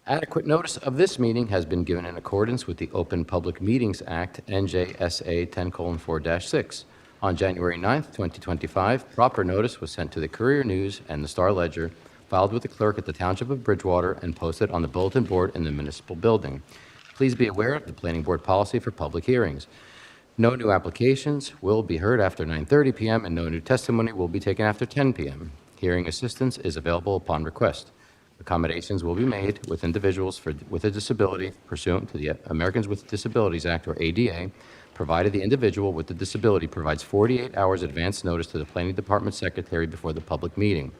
Adequate notice of this meeting has been given in accordance with the Open Public Meetings Act, NJSA 10:4-6. On January 9th, 2025, proper notice was sent to the Courier News and the Star Ledger, filed with the clerk at the Township of Bridgewater, and posted on the bulletin board in the municipal building. Please be aware of the Planning Board policy for public hearings. No new applications will be heard after 9:30 p.m., and no new testimony will be taken after 10 p.m. Hearing assistance is available upon request. Accommodations will be made with individuals with a disability pursuant to the Americans with Disabilities Act, or ADA, provided the individual with the disability provides 48 hours advance notice to the Planning Department Secretary before the public meeting.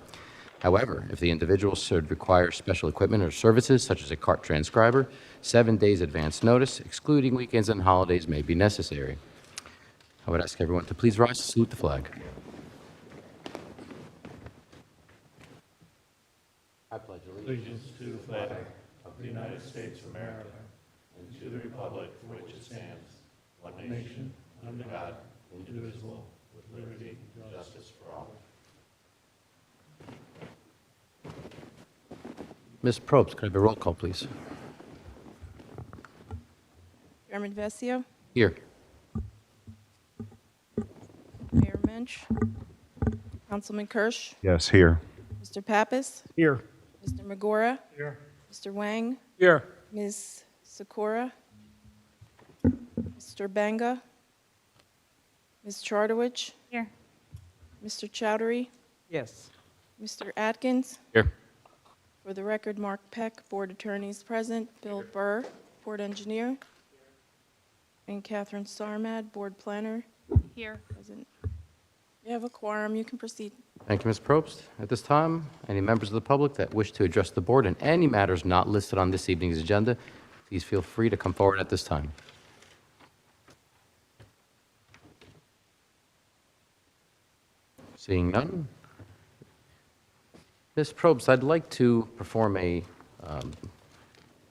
However, if the individual should require special equipment or services, such as a CART transcriber, 7 days advance notice, excluding weekends and holidays, may be necessary. I would ask everyone to please rise to salute the flag. I pledge Allegiance to the flag of the United States of America and to the republic for which it stands, one nation, under God, indivisible, with liberty and justice for all. Ms. Probst, could I have a roll call, please? Chairman Vessio, Here. Mayor Mensch, Councilman Kirsch, Yes, here. Mr. Pappas, Here. Mr. Magora, Here. Mr. Wang, Here. Ms. Sikora, Mr. Banga, Ms. Chartowich, Here. Mr. Chowdhury, Yes. Mr. Atkins. Here. For the record, Mark Peck, Board Attorneys present, Bill Burr, Board Engineer, and Catherine Sarmad, Board Planner, Here. present. You have a quorum, you can proceed. Thank you, Ms. Probst. At this time, any members of the public that wish to address the board on any matters not listed on this evening's agenda, please feel free to come forward at this time. Seeing none. Ms. Probst, I'd like to perform a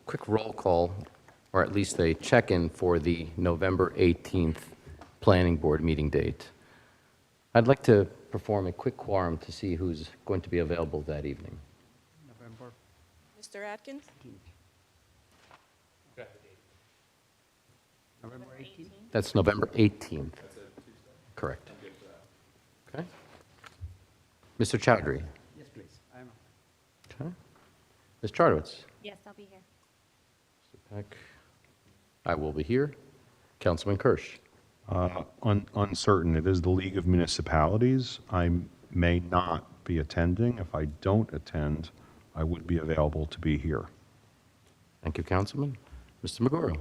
quick roll call, or at least a check-in for the November 18th Planning Board meeting date. I'd like to perform a quick quorum to see who's going to be available that evening. November. Mr. Atkins? November 18th? That's November 18th. Correct. Okay. Mr. Chowdhury? Yes, please. I'm Okay. Ms. Chartowich? Yes, I'll be here. Mr. Peck? I will be here. Councilman Kirsch? Uncertain. It is the League of Municipalities. I may not be attending. If I don't attend, I would be available to be here. Thank you, Councilman. Mr. Magoro?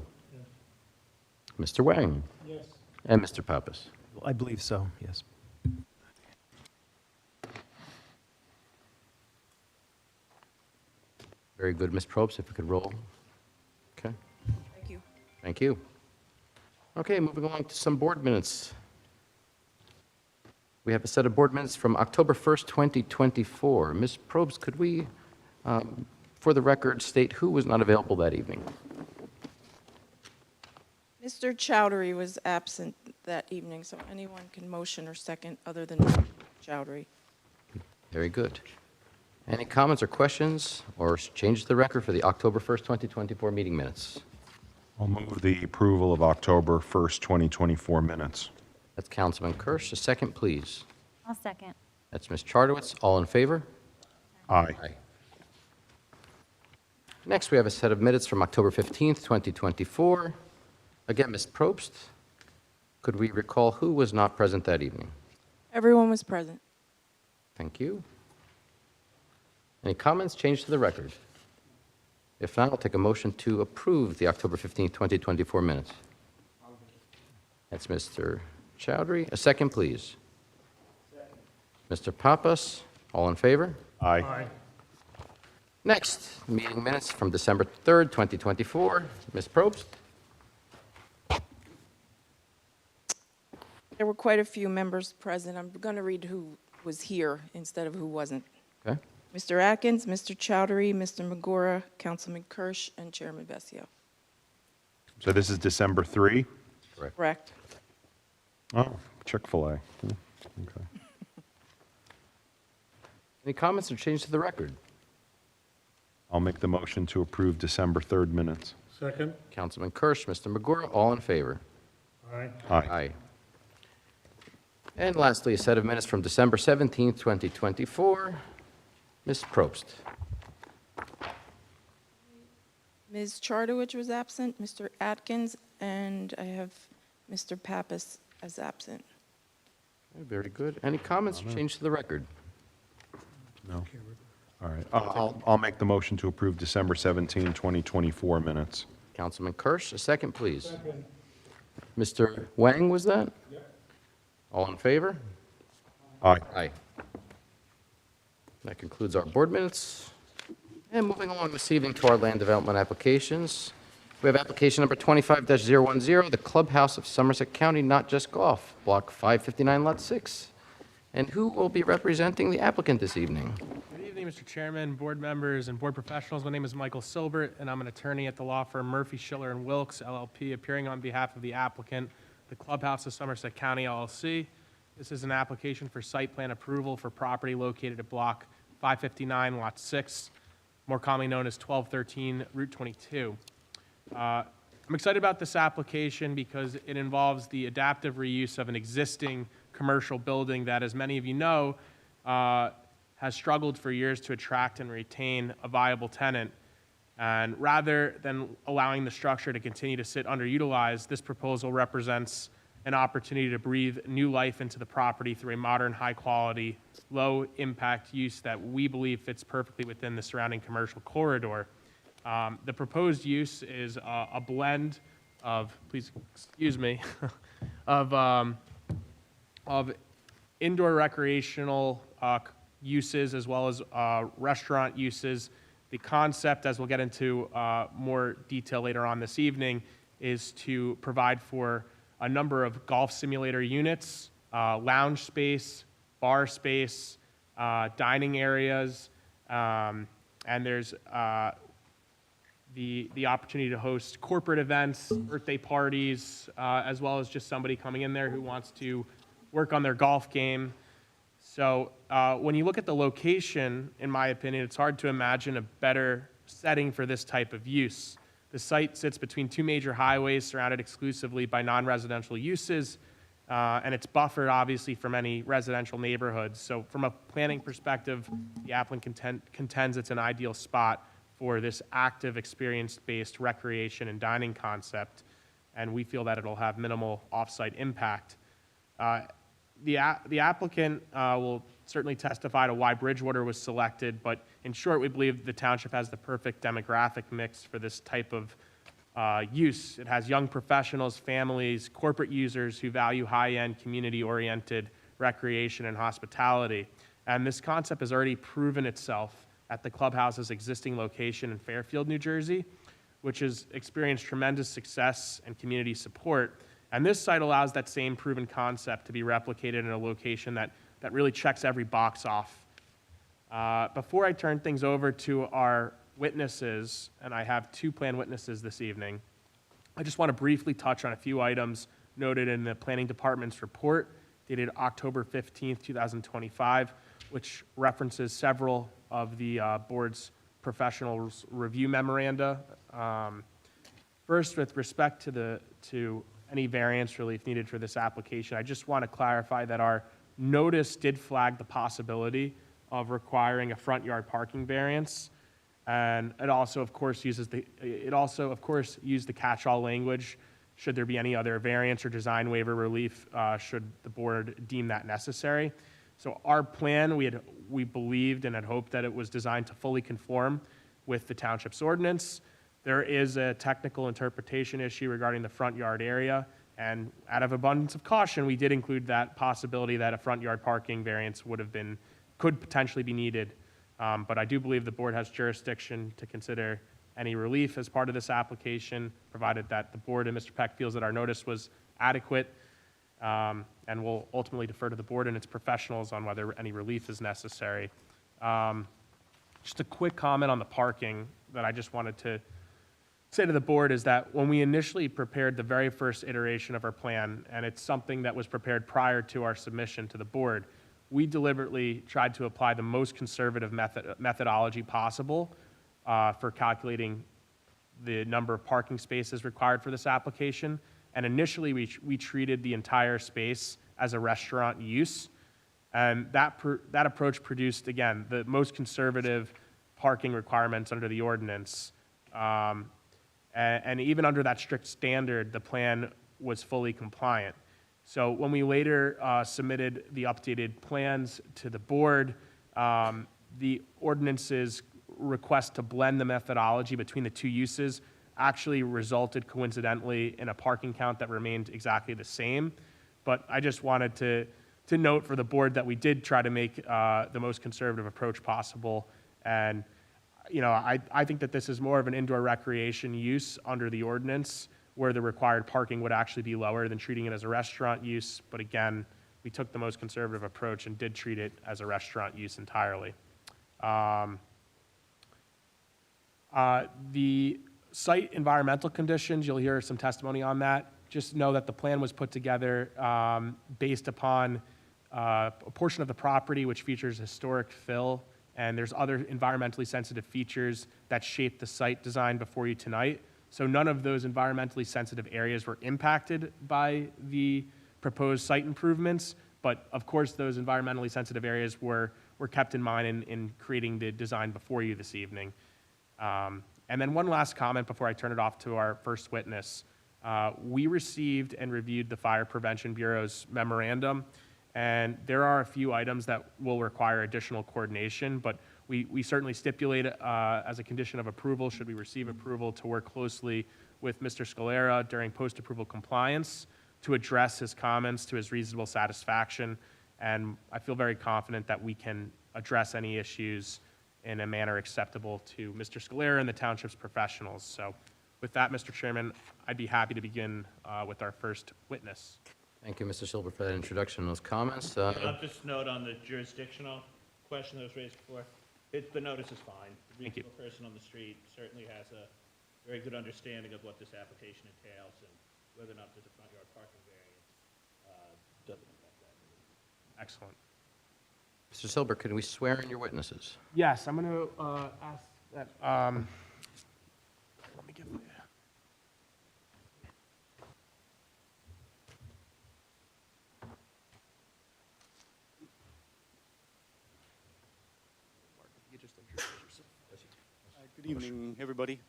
Mr. Wang? Yes. And Mr. Pappas? I believe so, yes. Very good, Ms. Probst, if we could roll. Okay. Thank you. Thank you. Okay, moving along to some board minutes. We have a set of board minutes from October 1st, 2024. Ms. Probst, could we, for the record, state who was not available that evening? Mr. Chowdhury was absent that evening, so anyone can motion or second other than Chowdhury. Very good. Any comments or questions or changes to the record for the October 1st, 2024 meeting minutes? I'll move the approval of October 1st, 2024 minutes. That's Councilman Kirsch. A second, please. I'll second. That's Ms. Chartowich. All in favor? Aye. Next, we have a set of minutes from October 15th, 2024. Again, Ms. Probst, could we recall who was not present that evening? Everyone was present. Thank you. Any comments, change to the record? If not, I'll take a motion to approve the October 15th, 2024 minutes. That's Mr. Chowdhury. A second, please. Mr. Pappas, all in favor? Aye. Next, meeting minutes from December 3rd, 2024. Ms. Probst? There were quite a few members present. I'm going to read who was here instead of who wasn't. Okay. Mr. Atkins, Mr. Chowdhury, Mr. Magora, Councilman Kirsch, and Chairman Vessio. So this is December 3? Correct. Oh, Chick-fil-A. Okay. Any comments or change to the record? I'll make the motion to approve December 3rd minutes. Second. Councilman Kirsch, Mr. Magura, all in favor? Aye. Aye. And lastly, a set of minutes from December 17th, 2024. Ms. Probst. Ms. Chartowich was absent, Mr. Atkins, and I have Mr. Pappas as absent. Very good. Any comments or change to the record? No? All right. I'll make the motion to approve December 17, 2024 minutes. Councilman Kirsch, a second, please. Mr. Wang, was that? All in favor? Aye. Aye. That concludes our board minutes. And moving along this evening to our land development applications. We have application number 25-010, the Clubhouse of Somerset County, Not Just Golf, Block 559, Lot 6. And who will be representing the applicant this evening? Good evening, Mr. Chairman, board members, and board professionals. My name is Michael Silbert, and I'm an attorney at the law firm Murphy, Schiller, and Wilkes, LLP, appearing on behalf of the applicant, the Clubhouse of Somerset County, LLC. This is an application for site plan approval for property located at Block 559, Lot 6, more commonly known as 1213 Route 22. I'm excited about this application because it involves the adaptive reuse of an existing commercial building that, as many of you know, has struggled for years to attract and retain a viable tenant. And rather than allowing the structure to continue to sit underutilized, this proposal represents an opportunity to breathe new life into the property through a modern, high-quality, low-impact use that we believe fits perfectly within the surrounding commercial corridor. The proposed use is a blend of, please excuse me, of indoor recreational uses as well as restaurant uses. The concept, as we'll get into more detail later on this evening, is to provide for a number of golf simulator units, lounge space, bar space, dining areas, and there's the opportunity to host corporate events, birthday parties, as well as just somebody coming in there who wants to work on their golf game. So when you look at the location, in my opinion, it's hard to imagine a better setting for this type of use. The site sits between two major highways surrounded exclusively by non-residential uses, and it's buffered, obviously, from any residential neighborhoods. So from a planning perspective, the applicant contends it's an ideal spot for this active, experience-based recreation and dining concept, and we feel that it'll have minimal off-site impact. The applicant will certainly testify to why Bridgewater was selected, but in short, we believe the township has the perfect demographic mix for this type of use. It has young professionals, families, corporate users who value high-end, community-oriented recreation and hospitality. And this concept has already proven itself at the clubhouse's existing location in Fairfield, New Jersey, which has experienced tremendous success and community support. And this site allows that same proven concept to be replicated in a location that really checks every box off. Before I turn things over to our witnesses, and I have two planned witnesses this evening, I just want to briefly touch on a few items noted in the Planning Department's report dated October 15th, 2025, which references several of the board's professional review memoranda. First, with respect to any variance relief needed for this application, I just want to clarify that our notice did flag the possibility of requiring a front yard parking variance, and it also, of course, used the catch-all language should there be any other variance or design waiver relief should the board deem that necessary. So our plan, we believed and had hoped that it was designed to fully conform with the township's ordinance. There is a technical interpretation issue regarding the front yard area, and out of abundance of caution, we did include that possibility that a front yard parking variance could potentially be needed. But I do believe the board has jurisdiction to consider any relief as part of this application, provided that the board and Mr. Peck feels that our notice was adequate, and will ultimately defer to the board and its professionals on whether any relief is necessary. Just a quick comment on the parking that I just wanted to say to the board is that when we initially prepared the very first iteration of our plan, and it's something that was prepared prior to our submission to the board, we deliberately tried to apply the most conservative methodology possible for calculating the number of parking spaces required for this application. And initially, we treated the entire space as a restaurant use. And that approach produced, again, the most conservative parking requirements under the ordinance. And even under that strict standard, the plan was fully compliant. So when we later submitted the updated plans to the board, the ordinance's request to blend the methodology between the two uses actually resulted coincidentally in a parking count that remained exactly the same. But I just wanted to note for the board that we did try to make the most conservative approach possible. And, you know, I think that this is more of an indoor recreation use under the ordinance where the required parking would actually be lower than treating it as a restaurant use. But again, we took the most conservative approach and did treat it as a restaurant use entirely. The site environmental conditions, you'll hear some testimony on that. Just know that the plan was put together based upon a portion of the property which features historic fill, and there's other environmentally sensitive features that shape the site design before you tonight. So none of those environmentally sensitive areas were impacted by the proposed site improvements, but of course those environmentally sensitive areas were kept in mind in creating the design before you this evening. And then one last comment before I turn it off to our first witness. We received and reviewed the Fire Prevention Bureau's memorandum, and there are a few items that will require additional coordination, but we certainly stipulate as a condition of approval, should we receive approval, to work closely with Mr. Scalera during post-approval compliance to address his comments to his reasonable satisfaction. And I feel very confident that we can address any issues in a manner acceptable to Mr. Scalera and the township's professionals. So with that, Mr. Chairman, I'd be happy to begin with our first witness. Thank you, Mr. Silber, for that introduction and those comments. I'll just note on the jurisdictional question that was raised before, the notice is fine. The Thank you. reasonable person on the street certainly has a very good understanding of what this application entails and whether or not there's a front yard parking variance doesn't affect that. Excellent. Mr. Silber, can we swear in your witnesses? Yes, I'm going to ask that. Let me give you. Good evening, everybody.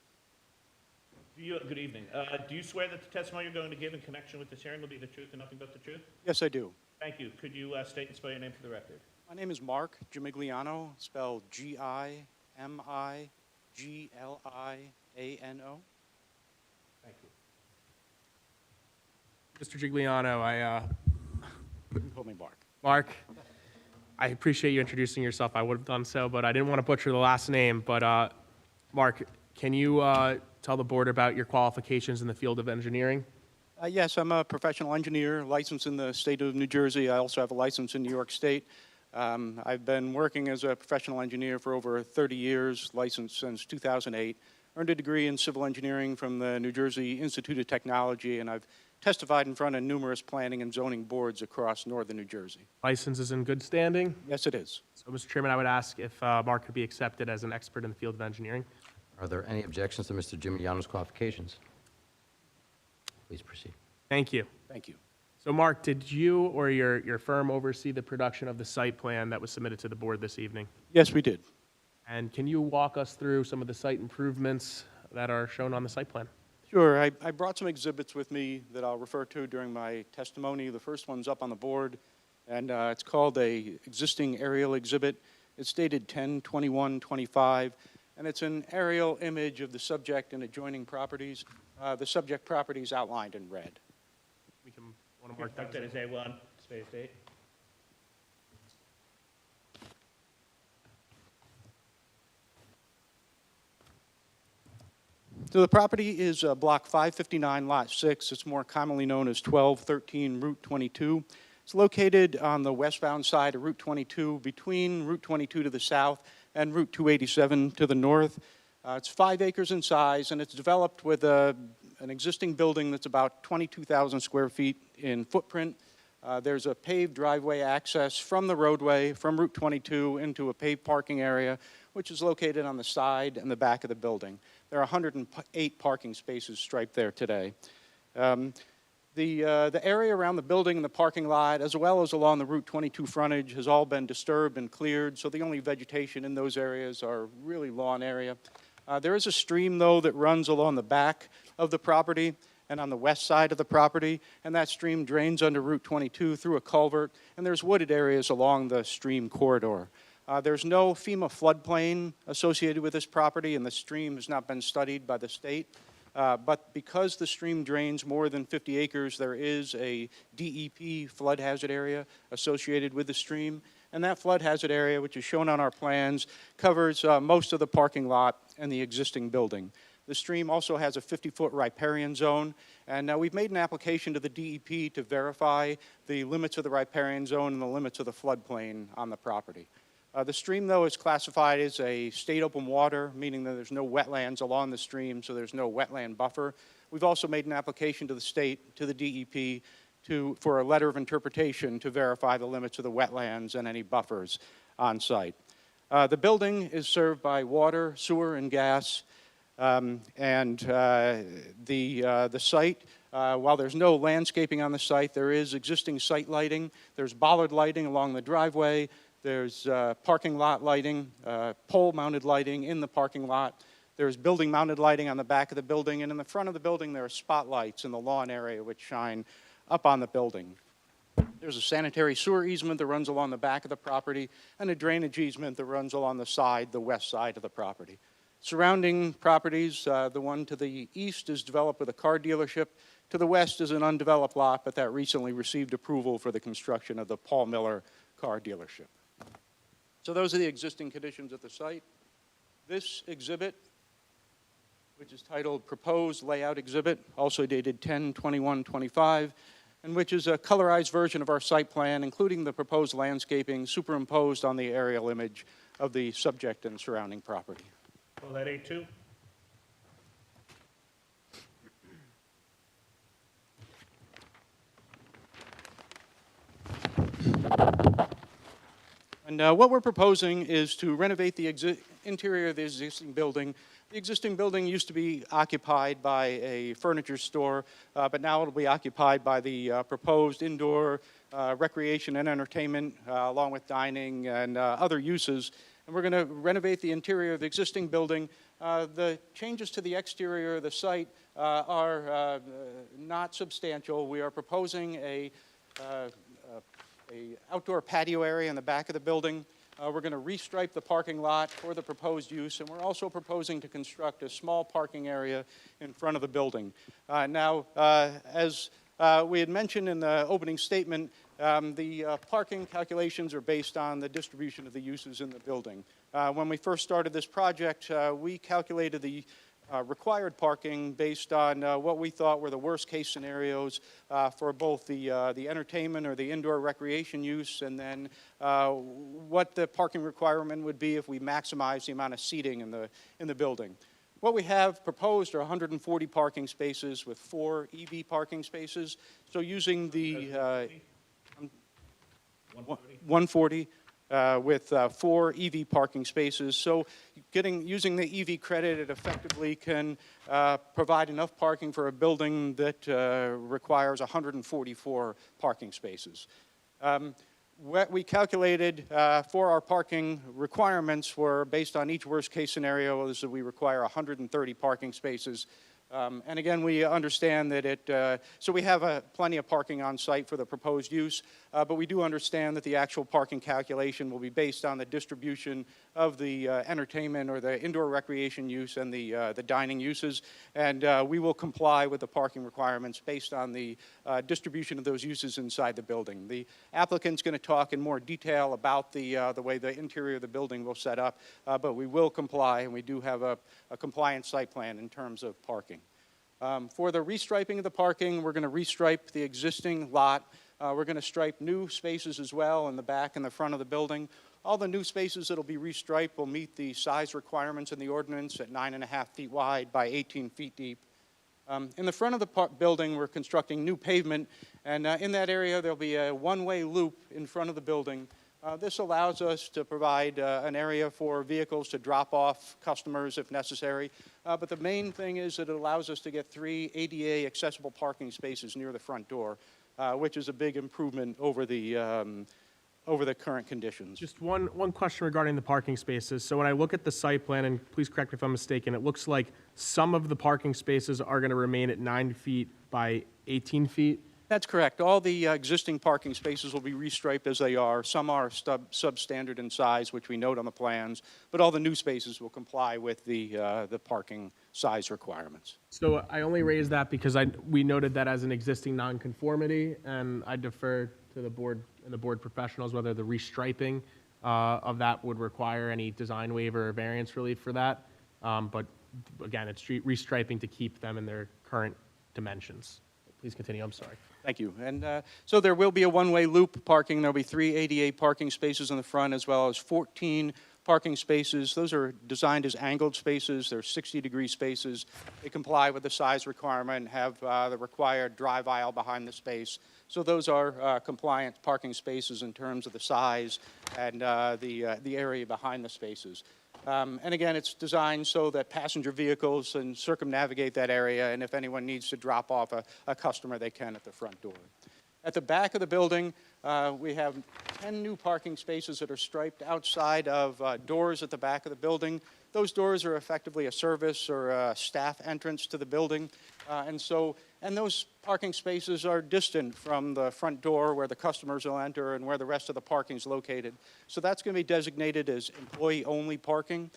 Good evening. Do you swear that the testimony you're going to give in connection with this hearing will be the truth and nothing but the truth? Yes, I do. Thank you. Could you state and spell your name for the record? My name is Mark Gimigliano, spelled Gimigliano. Thank you. Mr. Giuliano, You can call me Mark. Mark, I appreciate you introducing yourself. I would have done so, but I didn't want to butcher the last name. But Mark, can you tell the board about your qualifications in the field of engineering? Yes, I'm a professional engineer, licensed in the state of New Jersey. I also have a license in New York State. I've been working as a professional engineer for over 30 years, licensed since 2008. Earned a degree in civil engineering from the New Jersey Institute of Technology, and I've testified in front of numerous planning and zoning boards across northern New Jersey. License is in good standing. Yes, it is. So, Mr. Chairman, I would ask if Mark could be accepted as an expert in the field of engineering. Are there any objections to Mr. Gimigliano's qualifications? Please proceed. Thank you. Thank you. So, Mark, did you or your firm oversee the production of the site plan that was submitted to the board this evening? Yes, we did. And can you walk us through some of the site improvements that are shown on the site plan? Sure. I brought some exhibits with me that I'll refer to during my testimony. The first one's up on the board, and it's called a existing aerial exhibit. It's dated 10/21/25, and it's an aerial image of the subject and adjoining properties. The subject properties outlined in red. We can want to mark that. That is A1, space date. So the property is Block 559, Lot 6. It's more commonly known as 1213 Route 22. It's located on the westbound side of Route 22, between Route 22 to the south and Route 287 to the north. It's 5 acres in size, and it's developed with an existing building that's about 22,000 square feet in footprint. There's a paved driveway access from the roadway, from Route 22, into a paved parking area, which is located on the side and the back of the building. There are 108 parking spaces striped there today. The area around the building and the parking lot, as well as along the Route 22 frontage, has all been disturbed and cleared, so the only vegetation in those areas are really lawn area. There is a stream, though, that runs along the back of the property and on the west side of the property, and that stream drains under Route 22 through a culvert, and there's wooded areas along the stream corridor. There's no FEMA floodplain associated with this property, and the stream has not been studied by the state. But because the stream drains more than 50 acres, there is a DEP flood hazard area associated with the stream. And that flood hazard area, which is shown on our plans, covers most of the parking lot and the existing building. The stream also has a 50-foot riparian zone, and now we've made an application to the DEP to verify the limits of the riparian zone and the limits of the floodplain on the property. The stream, though, is classified as a state open water, meaning that there's no wetlands along the stream, so there's no wetland buffer. We've also made an application to the state, to the DEP, for a letter of interpretation to verify the limits of the wetlands and any buffers on site. The building is served by water, sewer, and gas, the site, while there's no landscaping on the site, there is existing site lighting. There's bollard lighting along the driveway. There's parking lot lighting, pole-mounted lighting in the parking lot. There's building-mounted lighting on the back of the building, and in the front of the building there are spotlights in the lawn area which shine up on the building. There's a sanitary sewer easement that runs along the back of the property, and a drainage easement that runs along the side, the west side of the property. Surrounding properties, the one to the east is developed with a car dealership. To the west is an undeveloped lot, but that recently received approval for the construction of the Paul Miller car dealership. So those are the existing conditions at the site. This exhibit, which is titled Proposed Layout Exhibit, also dated 10/21/25, and which is a colorized version of our site plan, including the proposed landscaping superimposed on the aerial image of the subject and surrounding property. Call that A2. And what we're proposing is to renovate the interior of the existing building. The existing building used to be occupied by a furniture store, but now it'll be occupied by the proposed indoor recreation and entertainment, along with dining and other uses. And we're going to renovate the interior of the existing building. The changes to the exterior of the site are not substantial. We are proposing a outdoor patio area in the back of the building. We're going to restripe the parking lot for the proposed use, and we're also proposing to construct a small parking area in front of the building. As we had mentioned in the opening statement, the parking calculations are based on the distribution of the uses in the building. When we first started this project, we calculated the required parking based on what we thought were the worst case scenarios for both the entertainment or the indoor recreation use, and then what the parking requirement would be if we maximize the amount of seating in the building. What we have proposed are 140 parking spaces with 4 EV parking spaces. So using the 140 with 4 EV parking spaces. So using the EV credit, it effectively can provide enough parking for a building that requires 144 parking spaces. What we calculated for our parking requirements were based on each worst case scenario is that we require 130 parking spaces. And again, we understand that so we have plenty of parking on site for the proposed use, but we do understand that the actual parking calculation will be based on the distribution of the entertainment or the indoor recreation use and the dining uses, and we will comply with the parking requirements based on the distribution of those uses inside the building. The applicant's going to talk in more detail about the way the interior of the building will set up, but we will comply, and we do have a compliant site plan in terms of parking. For the restriping of the parking, we're going to restripe the existing lot. We're going to stripe new spaces as well in the back and the front of the building. All the new spaces that will be restriped will meet the size requirements in the ordinance at 9.5 feet wide by 18 feet deep. In the front of the building, we're constructing new pavement, and in that area, there'll be a one-way loop in front of the building. This allows us to provide an area for vehicles to drop off customers if necessary. But the main thing is that it allows us to get 3 ADA accessible parking spaces near the front door, which is a big improvement over the current conditions. Just one question regarding the parking spaces. So when I look at the site plan, and please correct me if I'm mistaken, it looks like some of the parking spaces are going to remain at 9 feet by 18 feet. That's correct. All the existing parking spaces will be restriped as they are. Some are substandard in size, which we note on the plans, but all the new spaces will comply with the parking size requirements. So I only raised that because we noted that as an existing nonconformity, and I defer to the board and the board professionals whether the restriping of that would require any design waiver or variance relief for that. But again, it's restriping to keep them in their current dimensions. Please continue. I'm sorry. Thank you. And so there will be a one-way loop parking. There'll be 3 ADA parking spaces in the front as well as 14 parking spaces. Those are designed as angled spaces. They're 60-degree spaces. They comply with the size requirement and have the required drive aisle behind the space. So those are compliant parking spaces in terms of the size and the area behind the spaces. And again, it's designed so that passenger vehicles can circumnavigate that area, and if anyone needs to drop off a customer, they can at the front door. At the back of the building, we have 10 new parking spaces that are striped outside of doors at the back of the building. Those doors are effectively a service or a staff entrance to the building. And those parking spaces are distant from the front door where the customers will enter and where the rest of the parking is located. So that's going to be designated as employee-only parking.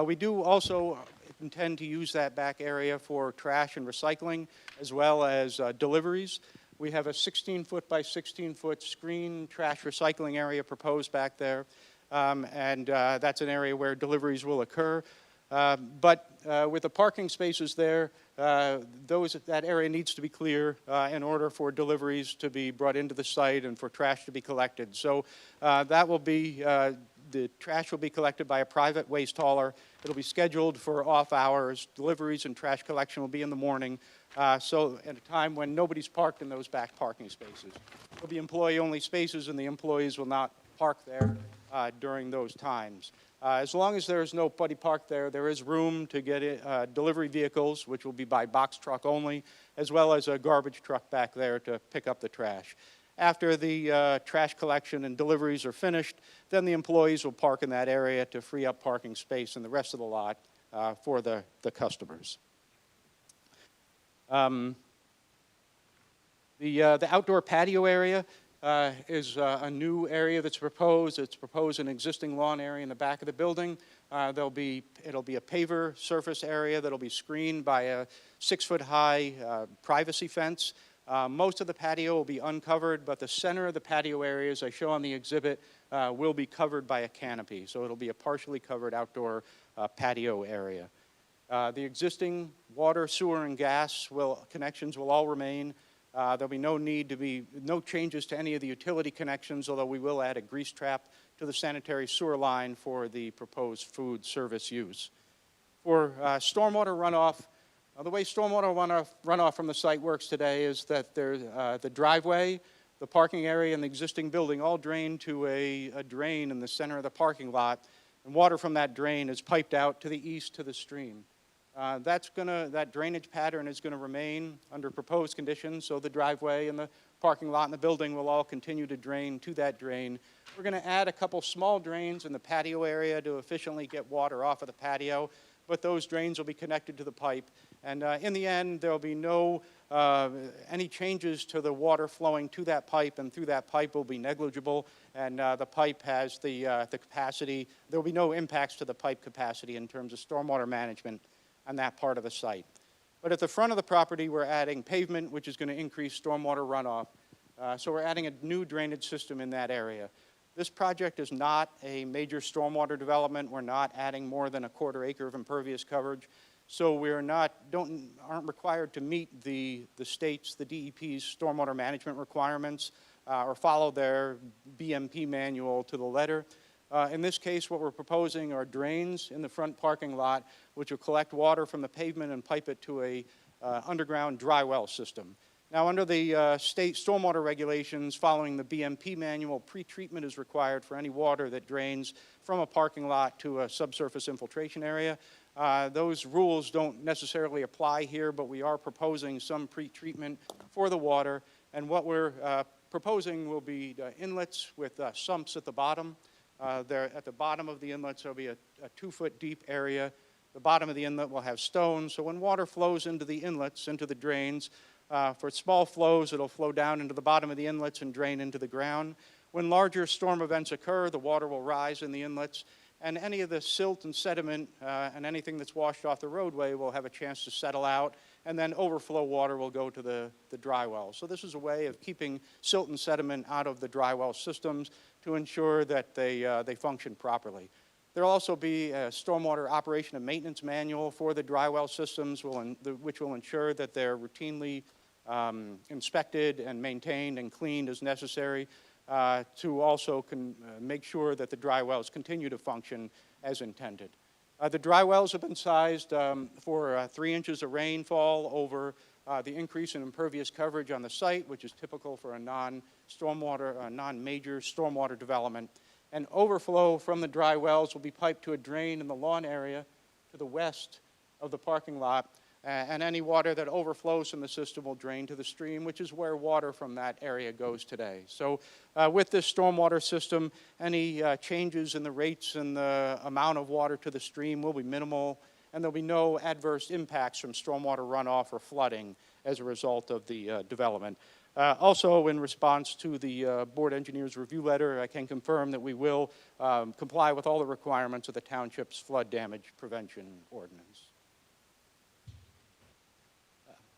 We do also intend to use that back area for trash and recycling as well as deliveries. We have a 16-foot by 16-foot screen trash recycling area proposed back there, and that's an area where deliveries will occur. But with the parking spaces there, that area needs to be clear in order for deliveries to be brought into the site and for trash to be collected. So that will be, the trash will be collected by a private waste hauler. It'll be scheduled for off hours. Deliveries and trash collection will be in the morning. So at a time when nobody's parked in those back parking spaces. There'll be employee-only spaces, and the employees will not park there during those times. As long as there's nobody parked there, there is room to get delivery vehicles, which will be by box truck only, as well as a garbage truck back there to pick up the trash. After the trash collection and deliveries are finished, then the employees will park in that area to free up parking space in the rest of the lot for the customers. The outdoor patio area is a new area that's proposed. It's proposed an existing lawn area in the back of the building. It'll be a paver surface area that'll be screened by a 6-foot-high privacy fence. Most of the patio will be uncovered, but the center of the patio area, as I show on the exhibit, will be covered by a canopy. So it'll be a partially covered outdoor patio area. The existing water, sewer, and gas connections will all remain. There'll be no changes to any of the utility connections, although we will add a grease trap to the sanitary sewer line for the proposed food service use. For stormwater runoff, the way stormwater runoff from the site works today is that there's the driveway, the parking area, and the existing building all drain to a drain in the center of the parking lot, and water from that drain is piped out to the east to the stream. That drainage pattern is going to remain under proposed conditions, so the driveway and the parking lot and the building will all continue to drain to that drain. We're going to add a couple small drains in the patio area to efficiently get water off of the patio, but those drains will be connected to the pipe. And in the end, there will be no, any changes to the water flowing to that pipe and through that pipe will be negligible, and the pipe has the capacity. There will be no impacts to the pipe capacity in terms of stormwater management on that part of the site. But at the front of the property, we're adding pavement, which is going to increase stormwater runoff. So we're adding a new drainage system in that area. This project is not a major stormwater development. We're not adding more than a 1/4 acre of impervious coverage. So we aren't required to meet the state's, the DEP's stormwater management requirements or follow their BMP manual to the letter. In this case, what we're proposing are drains in the front parking lot, which will collect water from the pavement and pipe it to a underground dry well system. Now, under the state stormwater regulations, following the BMP manual, pretreatment is required for any water that drains from a parking lot to a subsurface infiltration area. Those rules don't necessarily apply here, but we are proposing some pretreatment for the water. And what we're proposing will be inlets with sumps at the bottom. There, at the bottom of the inlets, there will be a 2-foot deep area. The bottom of the inlet will have stones, so when water flows into the inlets, into the drains, for small flows, it'll flow down into the bottom of the inlets and drain into the ground. When larger storm events occur, the water will rise in the inlets, and any of the silt and sediment and anything that's washed off the roadway will have a chance to settle out, and then overflow water will go to the dry well. So this is a way of keeping silt and sediment out of the dry well systems to ensure that they function properly. There will also be a stormwater operation and maintenance manual for the dry well systems, which will ensure that they're routinely inspected and maintained and cleaned as necessary to also make sure that the dry wells continue to function as intended. The dry wells have been sized for 3 inches of rainfall over the increase in impervious coverage on the site, which is typical for a non-major stormwater development. And overflow from the dry wells will be piped to a drain in the lawn area to the west of the parking lot, and any water that overflows from the system will drain to the stream, which is where water from that area goes today. So with this stormwater system, any changes in the rates and the amount of water to the stream will be minimal, and there'll be no adverse impacts from stormwater runoff or flooding as a result of the development. Also, in response to the board engineer's review letter, I can confirm that we will comply with all the requirements of the township's flood damage prevention ordinance.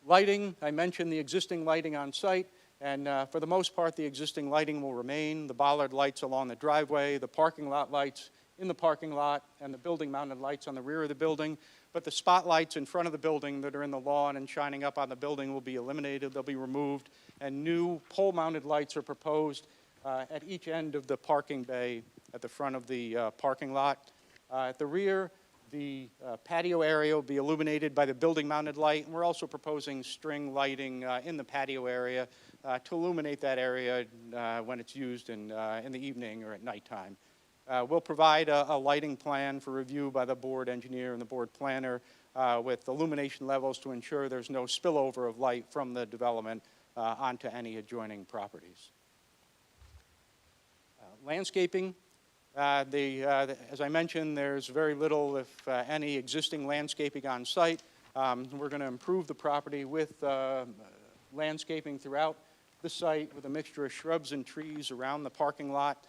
Lighting, I mentioned the existing lighting on site, and for the most part, the existing lighting will remain. The bollard lights along the driveway, the parking lot lights in the parking lot, and the building-mounted lights on the rear of the building. But the spotlights in front of the building that are in the lawn and shining up on the building will be eliminated. They'll be removed, and new pole-mounted lights are proposed at each end of the parking bay at the front of the parking lot. At the rear, the patio area will be illuminated by the building-mounted light, and we're also proposing string lighting in the patio area to illuminate that area when it's used in the evening or at nighttime. We'll provide a lighting plan for review by the board engineer and the board planner with illumination levels to ensure there's no spillover of light from the development onto any adjoining properties. Landscaping. As I mentioned, there's very little, if any, existing landscaping on site. We're going to improve the property with landscaping throughout the site with a mixture of shrubs and trees around the parking lot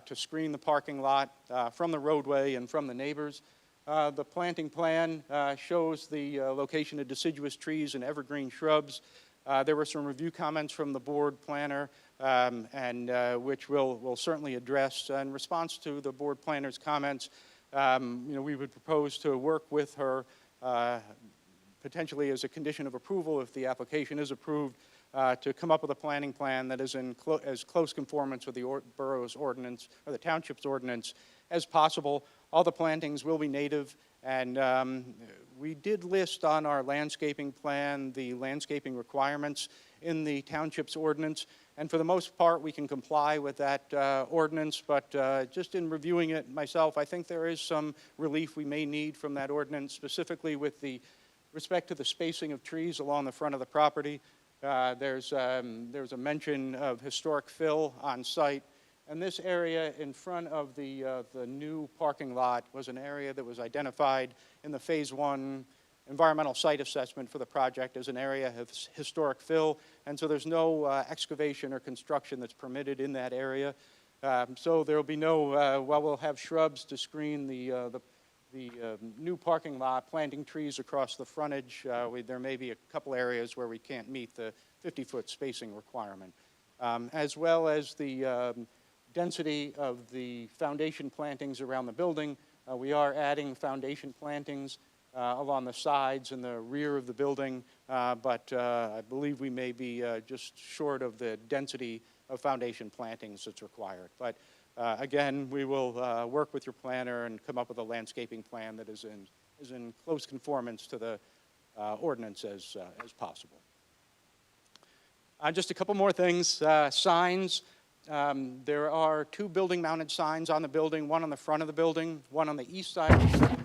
to screen the parking lot from the roadway and from the neighbors. The planting plan shows the location of deciduous trees and evergreen shrubs. There were some review comments from the board planner, which we'll certainly address. In response to the board planner's comments, we would propose to work with her potentially as a condition of approval if the application is approved to come up with a planning plan that is in as close conformance with the borough's ordinance or the township's ordinance as possible. All the plantings will be native, and we did list on our landscaping plan the landscaping requirements in the township's ordinance, and for the most part we can comply with that ordinance, but just in reviewing it myself, I think there is some relief we may need from that ordinance, specifically with the respect to the spacing of trees along the front of the property. There's a mention of historic fill on site, and this area in front of the new parking lot was an area that was identified in the Phase 1 environmental site assessment for the project as an area of historic fill, and so there's no excavation or construction that's permitted in that area. So there will be no, while we'll have shrubs to screen the new parking lot, planting trees across the frontage, there may be a couple areas where we can't meet the 50-foot spacing requirement, as well as the density of the foundation plantings around the building. We are adding foundation plantings along the sides and the rear of the building, but I believe we may be just short of the density of foundation plantings that's required. But Again, we will work with your planner and come up with a landscaping plan that is in close conformance to the ordinance as possible. Just a couple more things. Signs. There are 2 building-mounted signs on the building, one on the front of the building, one on the east side of the building,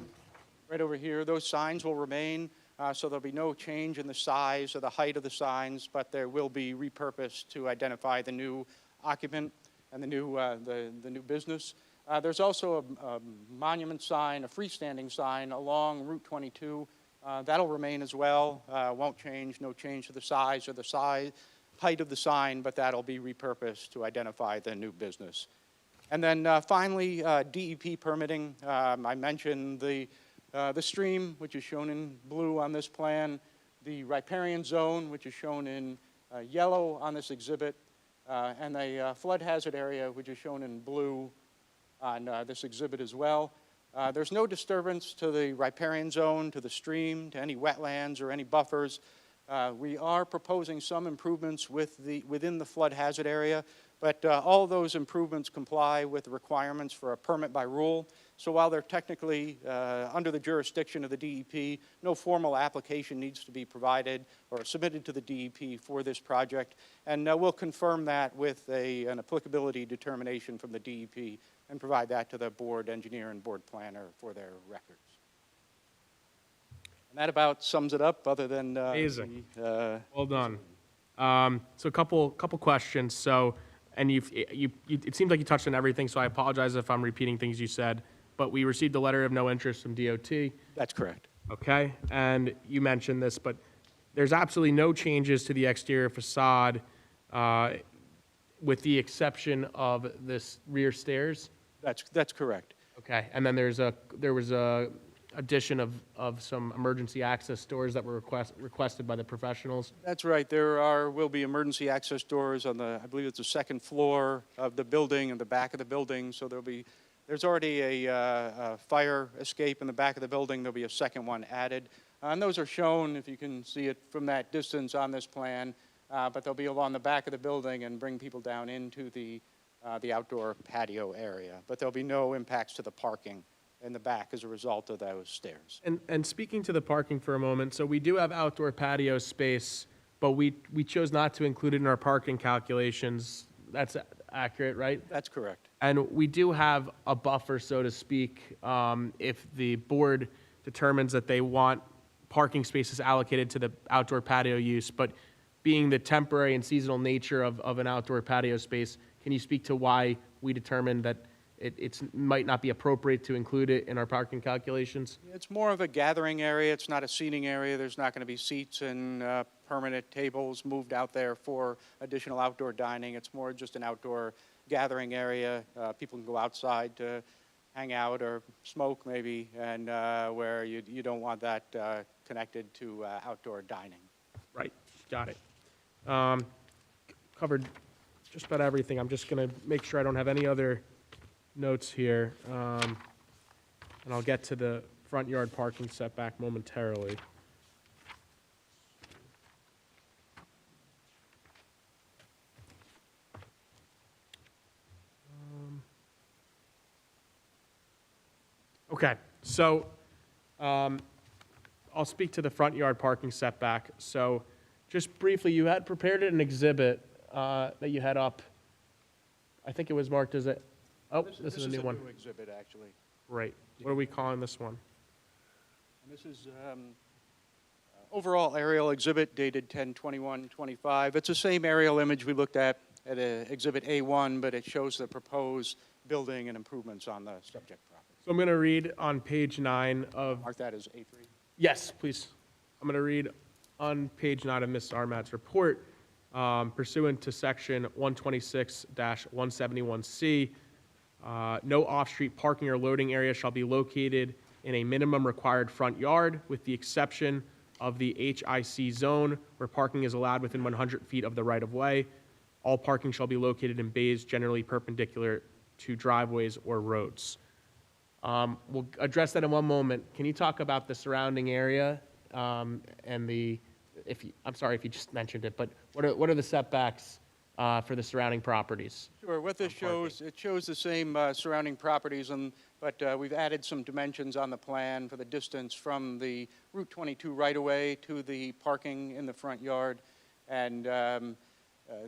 right over here. Those signs will remain, so there'll be no change in the size or the height of the signs, but there will be repurposed to identify the new occupant and the new business. There's also a monument sign, a freestanding sign along Route 22. That'll remain as well. Won't change, no change to the size or the height of the sign, but that'll be repurposed to identify the new business. And then finally, DEP permitting. I mentioned the stream, which is shown in blue on this plan, the riparian zone, which is shown in yellow on this exhibit, and the flood hazard area, which is shown in blue on this exhibit as well. There's no disturbance to the riparian zone, to the stream, to any wetlands or any buffers. We are proposing some improvements within the flood hazard area, but all those improvements comply with the requirements for a permit by rule. So while they're technically under the jurisdiction of the DEP, no formal application needs to be provided or submitted to the DEP for this project. And we'll confirm that with an applicability determination from the DEP and provide that to the board engineer and board planner for their records. And that about sums it up, other than Amazing. Well done. So a couple questions. So, and it seems like you touched on everything, so I apologize if I'm repeating things you said, but we received a letter of no interest from DOT. That's correct. Okay, and you mentioned this, but there's absolutely no changes to the exterior facade with the exception of this rear stairs? That's correct. Okay, and then there was a addition of some emergency access doors that were requested by the professionals. That's right. There will be emergency access doors on I believe it's the second floor of the building and the back of the building. So there's already a fire escape in the back of the building. There'll be a second one added. And those are shown, if you can see it from that distance on this plan, but they'll be along the back of the building and bring people down into the outdoor patio area. But there'll be no impacts to the parking in the back as a result of those stairs. And speaking to the parking for a moment, so we do have outdoor patio space, but we chose not to include it in our parking calculations. That's accurate, right? That's correct. And we do have a buffer, so to speak, if the board determines that they want parking spaces allocated to the outdoor patio use, but being the temporary and seasonal nature of an outdoor patio space, can you speak to why we determined that it might not be appropriate to include it in our parking calculations? It's more of a gathering area. It's not a seating area. There's not going to be seats and permanent tables moved out there for additional outdoor dining. It's more just an outdoor gathering area. People can go outside to hang out or smoke maybe, and where you don't want that connected to outdoor dining. Right, got it. Covered just about everything. I'm just going to make sure I don't have any other notes here, and I'll get to the front yard parking setback momentarily. Okay, so I'll speak to the front yard parking setback. So just briefly, you had prepared an exhibit that you had up. I think it was marked as a, oh, this is a new one. This is a new exhibit, actually. Right. What are we calling this one? And this is overall aerial exhibit dated 10/21/25. It's the same aerial image we looked at Exhibit A1, but it shows the proposed building and improvements on the subject property. So I'm going to read on page 9 of, Mark that as A3. yes, please. I'm going to read on page 9 of Ms. Armat's report, pursuant to section 126-171C, no off-street parking or loading area shall be located in a minimum required front yard, with the exception of the HIC zone, where parking is allowed within 100 feet of the right-of-way. All parking shall be located in bays generally perpendicular to driveways or roads. We'll address that in one moment. Can you talk about the surrounding area and I'm sorry if you just mentioned it, but what are the setbacks for the surrounding properties? Sure, what this shows, it shows the same surrounding properties, but we've added some dimensions on the plan for the distance from the Route 22 right-of-way to the parking in the front yard. And the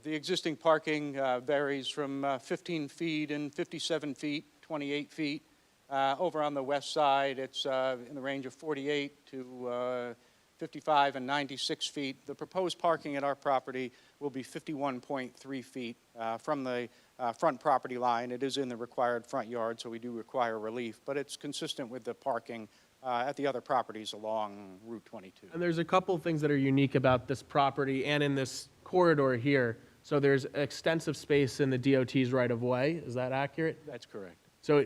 existing parking varies from 15 feet and 57 feet, 28 feet. Over on the west side, it's in the range of 48 to 55 and 96 feet. The proposed parking at our property will be 51.3 feet from the front property line. It is in the required front yard, so we do require relief, but it's consistent with the parking at the other properties along Route 22. And there's a couple of things that are unique about this property and in this corridor here. So there's extensive space in the DOT's right-of-way. Is that accurate? That's correct. So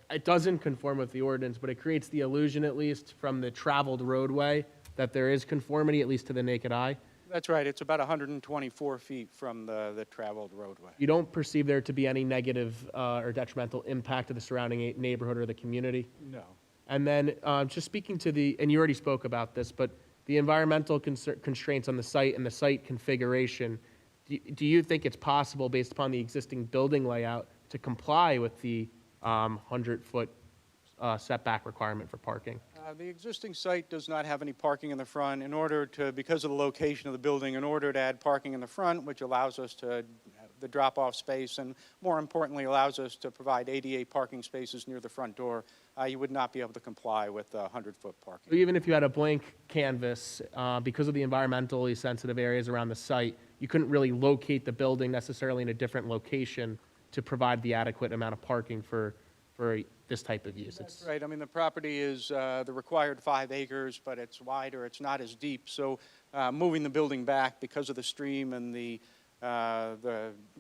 it doesn't conform with the ordinance, but it creates the illusion, at least from the traveled roadway, that there is conformity, at least to the naked eye. That's right. It's about 124 feet from the traveled roadway. You don't perceive there to be any negative or detrimental impact to the surrounding neighborhood or the community? No. And then just speaking to and you already spoke about this, but the environmental constraints on the site and the site configuration, do you think it's possible, based upon the existing building layout, to comply with the 100-foot setback requirement for parking? The existing site does not have any parking in the front. Because of the location of the building, in order to add parking in the front, which allows us to have the drop-off space and, more importantly, allows us to provide ADA parking spaces near the front door, you would not be able to comply with 100-foot parking. So even if you had a blank canvas, because of the environmentally sensitive areas around the site, you couldn't really locate the building necessarily in a different location to provide the adequate amount of parking for this type of use. That's right. I mean, the property is the required 5 acres, but it's wider. It's not as deep. So moving the building back because of the stream and the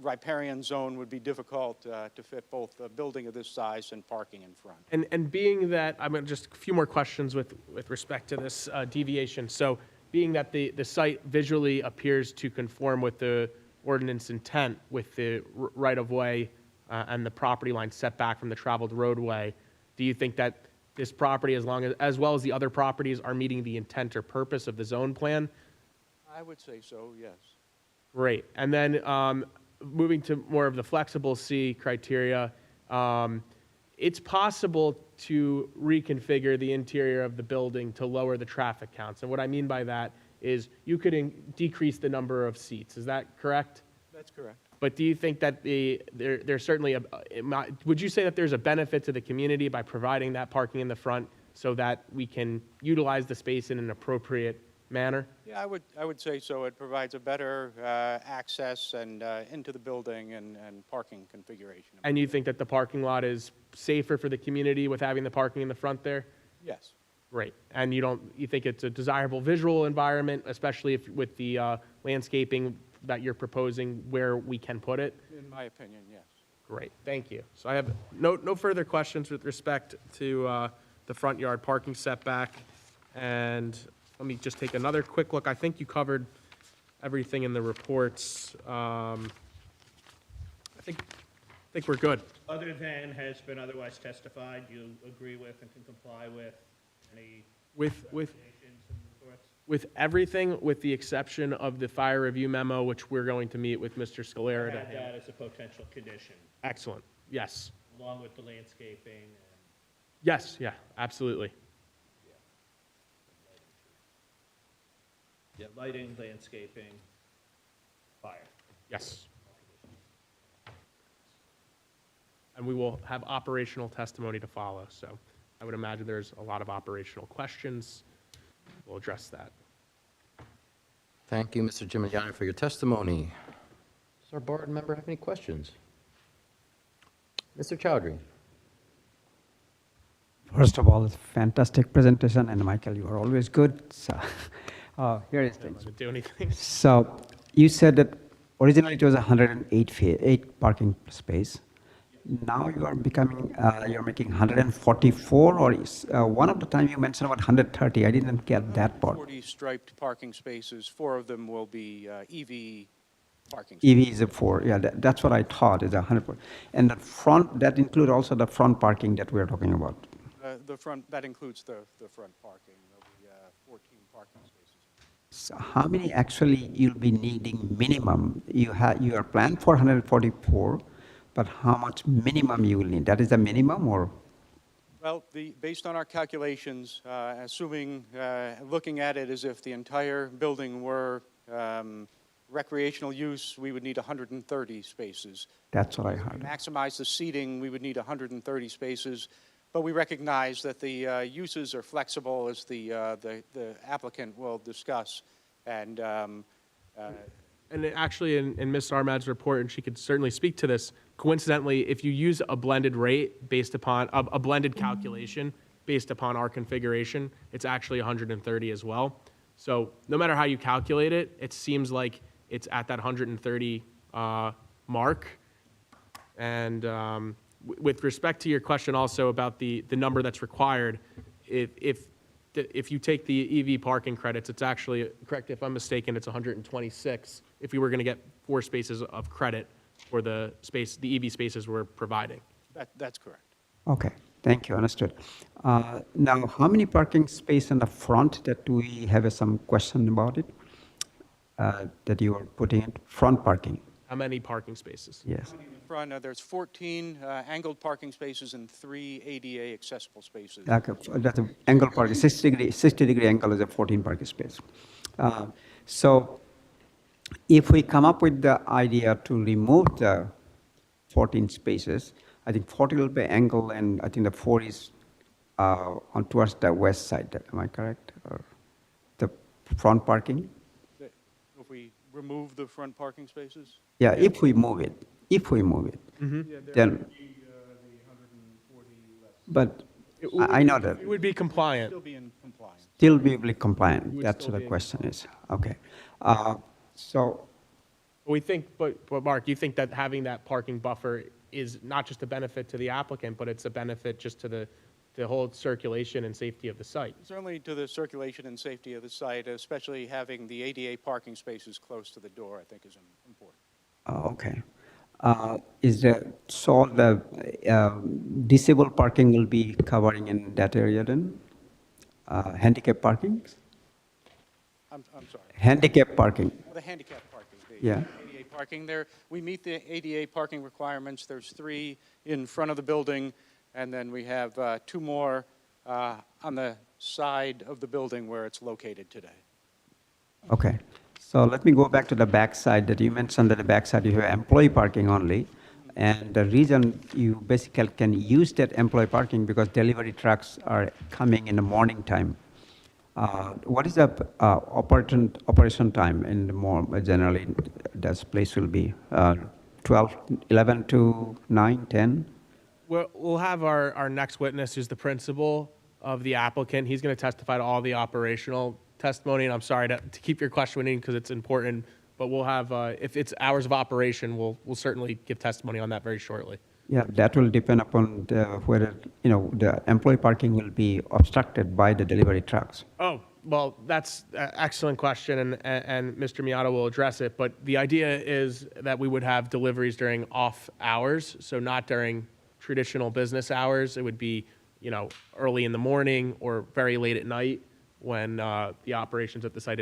riparian zone would be difficult to fit both a building of this size and parking in front. And being that, I'm going to just a few more questions with respect to this deviation. So being that the site visually appears to conform with the ordinance intent with the right-of-way and the property line setback from the traveled roadway, do you think that this property, as well as the other properties, are meeting the intent or purpose of the zone plan? I would say so, yes. Great. And then moving to more of the flexible C criteria, it's possible to reconfigure the interior of the building to lower the traffic counts. And what I mean by that is you could decrease the number of seats. Is that correct? That's correct. But do you think that there's certainly would you say that there's a benefit to the community by providing that parking in the front so that we can utilize the space in an appropriate manner? Yeah, I would say so. It provides a better access and into the building and parking configuration. And you think that the parking lot is safer for the community with having the parking in the front there? Yes. Great. And you think it's a desirable visual environment, especially with the landscaping that you're proposing where we can put it? In my opinion, yes. Great, thank you. So I have no further questions with respect to the front yard parking setback. And let me just take another quick look. I think you covered everything in the reports. I think we're good. Other than has been otherwise testified, you agree with and can comply with any With recommendations and reports? with everything, with the exception of the fire review memo, which we're going to meet with Mr. Scalera to Add handle. that as a potential condition, Excellent, yes. along with the landscaping and Yes, yeah, absolutely. lighting, landscaping, fire. Yes. And we will have operational testimony to follow, so I would imagine there's a lot of operational questions. We'll address that. Thank you, Mr. Gimignani, for your testimony. Does our board member have any questions? Mr. Chowdhury? First of all, fantastic presentation, and Michael, you are always good. So, here is I things. didn't do anything. So, you said that originally it was 8 parking space. Now you are you're making 144, or one of the time you mentioned about 130. I didn't get that part. 40 striped parking spaces. 4 of them will be EV parking spaces. EV is a 4. Yeah, that's what I thought is 100. And the front, that include also the front parking that we're talking about. The front, that includes the front parking. There'll be 14 parking spaces. So how many actually you'll be needing minimum? You are planned for 144, but how much minimum you will need? That is the minimum or? Well, based on our calculations, assuming, looking at it as if the entire building were recreational use, we would need 130 spaces. That's what I To heard. maximize the seating, we would need 130 spaces, but we recognize that the uses are flexible, as the applicant will discuss, and And actually, in Ms. Armad's report, and she could certainly speak to this, coincidentally, if you use a blended rate based upon, a blended calculation based upon our configuration, it's actually 130 as well. So no matter how you calculate it, it seems like it's at that 130 mark. And with respect to your question also about the number that's required, if you take the EV parking credits, it's actually, correct if I'm mistaken, it's 126 if we were going to get 4 spaces of credit for the EV spaces we're providing. that's correct. Okay, thank you, understood. Now, how many parking space in the front that we have some question about it? That you are putting in front parking? How many parking spaces? Yes. In the front, there's 14 angled parking spaces and 3 ADA accessible spaces. Okay, that's an angle parking, 60-degree angle is a 14 parking space. So if we come up with the idea to remove the 14 spaces, I think 40 will be angle and I think the 4 is on towards the west side, am I correct? Or the front parking? If we remove the front parking spaces? Yeah, if we move it, then. But I know that. It would be compliant. Still be in compliance. Still be compliant, would that's still what be the in question is. Okay. So, We think, but Mark, you think that having that parking buffer is not just a benefit to the applicant, but it's a benefit just to the whole circulation and safety of the site? Certainly to the circulation and safety of the site, especially having the ADA parking spaces close to the door, I think is important. okay. So the disabled parking will be covering in that area then? Handicap parking? I'm sorry. Handicap parking, The handicap parking, the Yeah. ADA parking there. We meet the ADA parking requirements. There's 3 in front of the building, and then we have 2 more on the side of the building where it's located today. okay. So let me go back to the back side that you mentioned that the back side you have employee parking only. And the reason you basically can use that employee parking because delivery trucks are coming in the morning time. What is the operation time in the morning? Generally, this place will be 11 to 9, 10? We'll have our next witness, who's the principal of the applicant. He's going to testify to all the operational testimony, and I'm sorry to keep your questioning because it's important, but we'll have, if it's hours of operation, we'll certainly give testimony on that very shortly. Yeah, that will depend upon whether, the employee parking will be obstructed by the delivery trucks. Oh, well, that's an excellent question, and Mr. Miata will address it, but the idea is that we would have deliveries during off hours, so not during traditional business hours. It would be, early in the morning or very late at night when the operations at the site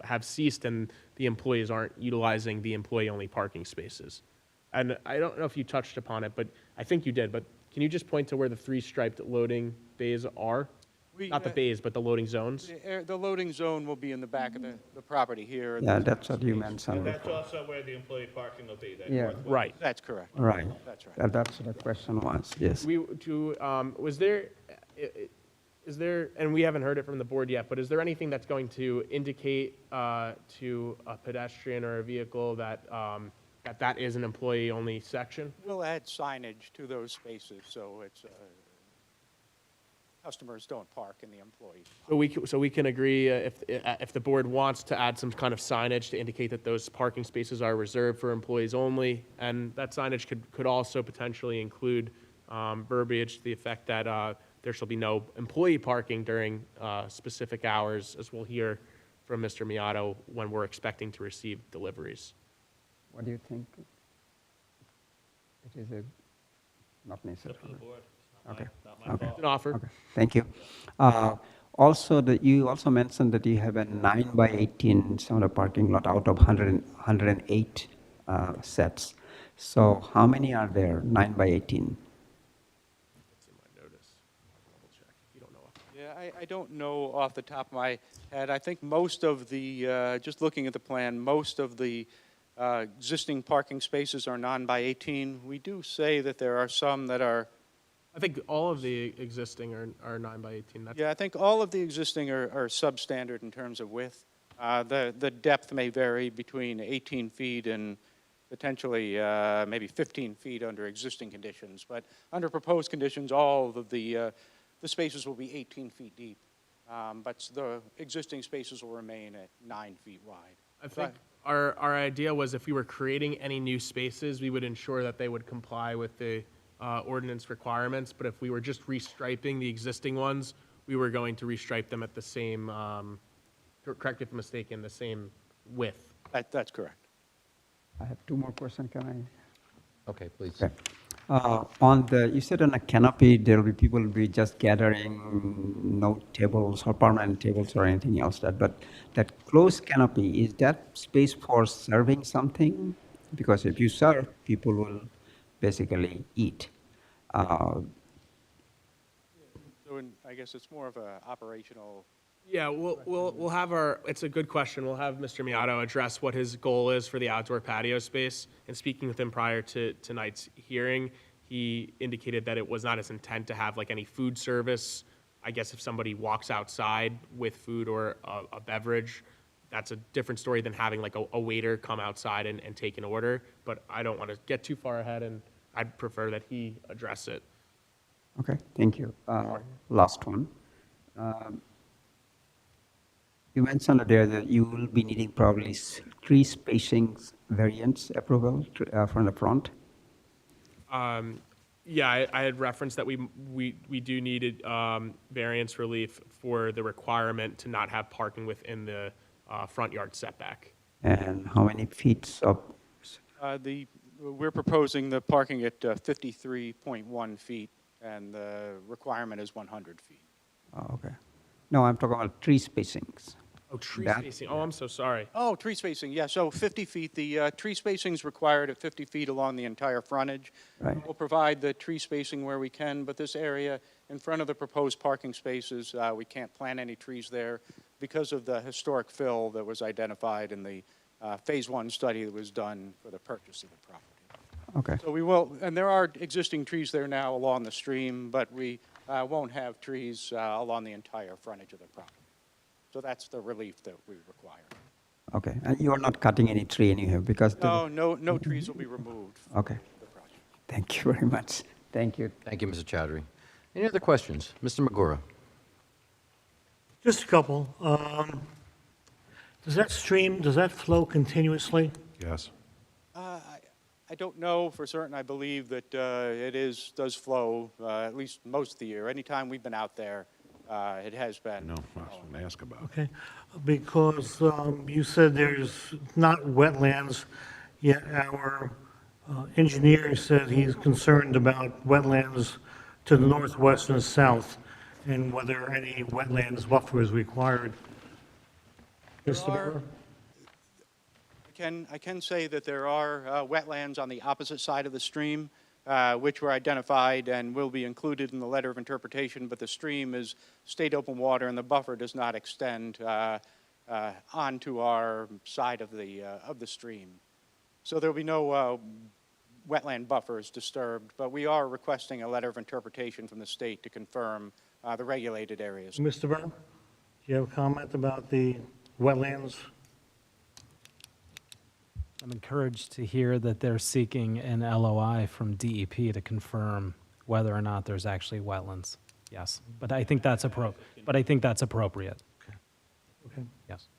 have ceased and the employees aren't utilizing the employee-only parking spaces. And I don't know if you touched upon it, but I think you did, but can you just point to where the 3 striped loading bays are? Not the bays, but the loading zones? The loading zone will be in the back of the property here. Yeah, that's what you mentioned That's before. also where the employee parking will be, that Yeah. northwest. Right. That's correct. Right. That's right. That's what the question was, yes. Is there, and we haven't heard it from the board yet, but is there anything that's going to indicate to a pedestrian or a vehicle that that is an employee-only section? We'll add signage to those spaces, so it's, customers don't park in the employee. So we can agree if the board wants to add some kind of signage to indicate that those parking spaces are reserved for employees only, and that signage could also potentially include verbiage to the effect that there shall be no employee parking during specific hours, as we'll hear from Mr. Miato when we're expecting to receive deliveries. What do you think? It is not necessary. Up to the board. It's not Okay. my Okay. fault. An offer. Okay, thank you. Also, you also mentioned that you have a 9 by 18 sort of parking lot out of 108 sets. So how many are there, 9 by 18? It's in my notice. I'll double check if you don't know. Yeah, I don't know off the top of my head. I think most of the, just looking at the plan, most of the existing parking spaces are 9 by 18. We do say that there are some that are, I think all of the existing are 9 by 18. That's yeah, I think all of the existing are substandard in terms of width. The depth may vary between 18 feet and potentially maybe 15 feet under existing conditions. But under proposed conditions, all of the spaces will be 18 feet deep. But the existing spaces will remain at 9 feet wide. I think our idea was if we were creating any new spaces, we would ensure that they would comply with the ordinance requirements, but if we were just restriping the existing ones, we were going to restripe them at the same, correct me if I'm mistaken, the same width. That's correct. I have two more questions, can I? Okay, please. Okay. You said on a canopy, there will be people will be just gathering, no tables or permanent tables or anything else. But that closed canopy, is that space for serving something? Because if you serve, people will basically eat. So I guess it's more of an operational. Yeah, we'll have it's a good question. We'll have Mr. Miato address what his goal is for the outdoor patio space. And speaking with him prior to tonight's hearing, he indicated that it was not his intent to have like any food service. I guess if somebody walks outside with food or a beverage, that's a different story than having like a waiter come outside and take an order. But I don't want to get too far ahead, and I'd prefer that he address it. Okay, thank you. Last one. You mentioned there that you will be needing probably tree spacing variance approval from the front. Yeah, I had referenced that we do need variance relief for the requirement to not have parking within the front yard setback. And how many feet of? We're proposing the parking at 53.1 feet, and the requirement is 100 feet. Oh, okay. No, I'm talking about tree spacings. Oh, tree That- spacing. Oh, I'm so sorry. Oh, tree spacing, yeah, so 50 feet, the tree spacing is required at 50 feet along the entire frontage. Right. We'll provide the tree spacing where we can, but this area in front of the proposed parking spaces, we can't plant any trees there because of the historic fill that was identified in the Phase 1 study that was done for the purchase of the property. Okay. So we will, and there are existing trees there now along the stream, but we won't have trees along the entire frontage of the property. So that's the relief that we require. Okay. And you are not cutting any tree anywhere because the, No trees will be removed from Okay. the project. Thank you very much. Thank you. Thank you, Mr. Chowdhury. Any other questions? Mr. Magura? Just a couple. Does that flow continuously? Yes. I don't know for certain. I believe that does flow at least most of the year. Anytime we've been out there, it has been. No, I was going to ask about it. Okay, because you said there's not wetlands, yet our engineer said he's concerned about wetlands to the northwest and south, and whether any wetlands buffer is required. Mr. Burr? I can say that there are wetlands on the opposite side of the stream, which were identified and will be included in the letter of interpretation, but the stream is state open water and the buffer does not extend onto our side of the stream. So there will be no wetland buffers disturbed, but we are requesting a letter of interpretation from the state to confirm the regulated areas. Mr. Burr, do you have a comment about the wetlands? I'm encouraged to hear that they're seeking an LOI from DEP to confirm whether or not there's actually wetlands. Yes, but I think that's appropriate. Okay. Yes.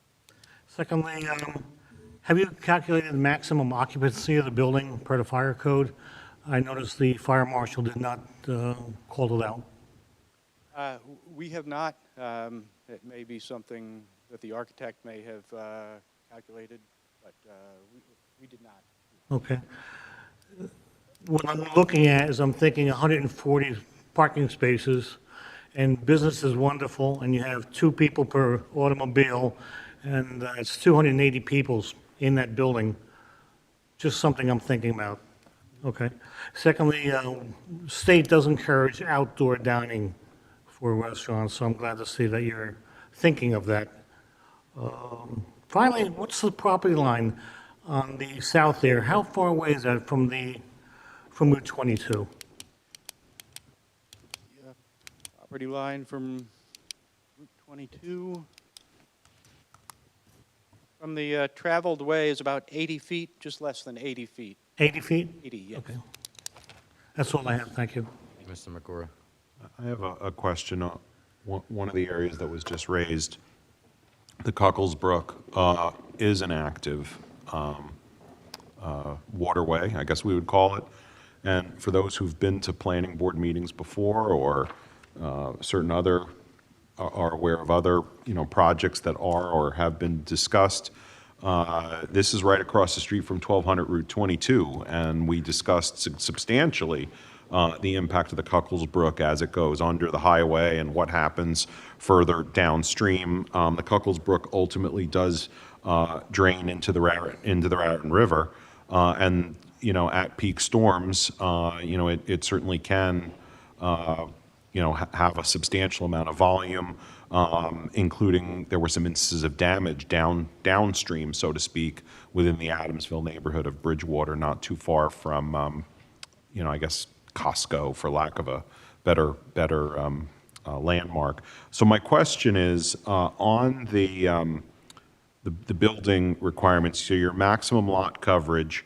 Secondly, have you calculated the maximum occupancy of the building per the fire code? I noticed the fire marshal did not call it out. We have not. It may be something that the architect may have calculated, but we did not. Okay. What I'm looking at is I'm thinking 140 parking spaces, and business is wonderful, and you have 2 people per automobile, and it's 280 people in that building. Just something I'm thinking about. Okay. Secondly, state does encourage outdoor dining for restaurants, so I'm glad to see that you're thinking of that. Finally, what's the property line on the south there? How far away is that from Route 22? Property line from Route 22. From the traveled way is about 80 feet, just less than 80 feet. 80 feet? 80, yes. Okay. That's all I have. Thank you. Mr. McGora. I have a question. One of the areas that was just raised, the Cuckles Brook, is an active waterway, I guess we would call it. And for those who've been to planning board meetings before, or certain other, are aware of other, projects that are or have been discussed, this is right across the street from 1200 Route 22, and we discussed substantially the impact of the Cuckles Brook as it goes under the highway and what happens further downstream. The Cuckles Brook ultimately does drain into the Raritan River, and at peak storms, it certainly can have a substantial amount of volume, including there were some instances of damage downstream, so to speak, within the Adamsville neighborhood of Bridgewater, not too far from, I guess, Costco, for lack of a better landmark. So my question is, on the building requirements, so your maximum lot coverage,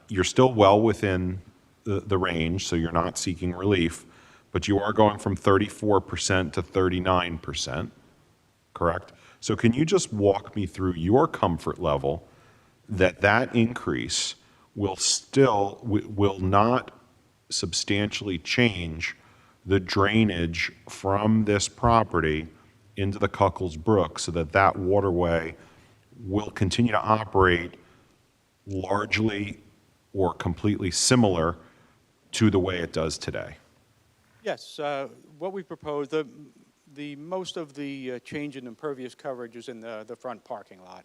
you're still well within the range, so you're not seeking relief, but you are going from 34% to 39%, correct? So can you just walk me through your comfort level that increase will not substantially change the drainage from this property into the Cuckles Brook, so that waterway will continue to operate largely or completely similar to the way it does today? Yes, what we propose, the most of the change in impervious coverage is in the front parking lot.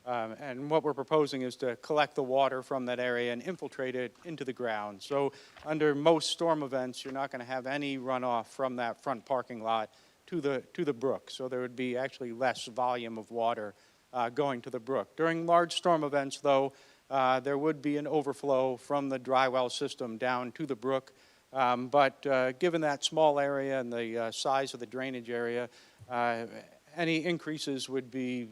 And what we're proposing is to collect the water from that area and infiltrate it into the ground. So under most storm events, you're not going to have any runoff from that front parking lot to the brook. So there would be actually less volume of water going to the brook. During large storm events, though, there would be an overflow from the dry well system down to the brook. But given that small area and the size of the drainage area, any increases would be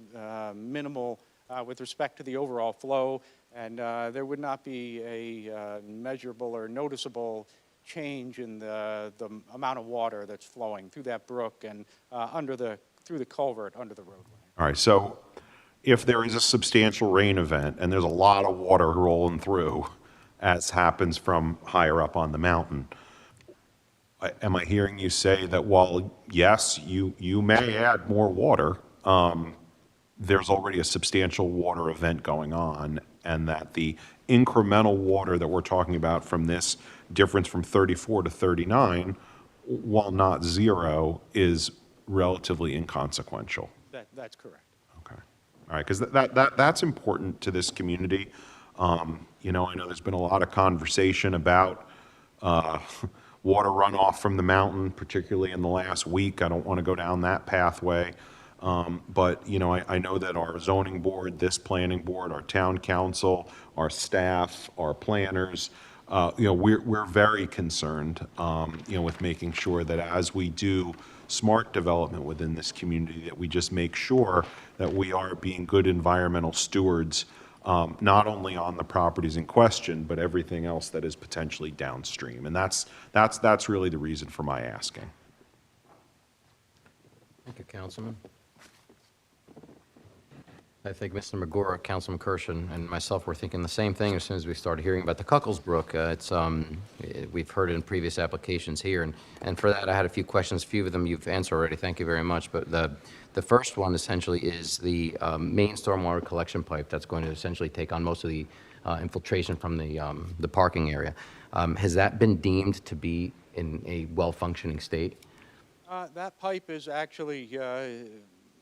minimal with respect to the overall flow, and there would not be a measurable or noticeable change in the amount of water that's flowing through that brook and through the culvert under the roadway. All right, so if there is a substantial rain event and there's a lot of water rolling through, as happens from higher up on the mountain, am I hearing you say that while, yes, you may add more water, there's already a substantial water event going on, and that the incremental water that we're talking about from this difference from 34 to 39, while not zero, is relatively inconsequential? That's correct. Okay. All right, because that's important to this community. I know there's been a lot of conversation about water runoff from the mountain, particularly in the last week. I don't want to go down that pathway. But, I know that our zoning board, this planning board, our town council, our staff, our planners, we're very concerned, with making sure that as we do smart development within this community, that we just make sure that we are being good environmental stewards, not only on the properties in question, but everything else that is potentially downstream. And that's really the reason for my asking. Thank you, Councilman. I think Mr. McGora, Councilman Kirshen, and myself were thinking the same thing as soon as we started hearing about the Cuckles Brook. We've heard it in previous applications here, and for that I had a few questions. A few of them you've answered already. Thank you very much. But the first one essentially is the main stormwater collection pipe that's going to essentially take on most of the infiltration from the parking area. Has that been deemed to be in a well-functioning state? That pipe is actually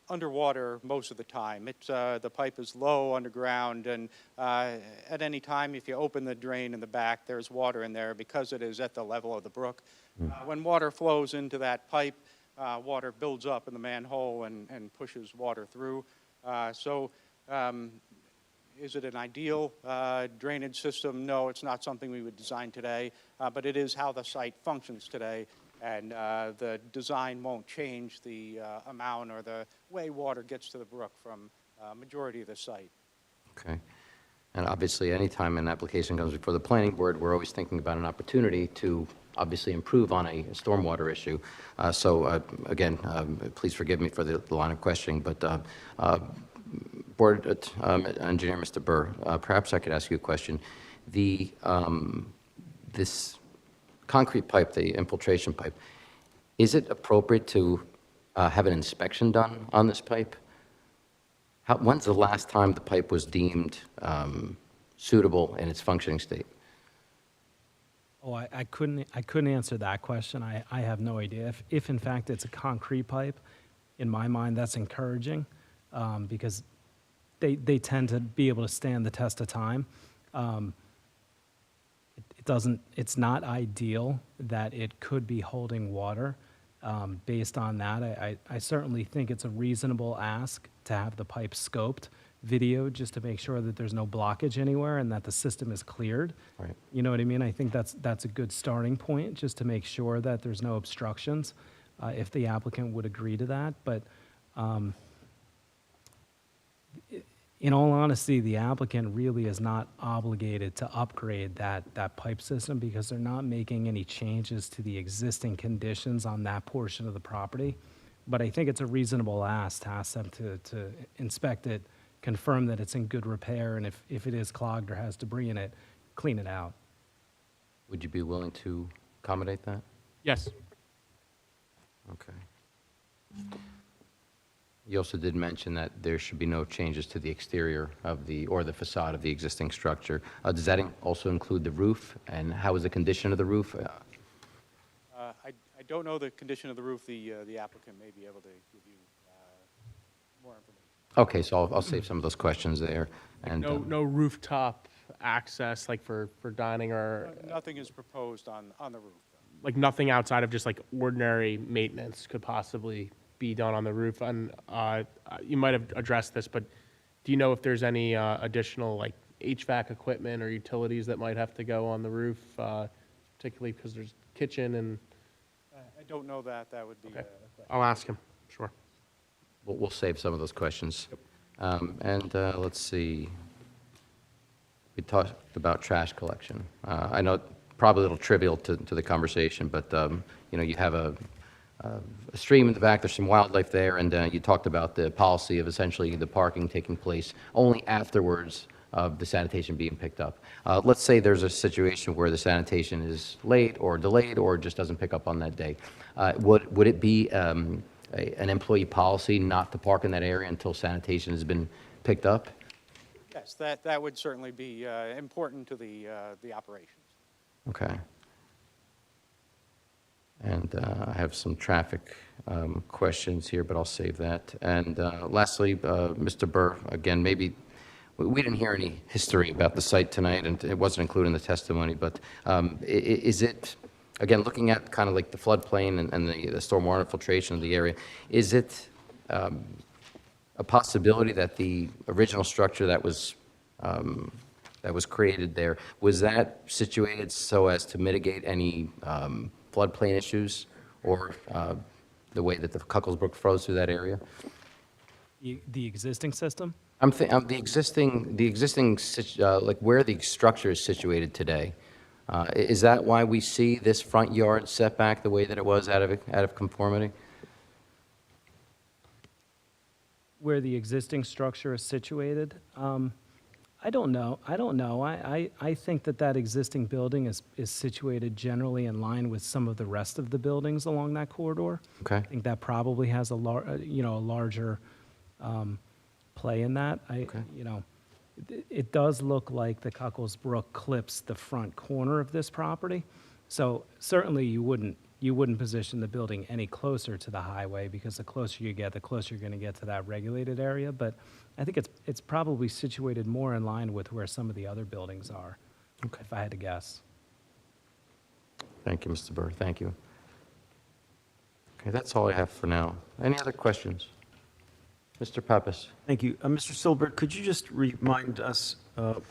underwater most of the time. The pipe is low underground, and at any time, if you open the drain in the back, there's water in there because it is at the level of the brook. When water flows into that pipe, water builds up in the manhole and pushes water through. Is it an ideal drainage system? No, it's not something we would design today, but it is how the site functions today. And the design won't change the amount or the way water gets to the brook from majority of the site. Okay. And obviously, anytime an application comes before the planning board, we're always thinking about an opportunity to obviously improve on a stormwater issue. Again, please forgive me for the line of questioning, but Board Engineer Mr. Burr, perhaps I could ask you a question. This concrete pipe, the infiltration pipe, is it appropriate to have an inspection done on this pipe? When's the last time the pipe was deemed suitable in its functioning state? Oh, I couldn't answer that question. I have no idea. If in fact it's a concrete pipe, in my mind, that's encouraging because they tend to be able to stand the test of time. It's not ideal that it could be holding water. Based on that, I certainly think it's a reasonable ask to have the pipe scoped, videoed, just to make sure that there's no blockage anywhere and that the system is cleared. Right. You know what I mean? I think that's a good starting point, just to make sure that there's no obstructions, if the applicant would agree to that. But in all honesty, the applicant really is not obligated to upgrade that pipe system because they're not making any changes to the existing conditions on that portion of the property. But I think it's a reasonable ask to ask them to inspect it, confirm that it's in good repair, and if it is clogged or has debris in it, clean it out. Would you be willing to accommodate that? Yes. Okay. You also did mention that there should be no changes to the exterior of the facade of the existing structure. Does that also include the roof? And how is the condition of the roof? I don't know the condition of the roof. The applicant may be able to give you more information. Okay, so I'll save some of those questions there. And No rooftop access, like for dining or, Nothing is proposed on the roof. like nothing outside of just like ordinary maintenance could possibly be done on the roof. And you might have addressed this, but do you know if there's any additional like HVAC equipment or utilities that might have to go on the roof, particularly because there's kitchen and? I don't know that. That would be. Okay. I'll ask him. Sure. we'll save some of those questions. Let's see. We talked about trash collection. I know probably a little trivial to the conversation, but you have a stream in the back, there's some wildlife there, and you talked about the policy of essentially the parking taking place only afterwards of the sanitation being picked up. Let's say there's a situation where the sanitation is late or delayed or just doesn't pick up on that day. Would it be an employee policy not to park in that area until sanitation has been picked up? Yes, that would certainly be important to the operations. Okay. And I have some traffic questions here, but I'll save that. And lastly, Mr. Burr, again, maybe we didn't hear any history about the site tonight, and it wasn't included in the testimony, but is it, again, looking at kind of like the floodplain and the stormwater infiltration of the area, is it a possibility that the original structure that was created there, was that situated so as to mitigate any floodplain issues or the way that the Cuckold's flows through that area? The existing system? The existing like where the structure is situated today. Is that why we see this front yard setback the way that it was out of conformity? Where the existing structure is situated? I don't know. I think that existing building is situated generally in line with some of the rest of the buildings along that corridor. Okay. I think that probably has a larger play in that. Okay. It does look like the Cuckold's Brook clips the front corner of this property. So certainly you wouldn't you wouldn't position the building any closer to the highway, because the closer you get, the closer you're going to get to that regulated area. But I think it's probably situated more in line with where some of the other buildings are, if I had to guess. Thank you, Mr. Burr. Thank you. Okay, that's all I have for now. Any other questions? Mr. Pappas? Thank you. Mr. Silbert, could you just remind us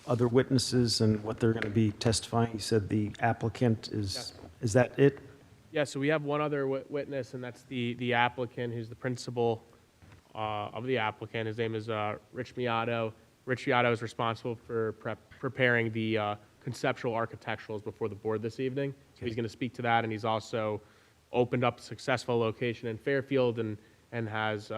other witnesses and what they're going to be testifying? You said the applicant is that it? Yeah, so we have one other witness, and that's the applicant, who's the principal of the applicant. His name is Rich Miato. Rich Miato is responsible for preparing the conceptual architecturals before the board this evening. So he's going to speak to that, and he's also opened up a successful location in Fairfield and has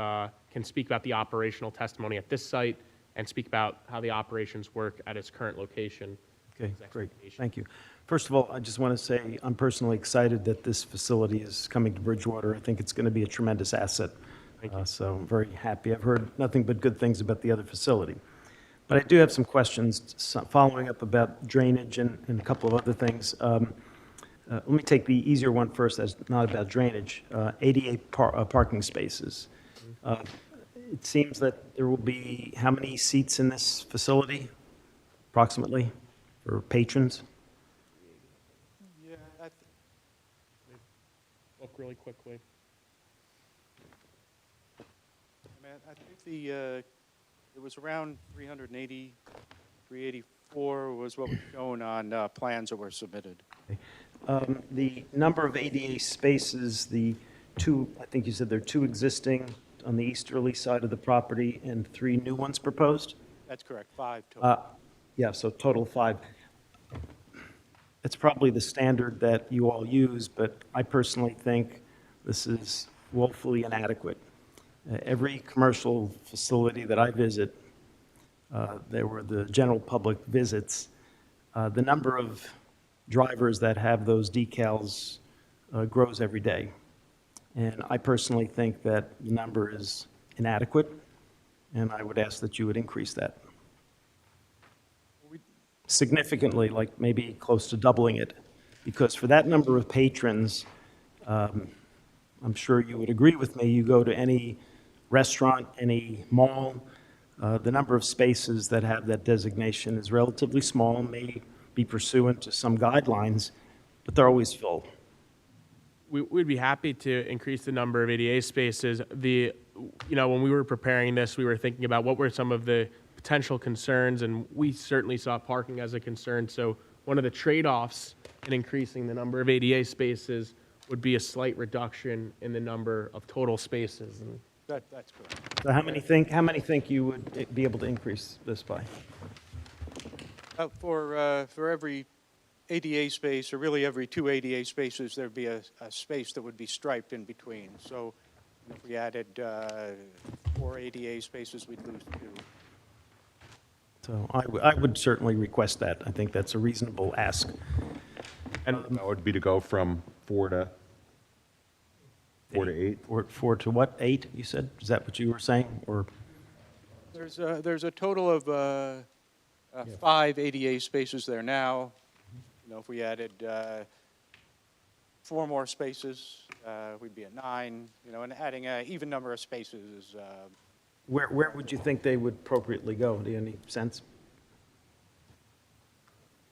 can speak about the operational testimony at this site and speak about how the operations work at its current location. Okay, great. Thank you. First of all, I just want to say I'm personally excited that this facility is coming to Bridgewater. I think it's going to be a tremendous asset. Thank you. So I'm very happy. I've heard nothing but good things about the other facility. But I do have some questions following up about drainage and a couple of other things. Let me take the easier one first, that's not about drainage. ADA parking spaces. It seems that there will be how many seats in this facility, approximately, for patrons? Yeah, Look really quickly. I think it was around 380, 384 was what was shown on plans that were submitted. The number of ADA spaces, the two, I think you said there are two existing on the easterly side of the property and 3 new ones proposed? That's correct, 5 total. Yeah, so total 5. It's probably the standard that you all use, but I personally think this is woefully inadequate. Every commercial facility that I visit, there were the general public visits, the number of drivers that have those decals grows every day. And I personally think that the number is inadequate, and I would ask that you would increase that significantly, like maybe close to doubling it, because for that number of patrons, I'm sure you would agree with me, you go to any restaurant, any mall, the number of spaces that have that designation is relatively small, may be pursuant to some guidelines, but they're always full. We'd be happy to increase the number of ADA spaces. When we were preparing this, we were thinking about what were some of the potential concerns, and we certainly saw parking as a concern. So one of the trade-offs in increasing the number of ADA spaces would be a slight reduction in the number of total spaces. And That's correct. So how many think you would be able to increase this by? For every ADA space, or really every 2 ADA spaces, there'd be a space that would be striped in between. So if we added 4 ADA spaces, we'd lose 2. So I would certainly request that. I think that's a reasonable ask. And that would be to go from 4 to 8? Four to what, 8, you said? Is that what you were saying, or? There's a total of 5 ADA spaces there now. If we added 4 more spaces, we'd be at 9. And adding an even number of spaces. Where would you think they would appropriately go? Do you have any sense?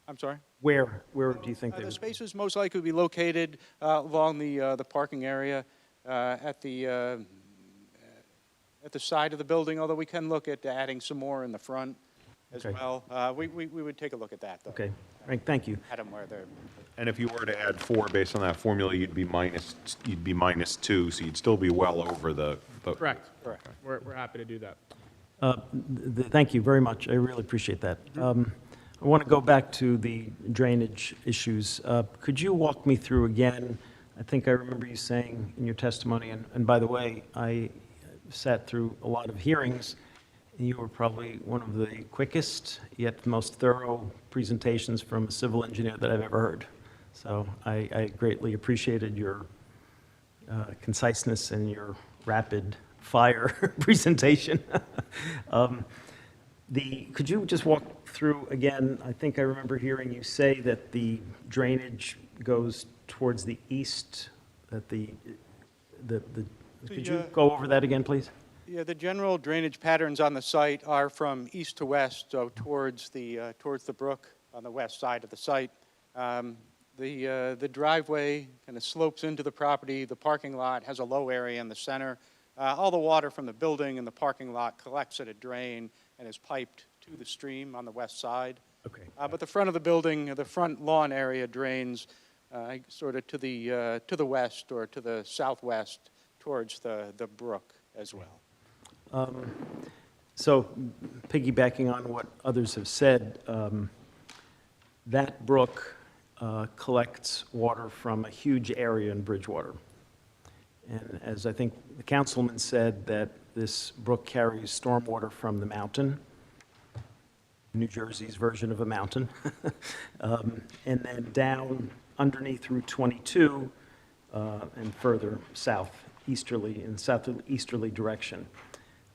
I'm sorry? Where do you think they The would? spaces most likely would be located along the parking area at the side of the building, although we can look at adding some more in the front as Okay. well. We would take a look at that, though. Okay, right, thank you. Add them where they're... And if you were to add 4 based on that formula, you'd be minus 2, so you'd still be well over the. correct. Correct. We're happy to do that. Thank you very much. I really appreciate that. I want to go back to the drainage issues. Could you walk me through again? I think I remember you saying in your testimony, and by the way, I sat through a lot of hearings, and you were probably one of the quickest yet most thorough presentations from a civil engineer that I've ever heard. So I greatly appreciated your conciseness and your rapid fire presentation. Could you just walk through again? I think I remember hearing you say that the drainage goes towards the east that could you go over that again, please? Yeah, the general drainage patterns on the site are from east to west, so towards the brook on the west side of the site. The driveway kind of slopes into the property. The parking lot has a low area in the center. All the water from the building and the parking lot collects at a drain and is piped to the stream on the west side. Okay. But the front of the building, the front lawn area drains sort of to the west or to the southwest towards the brook as well. So piggybacking on what others have said, that brook collects water from a huge area in Bridgewater. And as I think the councilman said, that this brook carries stormwater from the mountain, New Jersey's version of a mountain, and then down underneath Route 22 and further southeasterly, in southeasterly direction.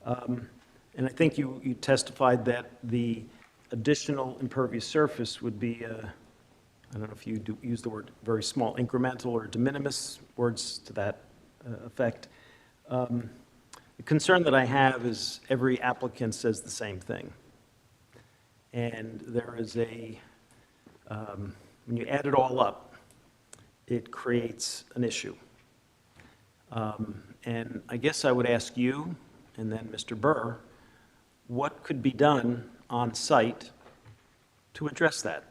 And I think you testified that the additional impervious surface would be, I don't know if you use the word very small, incremental or de minimis, words to that effect. The concern that I have is every applicant says the same thing. And there is when you add it all up, it creates an issue. And I guess I would ask you, and then Mr. Burr, what could be done on site to address that,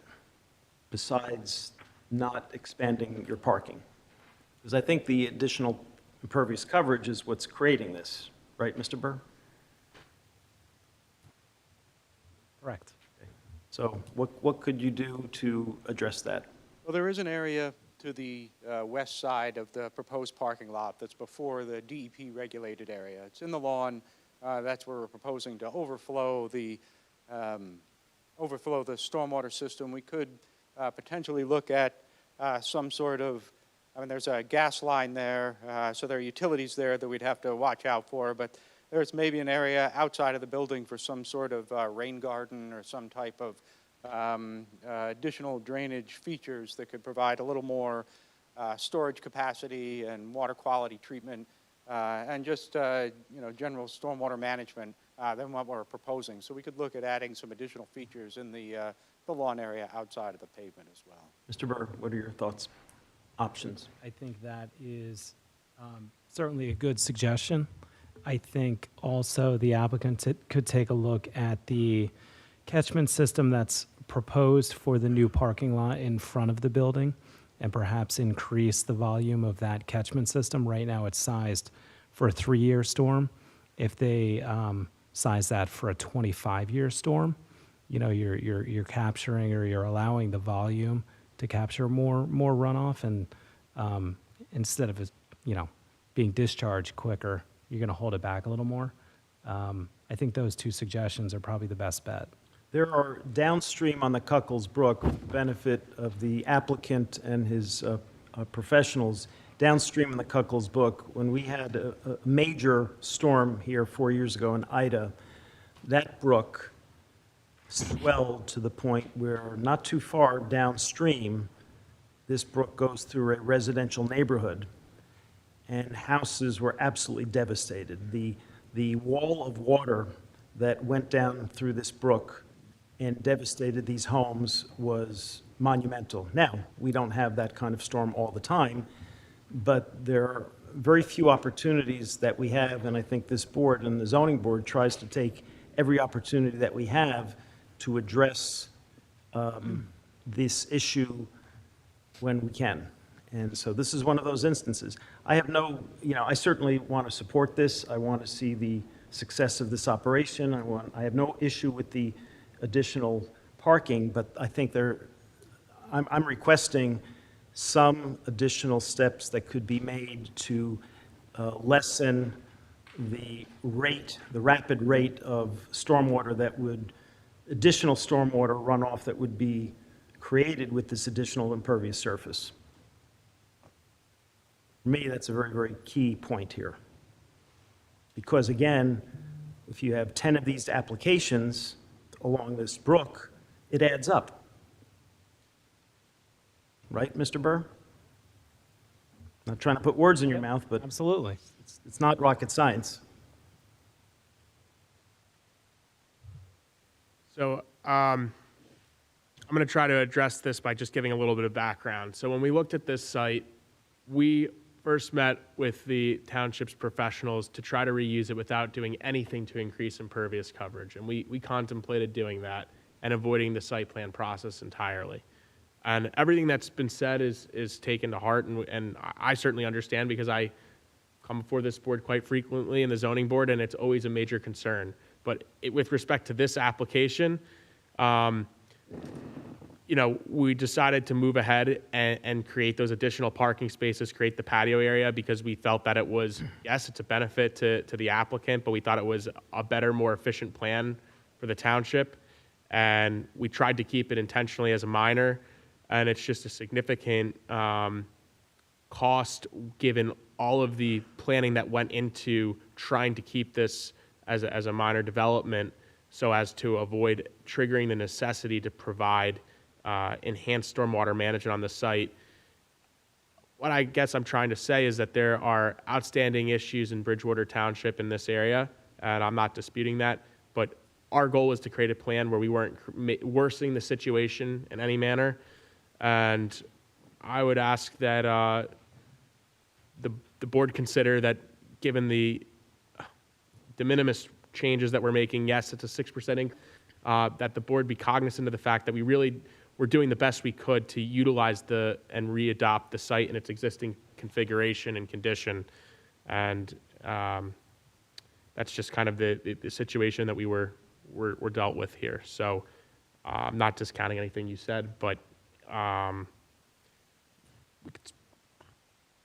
besides not expanding your parking? Because I think the additional impervious coverage is what's creating this, right, Mr. Burr? Correct. So what could you do to address that? Well, there is an area to the west side of the proposed parking lot that's before the DEP regulated area. It's in the lawn. That's where we're proposing to overflow the stormwater system. We could potentially look at some sort of, there's a gas line there, so there are utilities there that we'd have to watch out for, but there's maybe an area outside of the building for some sort of rain garden or some type of additional drainage features that could provide a little more storage capacity and water quality treatment and just general stormwater management than what we're proposing. So we could look at adding some additional features in the lawn area outside of the pavement as well. Mr. Burr, what are your thoughts, options? I think that is certainly a good suggestion. I think also the applicant could take a look at the catchment system that's proposed for the new parking lot in front of the building and perhaps increase the volume of that catchment system. Right now it's sized for a 3-year storm. If they size that for a 25-year storm, you're capturing or you're allowing the volume to capture more runoff, and instead of being discharged quicker, you're going to hold it back a little more. I think those two suggestions are probably the best bet. There are downstream on the Cuckles Brook, with the benefit of the applicant and his professionals, downstream in the Cuckles Brook, when we had a major storm here 4 years ago in Ida, that brook swelled to the point where not too far downstream, this brook goes through a residential neighborhood, and houses were absolutely devastated. The wall of water that went down through this brook and devastated these homes was monumental. Now, we don't have that kind of storm all the time, but there are very few opportunities that we have, and I think this board and the zoning board tries to take every opportunity that we have to address this issue when we can. And so this is one of those instances. I have I certainly want to support this. I want to see the success of this operation. I have no issue with the additional parking, but I think I'm requesting some additional steps that could be made to lessen the rapid rate of additional stormwater runoff that would be created with this additional impervious surface. For me, that's a very, very key point here. Because again, if you have 10 of these applications along this brook, it adds up. Right, Mr. Burr? Not trying to put words in your mouth, but Absolutely. it's not rocket science. So I'm going to try to address this by just giving a little bit of background. So when we looked at this site, we first met with the township's professionals to try to reuse it without doing anything to increase impervious coverage. And we contemplated doing that and avoiding the site plan process entirely. And everything that's been said is taken to heart, and I certainly understand because I come before this board quite frequently in the zoning board, and it's always a major concern. But with respect to this application, we decided to move ahead and create those additional parking spaces, create the patio area, because we felt that it was, yes, it's a benefit to the applicant, but we thought it was a better, more efficient plan for the township. And we tried to keep it intentionally as a minor, and it's just a significant cost given all of the planning that went into trying to keep this as a minor development so as to avoid triggering the necessity to provide enhanced stormwater management on the site. What I guess I'm trying to say is that there are outstanding issues in Bridgewater Township in this area, and I'm not disputing that, but our goal was to create a plan where we weren't worsening the situation in any manner. And I would ask that the board consider that given the de minimis changes that we're making, yes, it's a 6% that the board be cognizant of the fact that we really were doing the best we could to utilize and readopt the site in its existing configuration and condition. And that's just kind of the situation that we're dealt with here. So I'm not discounting anything you said, but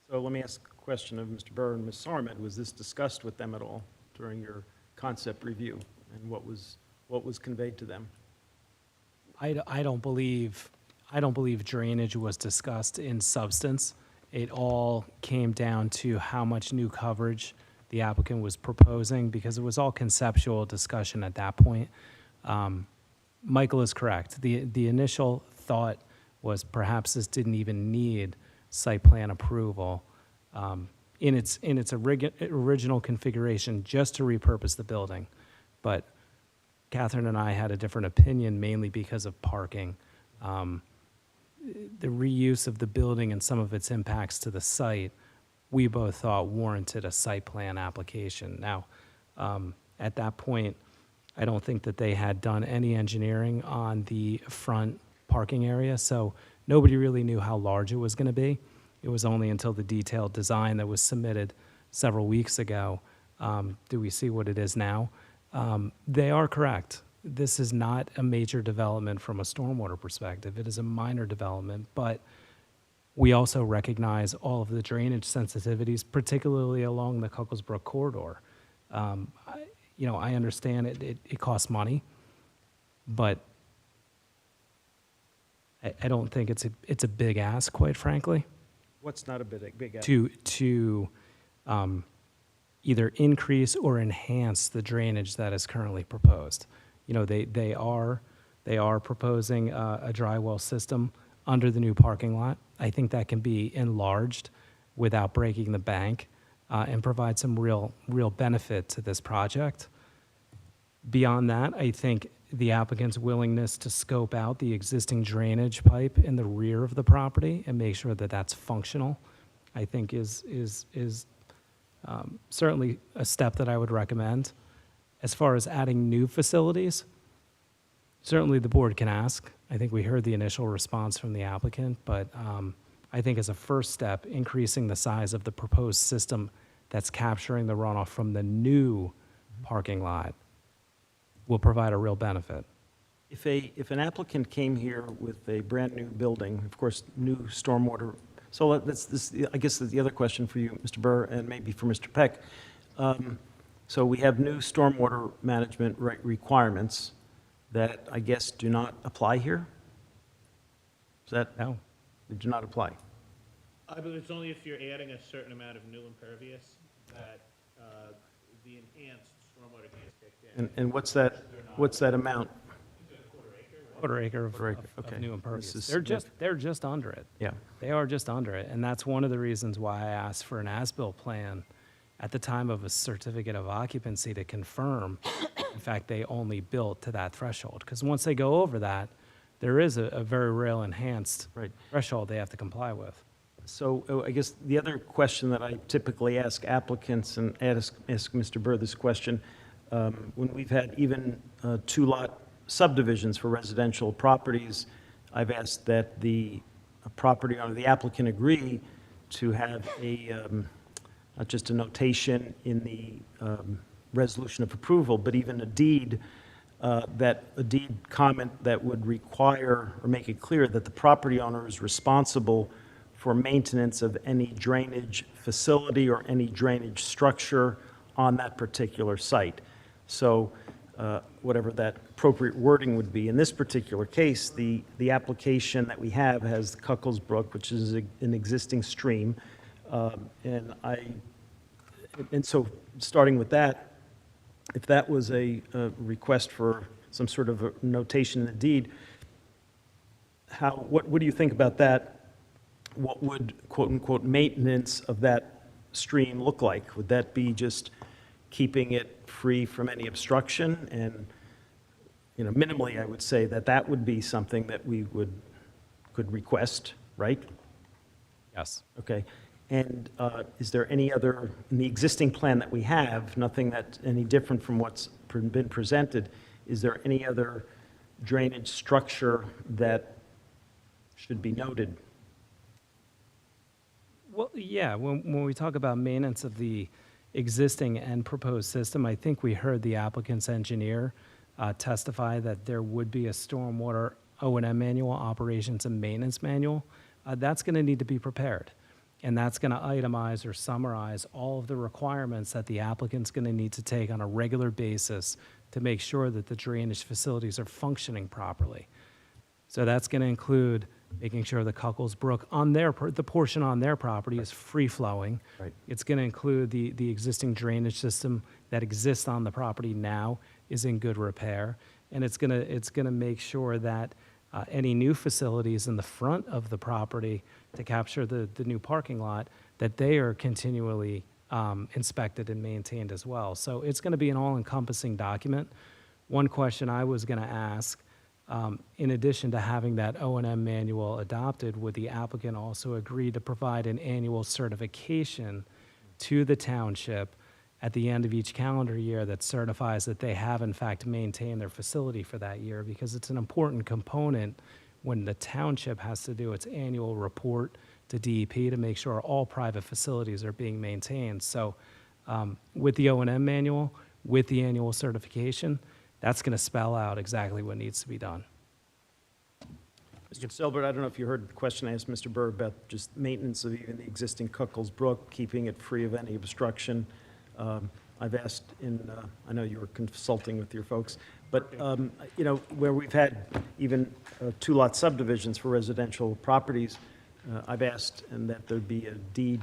So let me ask a question of Mr. Burr and Ms. Sarmed. Was this discussed with them at all during your concept review, and what was conveyed to them? I don't believe drainage was discussed in substance. It all came down to how much new coverage the applicant was proposing, because it was all conceptual discussion at that point. Michael is correct. The initial thought was perhaps this didn't even need site plan approval in its original configuration, just to repurpose the building. But Catherine and I had a different opinion, mainly because of parking. The reuse of the building and some of its impacts to the site, we both thought warranted a site plan application. Now, at that point, I don't think that they had done any engineering on the front parking area, so nobody really knew how large it was going to be. It was only until the detailed design that was submitted several weeks ago do we see what it is now. They are correct. This is not a major development from a stormwater perspective. It is a minor development, but we also recognize all of the drainage sensitivities, particularly along the Cuckoldsbrook corridor. I understand it costs money, but I don't think it's a big ask, quite frankly. What's not a big ask? To either increase or enhance the drainage that is currently proposed. They are proposing a dry well system under the new parking lot. I think that can be enlarged without breaking the bank and provide some real benefit to this project. Beyond that, I think the applicant's willingness to scope out the existing drainage pipe in the rear of the property and make sure that that's functional, I think is certainly a step that I would recommend. As far as adding new facilities, certainly the board can ask. I think we heard the initial response from the applicant, but I think as a first step, increasing the size of the proposed system that's capturing the runoff from the new parking lot will provide a real benefit. If an applicant came here with a brand-new building, of course, new stormwater, so I guess the other question for you, Mr. Burr, and maybe for Mr. Peck. So we have new stormwater management requirements that I guess do not apply here? Is that? No. They do not apply. I believe it's only if you're adding a certain amount of new impervious that the enhanced stormwater gets kicked in. And what's that amount? It's a quarter acre, quarter acre of, Quarter acre, of okay. new This impervious. is They're just under it. Yeah. They are just under it, and that's one of the reasons why I asked for an as-built plan at the time of a certificate of occupancy to confirm, in fact, they only built to that threshold. Because once they go over that, there is a very real enhanced Right. threshold they have to comply with. So I guess the other question that I typically ask applicants, and ask Mr. Burr this question, when we've had even two-lot subdivisions for residential properties, I've asked that the property owner, the applicant, agree to have not just a notation in the resolution of approval, but even a deed comment that would require or make it clear that the property owner is responsible for maintenance of any drainage facility or any drainage structure on that particular site. So whatever that appropriate wording would be. In this particular case, the application that we have has the Cuckles Brook, which is an existing stream. And so starting with that, if that was a request for some sort of a notation in the deed, what do you think about that? What would, quote unquote, maintenance of that stream look like? Would that be just keeping it free from any obstruction? And, minimally, I would say that would be something that we could request, right? Yes. Okay. And is there any other, in the existing plan that we have, nothing that's any different from what's been presented, is there any other drainage structure that should be noted? Well, yeah, when we talk about maintenance of the existing and proposed system, I think we heard the applicant's engineer testify that there would be a stormwater O&M manual, operations and maintenance manual. That's going to need to be prepared. And that's going to itemize or summarize all of the requirements that the applicant's going to need to take on a regular basis to make sure that the drainage facilities are functioning properly. So that's going to include making sure the Cuckles Brook the portion on their property is free-flowing. Right. It's going to include the existing drainage system that exists on the property now is in good repair. And it's going to make sure that any new facilities in the front of the property to capture the new parking lot, that they are continually inspected and maintained as well. So it's going to be an all-encompassing document. One question I was going to ask, in addition to having that O&M manual adopted, would the applicant also agree to provide an annual certification to the township at the end of each calendar year that certifies that they have in fact maintained their facility for that year? Because it's an important component when the township has to do its annual report to DEP to make sure all private facilities are being maintained. So with the O&M manual, with the annual certification, that's going to spell out exactly what needs to be done. Mr. Selbert, I don't know if you heard the question I asked Mr. Burr about just maintenance of even the existing Cuckles Brook, keeping it free of any obstruction. I've asked I know you were consulting with your folks, but, where we've had even two-lot subdivisions for residential properties, I've asked and that there be a deed,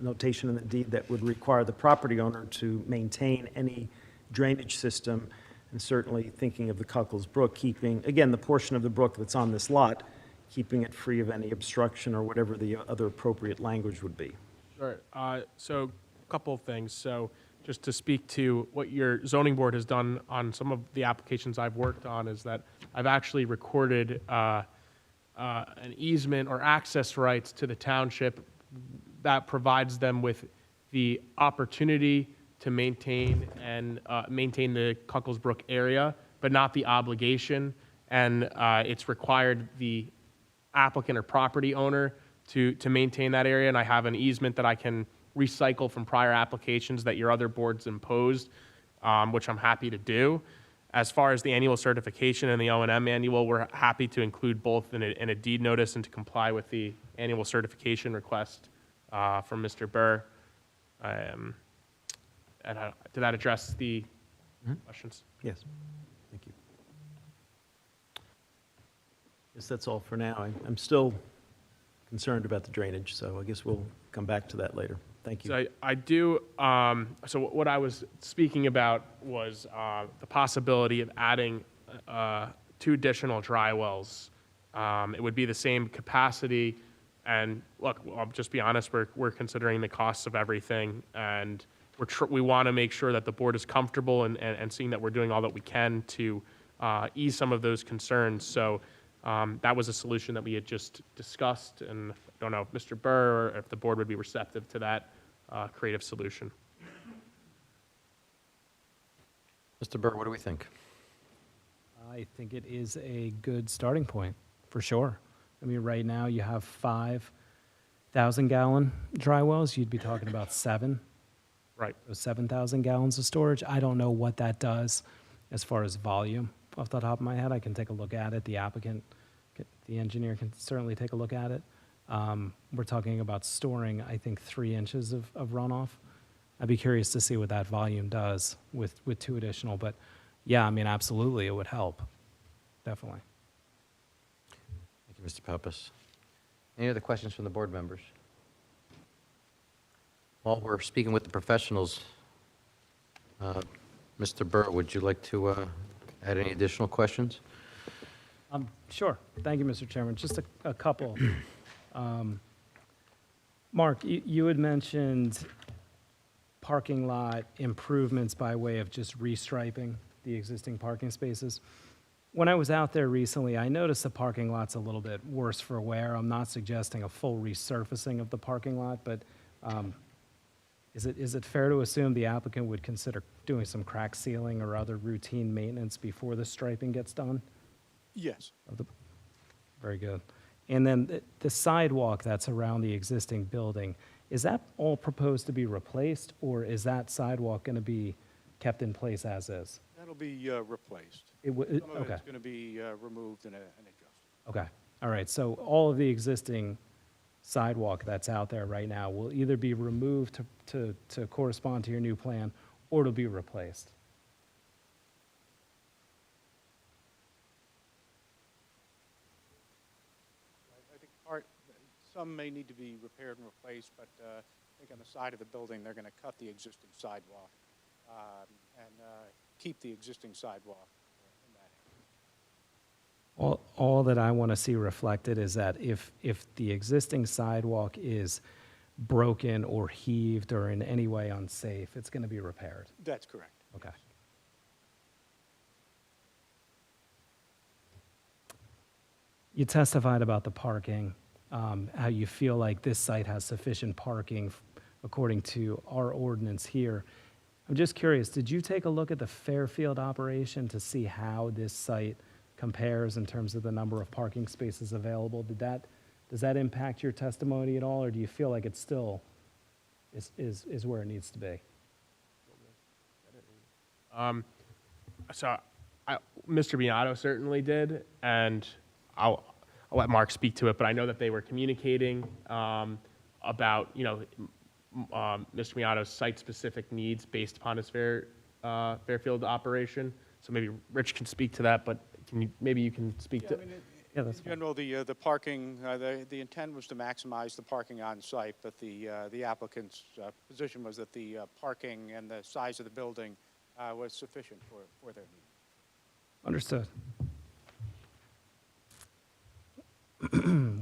notation in the deed that would require the property owner to maintain any drainage system, and certainly thinking of the Cuckles Brook, keeping, again, the portion of the brook that's on this lot, keeping it free of any obstruction or whatever the other appropriate language would be. Sure. So a couple of things. So just to speak to what your zoning board has done on some of the applications I've worked on is that I've actually recorded an easement or access rights to the township that provides them with the opportunity to maintain the Cuckles Brook area, but not the obligation. And it's required the applicant or property owner to maintain that area. And I have an easement that I can recycle from prior applications that your other boards imposed, which I'm happy to do. As far as the annual certification and the O&M manual, we're happy to include both in a deed notice and to comply with the annual certification request from Mr. Burr. Did that address the questions? Yes, thank you. Guess that's all for now. I'm still concerned about the drainage, so I guess we'll come back to that later. Thank you. So I do, so what I was speaking about was the possibility of adding two additional dry wells. It would be the same capacity, and look, I'll just be honest, we're considering the costs of everything, and we want to make sure that the board is comfortable and seeing that we're doing all that we can to ease some of those concerns. So that was a solution that we had just discussed, and I don't know if Mr. Burr or if the board would be receptive to that creative solution. Mr. Burr, what do we think? I think it is a good starting point, for sure. I mean, right now you have 5,000-gallon dry wells. You'd be talking about 7. Right. So 7,000 gallons of storage. I don't know what that does as far as volume off the top of my head. I can take a look at it. The applicant, the engineer can certainly take a look at it. We're talking about storing, I think, 3 inches of runoff. I'd be curious to see what that volume does with 2 additional. But yeah, I mean, absolutely, it would help. Definitely. Thank you, Mr. Pappas. Any other questions from the board members? While we're speaking with the professionals, Mr. Burr, would you like to add any additional questions? Sure. Thank you, Mr. Chairman. Just a couple. Mark, you had mentioned parking lot improvements by way of just restriping the existing parking spaces. When I was out there recently, I noticed the parking lot's a little bit worse for wear. I'm not suggesting a full resurfacing of the parking lot, but is it fair to assume the applicant would consider doing some crack sealing or other routine maintenance before the striping gets done? Yes. Very good. And then the sidewalk that's around the existing building, is that all proposed to be replaced, or is that sidewalk going to be kept in place as is? That'll be replaced. Some of Okay. it's going to be removed and adjusted. Okay. All right. So all of the existing sidewalk that's out there right now will either be removed to correspond to your new plan, or it'll be replaced. I think some may need to be repaired and replaced, but I think on the side of the building, they're going to cut the existing sidewalk and keep the existing sidewalk in that area. All that I want to see reflected is that if the existing sidewalk is broken or heaved or in any way unsafe, it's going to be repaired. That's correct. Okay. You testified about the parking, how you feel like this site has sufficient parking according to our ordinance here. I'm just curious, did you take a look at the Fairfield operation to see how this site compares in terms of the number of parking spaces available? Does that impact your testimony at all, or do you feel like it still is where it needs to be? Mr. Beato certainly did, and I'll let Mark speak to it, but I know that they were communicating about, Mr. Beato's site-specific needs based upon his Fairfield operation. So maybe Rich can speak to that, but maybe you can speak to. Yeah, that's In fine. general, the parking, the intent was to maximize the parking on site, but the applicant's position was that the parking and the size of the building was sufficient for their needs. Understood.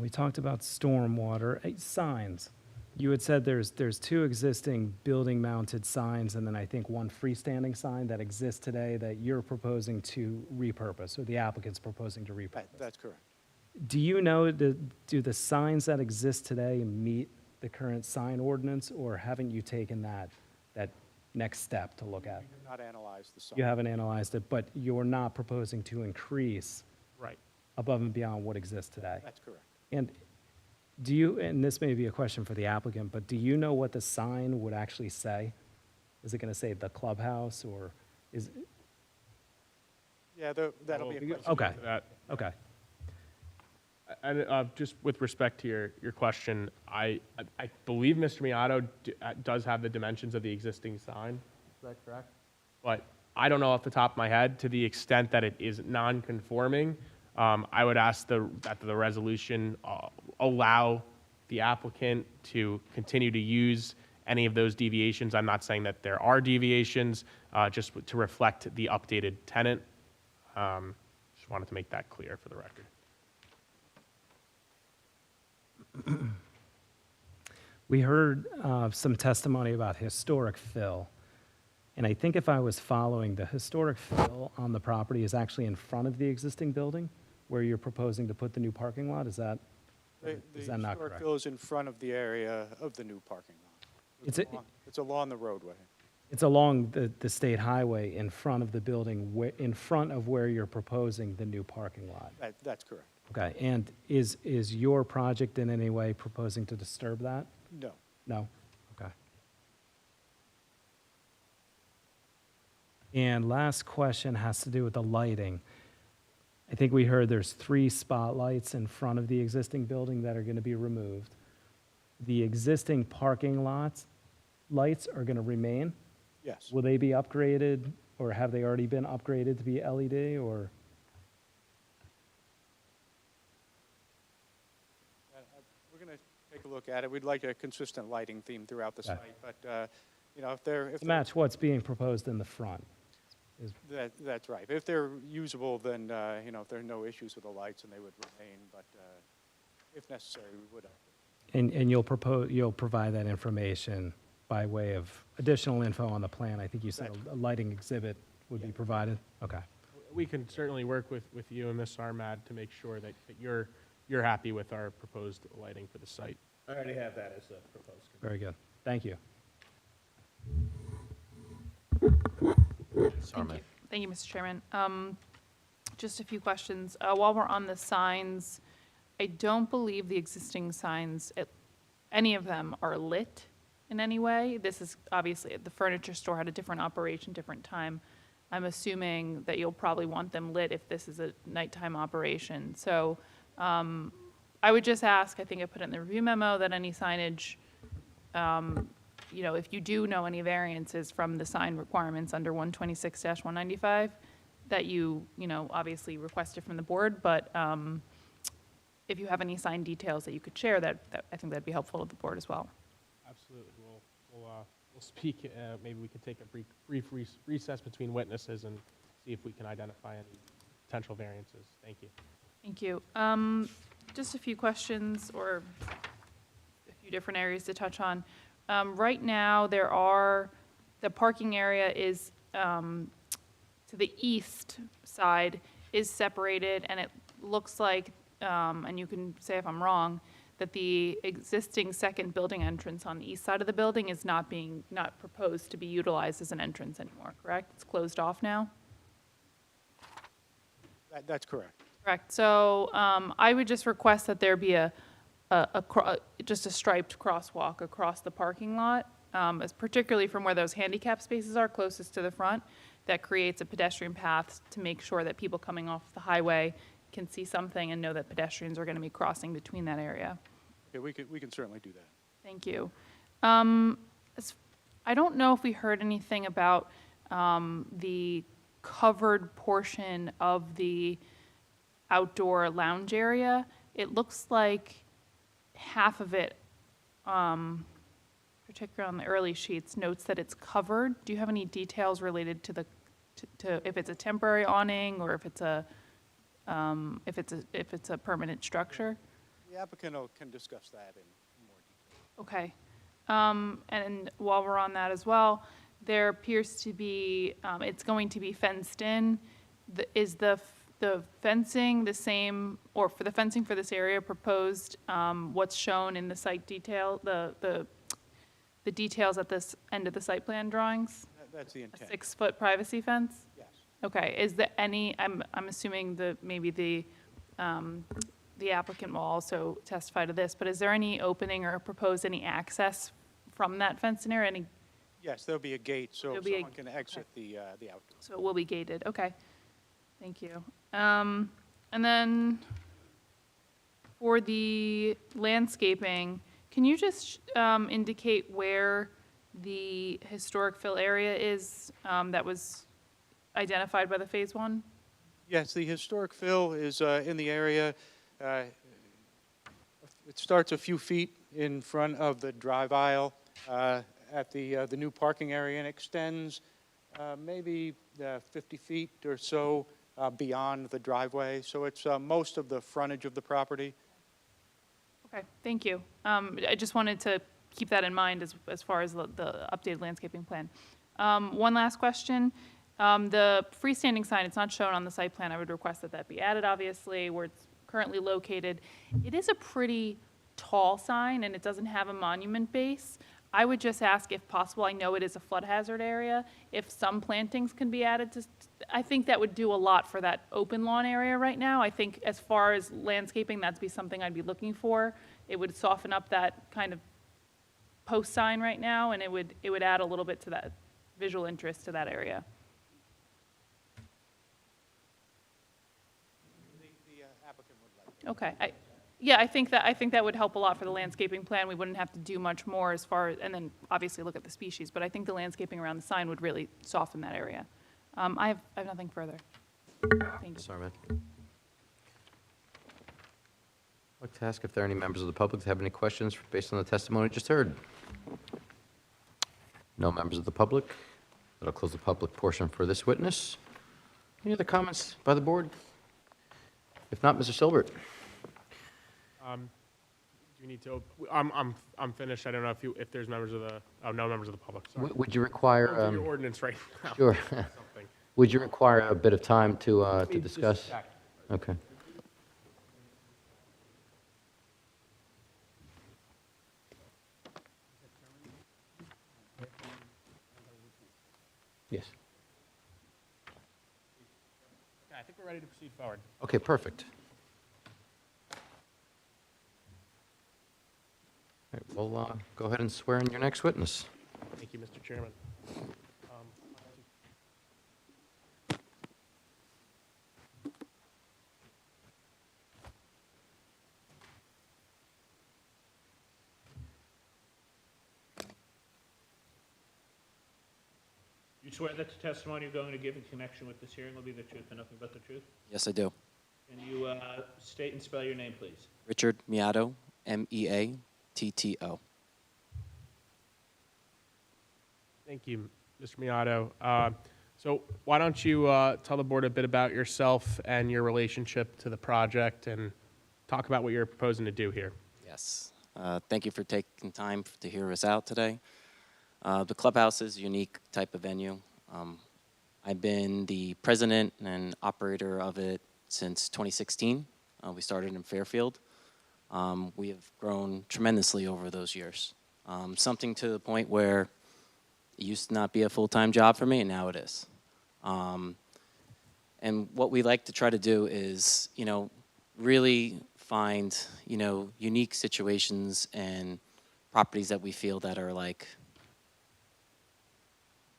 We talked about stormwater. Signs. You had said there's 2 existing building-mounted signs, and then I think 1 freestanding sign that exists today that you're proposing to repurpose, or the applicant's proposing to repurpose. That's correct. Do you know, do the signs that exist today meet the current sign ordinance, or haven't you taken that next step to look at? We did not analyze the site. You haven't analyzed it, but you're not proposing to increase Right. above and beyond what exists today? That's correct. And do you, and this may be a question for the applicant, but do you know what the sign would actually say? Is it going to say the clubhouse, or is, Yeah, that'll be a question. okay, That. okay. And just with respect to your question, I believe Mr. Miato does have the dimensions of the existing sign. Is that correct? But I don't know off the top of my head. To the extent that it is non-conforming, I would ask that the resolution allow the applicant to continue to use any of those deviations. I'm not saying that there are deviations, just to reflect the updated tenant. Just Just wanted to make that clear for the record. We heard some testimony about historic fill. And I think if I was following, the historic fill on the property is actually in front of the existing building where you're proposing to put the new parking lot? Is that not historic correct? fill is in front of the area of the new parking lot. It's along the roadway. It's along the state highway in front of the building, in front of where you're proposing the new parking lot? That's correct. Okay, and is your project in any way proposing to disturb that? No. No? Okay. And last question has to do with the lighting. I think we heard there's 3 spotlights in front of the existing building that are going to be removed. The existing parking lots, lights are going to remain? Yes. Will they be upgraded, or have they already been upgraded to be LED, or? We're going to take a look at it. We'd like a consistent lighting theme throughout the Okay. site, but, you know, if they're... To match what's being proposed in the front? That's right. If they're usable, then, you know, if there are no issues with the lights, then they would remain, but if necessary, we would. And you'll provide that information by way of additional info on the plan? I think you said a lighting exhibit would be provided? Okay. We can certainly work with you and Ms. Armad to make sure that you're happy with our proposed lighting for the site. I already have that as a proposed. Very good. Thank you. Sarman. Thank you, Mr. Chairman. Just a few questions. While we're on the signs, I don't believe the existing signs, any of them are lit in any way. This is obviously, the furniture store had a different operation, different time. I'm assuming that you'll probably want them lit if this is a nighttime operation. So I would just ask, I think I put it in the review memo, that any signage, you know, if you do know any variances from the sign requirements under 126-195, that you know, obviously requested from the board, but if you have any sign details that you could share, that I think that'd be helpful to the board as well. Absolutely. We'll speak, maybe we can take a brief recess between witnesses and see if we can identify any potential variances. Thank you. Thank you. Just a few questions or a few different areas to touch on. Right now, the parking area is, to the east side is separated, and it looks like, and you can say if I'm wrong, that the existing second building entrance on the east side of the building is not proposed to be utilized as an entrance anymore, correct? It's closed off now? That's correct. Correct. So I would just request that there be just a striped crosswalk across the parking lot, as particularly from where those handicap spaces are closest to the front. That creates a pedestrian path to make sure that people coming off the highway can see something and know that pedestrians are going to be crossing between that area. Yeah, we can certainly do that. Thank you. I don't know if we heard anything about the covered portion of the outdoor lounge area. It looks like half of it, particularly on the early sheets, notes that it's covered. Do you have any details related to if it's a temporary awning or if it's a permanent structure? The applicant can discuss that in more detail. Okay. And while we're on that as well, there appears to be, it's going to be fenced in. Is the fencing the same, or for the fencing for this area proposed, what's shown in the site detail, the details at this end of the site plan drawings? That's the A intent. 6-foot privacy fence? Yes. Okay, is there any, I'm assuming maybe the applicant will also testify to this, but is there any opening or propose any access from that fencing area? Yes, there'll be a gate so There'll be someone can exit the outdoor. So it will be gated, okay. Thank you. And then for the landscaping, can you just indicate where the historic fill area is that was identified by the Phase 1? Yes, the historic fill is in the area. It starts a few feet in front of the drive aisle at the new parking area and extends maybe 50 feet or so beyond the driveway. So it's most of the frontage of the property. Okay, thank you. I just wanted to keep that in mind as far as the updated landscaping plan. One last question. The freestanding sign, it's not shown on the site plan. I would request that that be added, obviously, where it's currently located. It is a pretty tall sign, and it doesn't have a monument base. I would just ask if possible, I know it is a flood hazard area, if some plantings can be added to, I think that would do a lot for that open lawn area right now. I think as far as landscaping, that'd be something I'd be looking for. It would soften up that kind of post sign right now, and it would add a little bit to that visual interest to that area. The applicant would like. Okay, yeah, I think that would help a lot for the landscaping plan. We wouldn't have to do much more as far as, and then obviously look at the species, but I think the landscaping around the sign would really soften that area. I have nothing further. Thank you. Sorry, man. I'd like to ask if there are any members of the public that have any questions based on the testimony just heard. No members of the public. That'll close the public portion for this witness. Any other comments by the board? If not, Mr. Silbert. Do you need to, I'm finished. I don't know if there's members of the, no members of the public, sorry. Would you require, Go through your ordinance right now. sure. Something. Would you require a bit of time to discuss? check. Okay. Yes. Okay, I think we're ready to proceed forward. Okay, perfect. All right, we'll go ahead and swear in your next witness. Thank you, Mr. Chairman. You swear that the testimony you're going to give in connection with this hearing will be the truth and nothing but the truth? Yes, I do. Can you state and spell your name, please? Richard Miato, M-E-A-T-T-O. Thank you, Mr. Miato. So why don't you tell the board a bit about yourself and your relationship to the project and talk about what you're proposing to do here. Yes. Thank you for taking time to hear us out today. The clubhouse is a unique type of venue. I've been the president and operator of it since 2016. We started in Fairfield. We have grown tremendously over those years. Something to the point where it used to not be a full-time job for me, and now it is. And what we like to try to do is, really find, unique situations and properties that we feel that are like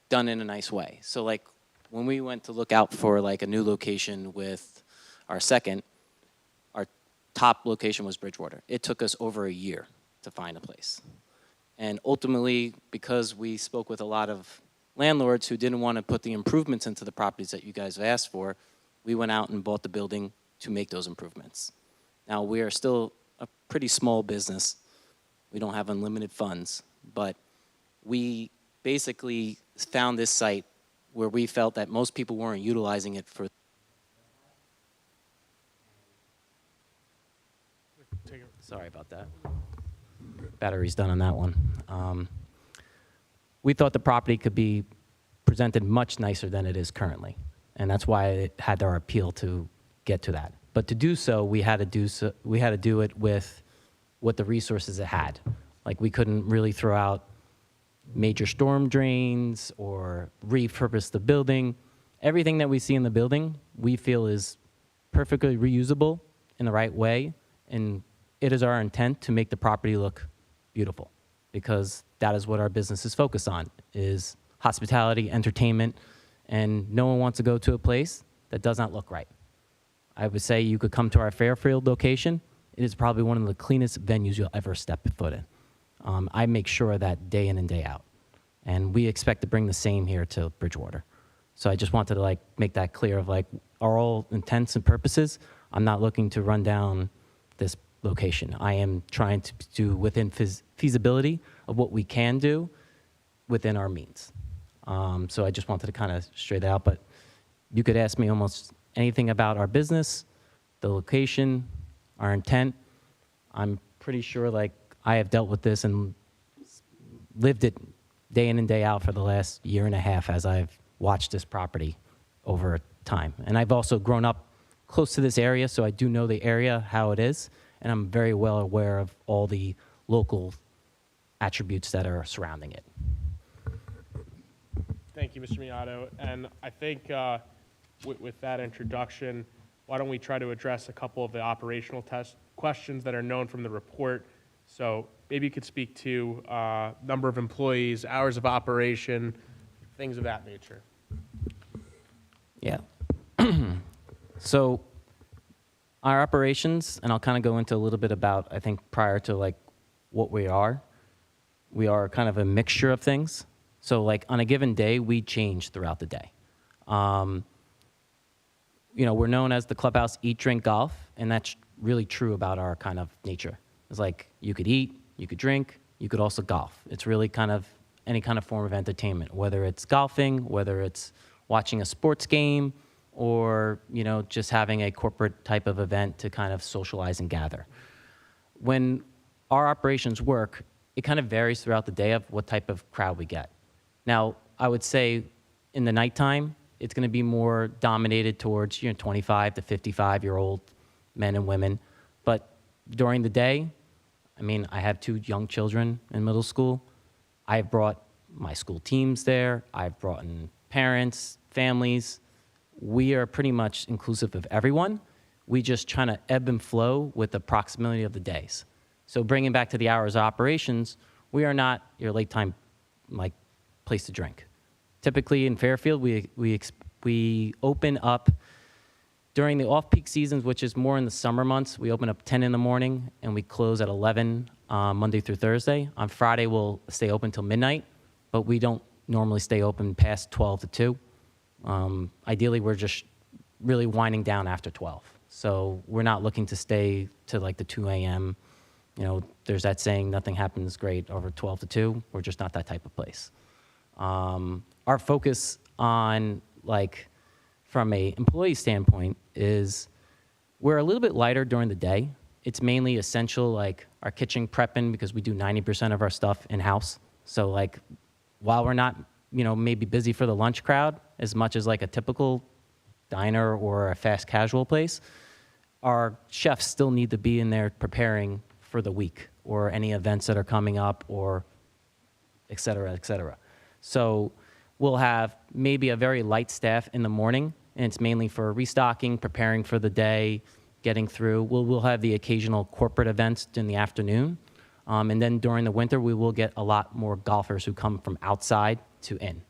done in a nice way. So like when we went to look out for like a new location with our second, our top location was Bridgewater. It took us over a year to find a place. And ultimately, because we spoke with a lot of landlords who didn't want to put the improvements into the properties that you guys have asked for, we went out and bought the building to make those improvements. Now, we are still a pretty small business. We don't have unlimited funds, but we basically found this site where we felt that most people weren't utilizing it for. Sorry about that. Battery's done on that one. We thought the property could be presented much nicer than it is currently, and that's why it had our appeal to get to that. But to do so, we had to do it with what the resources it had. Like we couldn't really throw out major storm drains or repurpose the building. Everything that we see in the building, we feel is perfectly reusable in the right way, and it is our intent to make the property look beautiful, because that is what our business is focused on, is hospitality, entertainment, and no one wants to go to a place that does not look right. I would say you could come to our Fairfield location. It is probably one of the cleanest venues you'll ever step foot in. I make sure of that day in and day out. And we expect to bring the same here to Bridgewater. So I just wanted to make that clear of our all intents and purposes. I'm not looking to run down this location. I am trying to do within feasibility of what we can do within our means. So I just wanted to kind of straight out, but you could ask me almost anything about our business, the location, our intent, I'm pretty sure like I have dealt with this and lived it day in and day out for the last year and a half as I've watched this property over time. And I've also grown up close to this area, so I do know the area, how it is, and I'm very well aware of all the local attributes that are surrounding it. Thank you, Mr. Miato. And I think with that introduction, why don't we try to address a couple of the operational test questions that are known from the report. So maybe you could speak to number of employees, hours of operation, things of that nature. Yeah. So our operations, and I'll kind of go into a little bit about, I think, prior to like what we are kind of a mixture of things. So like on a given day, we change throughout the day. You know, we're known as the Clubhouse Eat, Drink, Golf, and that's really true about our kind of nature. It's like you could eat, you could drink, you could also golf. It's really kind of any kind of form of entertainment, whether it's golfing, whether it's watching a sports game, or, you know, just having a corporate type of event to kind of socialize and gather. When our operations work, it kind of varies throughout the day of what type of crowd we get. Now, I would say in the nighttime, it's going to be more dominated towards 25 to 55-year-old men and women. But during the day, I mean, I have 2 young children in middle school. I've brought my school teams there. I've brought in parents, families. We are pretty much inclusive of everyone. We just trying to ebb and flow with the proximity of the days. So bringing back to the hours of operations, we are not your late time like place to drink. Typically in Fairfield, we open up during the off-peak seasons, which is more in the summer months. We open up 10 in the morning and we close at 11 Monday through Thursday. On Friday, we'll stay open till midnight, but we don't normally stay open past 12 to 2. Ideally, we're just really winding down after 12. So we're not looking to stay to like the 2 a.m. You know, there's that saying, nothing happens great over 12 to 2. We're just not that type of place. Our focus on, like, from a employee standpoint is we're a little bit lighter during the day. It's mainly essential, like our kitchen prepping, because we do 90% of our stuff in-house. So, like, while we're not, you know, maybe busy for the lunch crowd as much as like a typical diner or a fast casual place, our chefs still need to be in there preparing for the week or any events that are coming up, or et cetera, et cetera. So we'll have maybe a very light staff in the morning, and it's mainly for restocking, preparing for the day, getting through. We'll have the occasional corporate events in the afternoon. And then during the winter, we will get a lot more golfers who come from outside to in.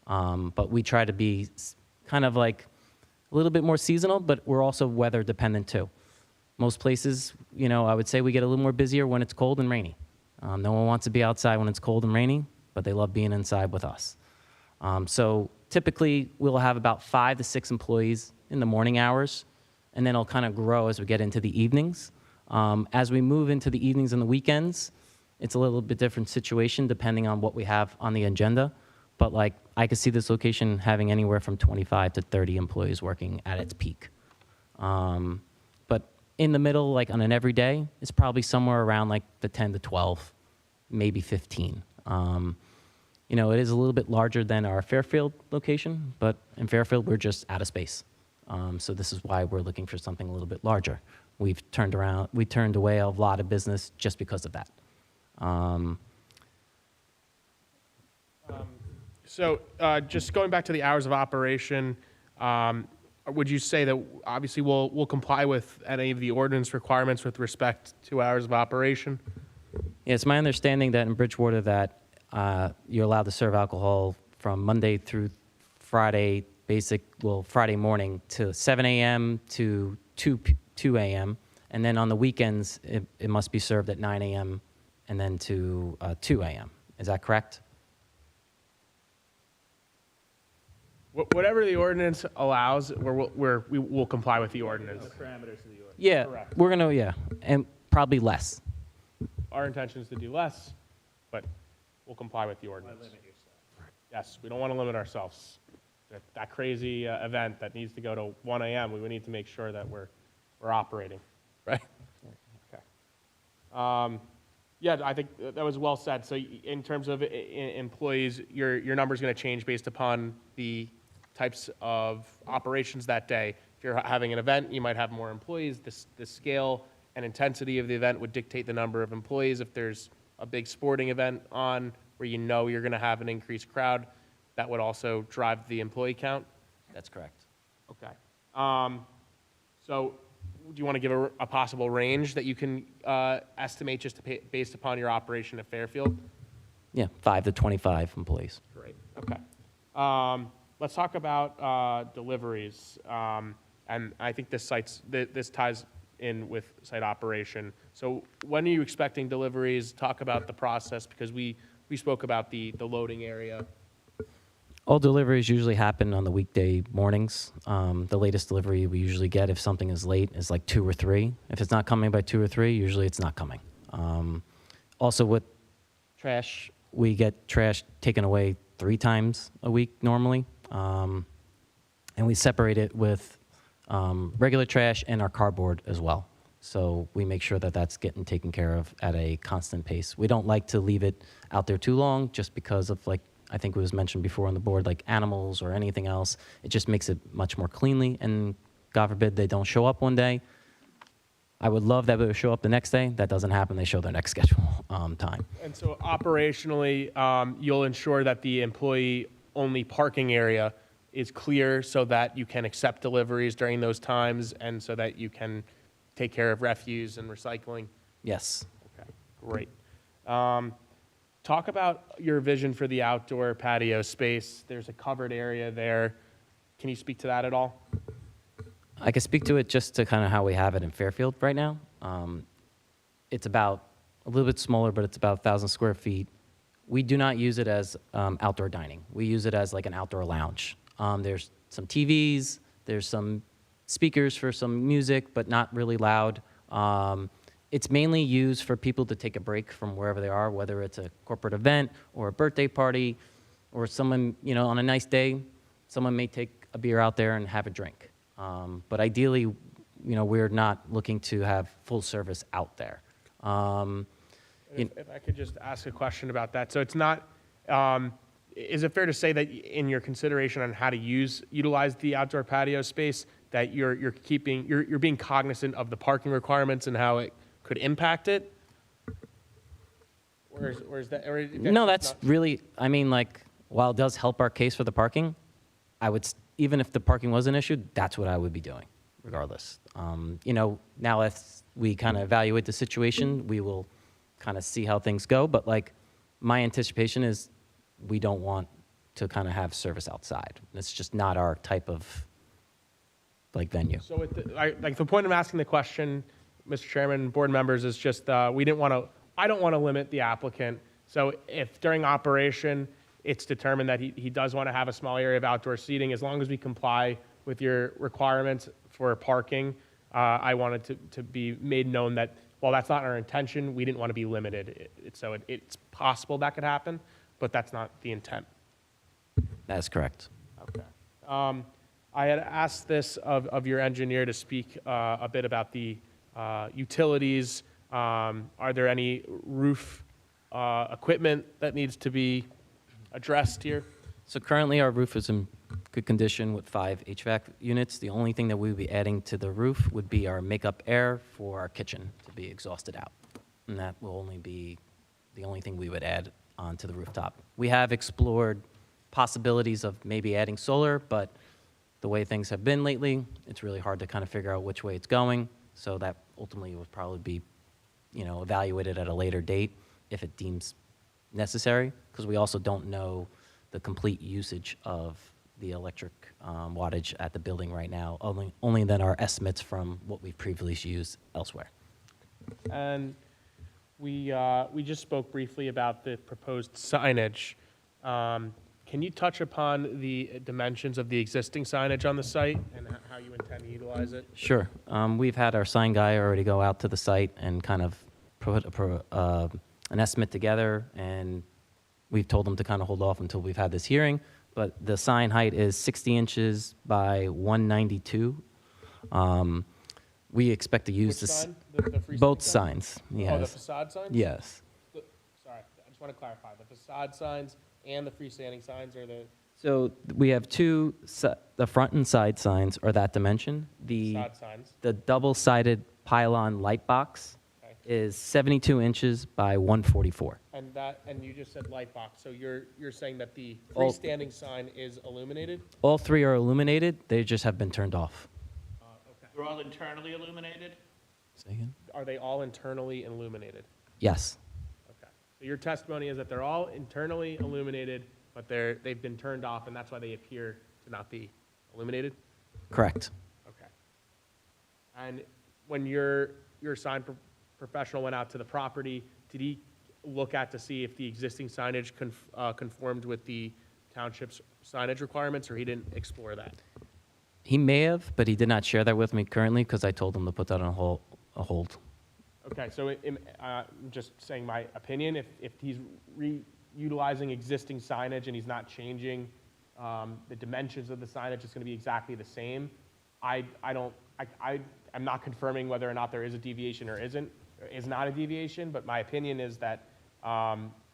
But we try to be kind of like a little bit more seasonal, but we're also weather dependent too. Most places, you know, I would say we get a little more busier when it's cold and rainy. No one wants to be outside when it's cold and rainy, but they love being inside with us. So typically, we'll have about 5 to 6 employees in the morning hours, and then it'll kind of grow as we get into the evenings. As we move into the evenings and the weekends, it's a little bit different situation depending on what we have on the agenda. But like, I could see this location having anywhere from 25 to 30 employees working at its peak. But in the middle, like on an everyday, it's probably somewhere around like the 10 to 12, maybe 15. You know, it is a little bit larger than our Fairfield location, but in Fairfield, we're just out of space. So this is why we're looking for something a little bit larger. We turned away a lot of business just because of that. So just going back to the hours of operation, would you say that obviously we'll comply with any of the ordinance requirements with respect to hours of operation? Yeah, it's my understanding that in Bridgewater that you're allowed to serve alcohol from Monday through Friday, Friday morning to 7 a.m. to 2 a.m. And then on the weekends, it must be served at 9 a.m. and then to 2 a.m. Is that correct? Whatever the ordinance allows, we will comply with the ordinance. The parameters of the ordinance. Yeah, Correct. we're gonna, yeah, and probably less. Our intention is to do less, but we'll comply with the ordinance. Limit yourself. Yes, we don't want to limit ourselves. that crazy event that needs to go to 1 a.m., we would need to make sure that we're operating, right? Okay. Yeah, I think that was well said. So in terms of employees, your number's going to change based upon the types of operations that day. If you're having an event, you might have more employees. The scale and intensity of the event would dictate the number of employees. If there's a big sporting event on where you know you're going to have an increased crowd, that would also drive the employee count? That's correct. Okay. So do you want to give a possible range that you can estimate just based upon your operation at Fairfield? Yeah, 5 to 25 employees. Great, okay. Let's talk about deliveries. And I think this ties in with site operation. So when are you expecting deliveries? Talk about the process, because we spoke about the loading area. All deliveries usually happen on the weekday mornings. The latest delivery we usually get, if something is late, is like 2 or 3. If it's not coming by 2 or 3, usually it's not coming. Also with trash, we get trash taken away 3 times a week normally. And we separate it with regular trash and our cardboard as well. So we make sure that that's getting taken care of at a constant pace. We don't like to leave it out there too long just because of, like, I think it was mentioned before on the board, like animals or anything else. It just makes it much more cleanly, and God forbid they don't show up one day. I would love that they would show up the next day. That doesn't happen. They show their next schedule time. And so operationally, you'll ensure that the employee-only parking area is clear so that you can accept deliveries during those times and so that you can take care of refuse and recycling? Yes. Okay, great. Talk about your vision for the outdoor patio space. There's a covered area there. Can you speak to that at all? I can speak to it just to kind of how we have it in Fairfield right now. It's about a little bit smaller, but it's about 1,000 square feet. We do not use it as outdoor dining. We use it as like an outdoor lounge. There's some TVs, there's some speakers for some music, but not really loud. It's mainly used for people to take a break from wherever they are, whether it's a corporate event or a birthday party, or someone, you know, on a nice day, someone may take a beer out there and have a drink. But ideally, you know, we're not looking to have full service out there. If I could just ask a question about that. So it's not, is it fair to say that in your consideration on how to utilize the outdoor patio space, that you're being cognizant of the parking requirements and how it could impact it? Or is that? No, that's really, I mean, like, while it does help our case for the parking, I would, even if the parking was an issue, that's what I would be doing, regardless. You know, now as we kind of evaluate the situation, we will kind of see how things go. But like, my anticipation is we don't want to kind of have service outside. It's just not our type of like venue. So like the point of asking the question, Mr. Chairman, board members, is just I don't want to limit the applicant. So if during operation it's determined that he does want to have a small area of outdoor seating, as long as we comply with your requirements for parking, I wanted to be made known that while that's not our intention, we didn't want to be limited. So it's possible that could happen, but that's not the intent. That is correct. Okay. I had asked this of your engineer to speak a bit about the utilities. Are there any roof equipment that needs to be addressed here? So currently our roof is in good condition with 5 HVAC units. The only thing that we would be adding to the roof would be our makeup air for our kitchen to be exhausted out. And that will only be the only thing we would add onto the rooftop. We have explored possibilities of maybe adding solar, but the way things have been lately, it's really hard to kind of figure out which way it's going. So that ultimately would probably be, you know, evaluated at a later date if it deems necessary, because we also don't know the complete usage of the electric wattage at the building right now, only than our estimates from what we've previously used elsewhere. And we just spoke briefly about the proposed signage. Can you touch upon the dimensions of the existing signage on the site and how you intend to utilize it? Sure. We've had our sign guy already go out to the site and kind of put an estimate together, and we've told them to kind of hold off until we've had this hearing. but the sign height is 60 inches by 192. We expect to use Which this, sign? The freestanding both sign? signs, Oh, the yes. facade signs? Yes. Sorry, I just want to clarify. The facade signs and the freestanding signs are the So we have two, the front and side signs are that dimension. facade signs. The double-sided pylon light box Okay. is 72 inches by 144. And you just said light box, so you're saying that the All- freestanding sign is illuminated? All three are illuminated, they just have been turned off. They're all internally illuminated? Say again? Are they all internally illuminated? Yes, Okay. So your testimony is that they're all internally illuminated, but they've been turned off, and that's why they appear to not be illuminated? correct. Okay. And when your sign professional went out to the property, did he look at to see if the existing signage conformed with the township's signage requirements, or he didn't explore that? He may have, but he did not share that with me currently because I told him to put that on a hold. Okay, so I'm just saying my opinion, if he's reutilizing existing signage and he's not changing the dimensions of the signage, it's going to be exactly the same. I'm not confirming whether or not there is a deviation or is not a deviation, but my opinion is that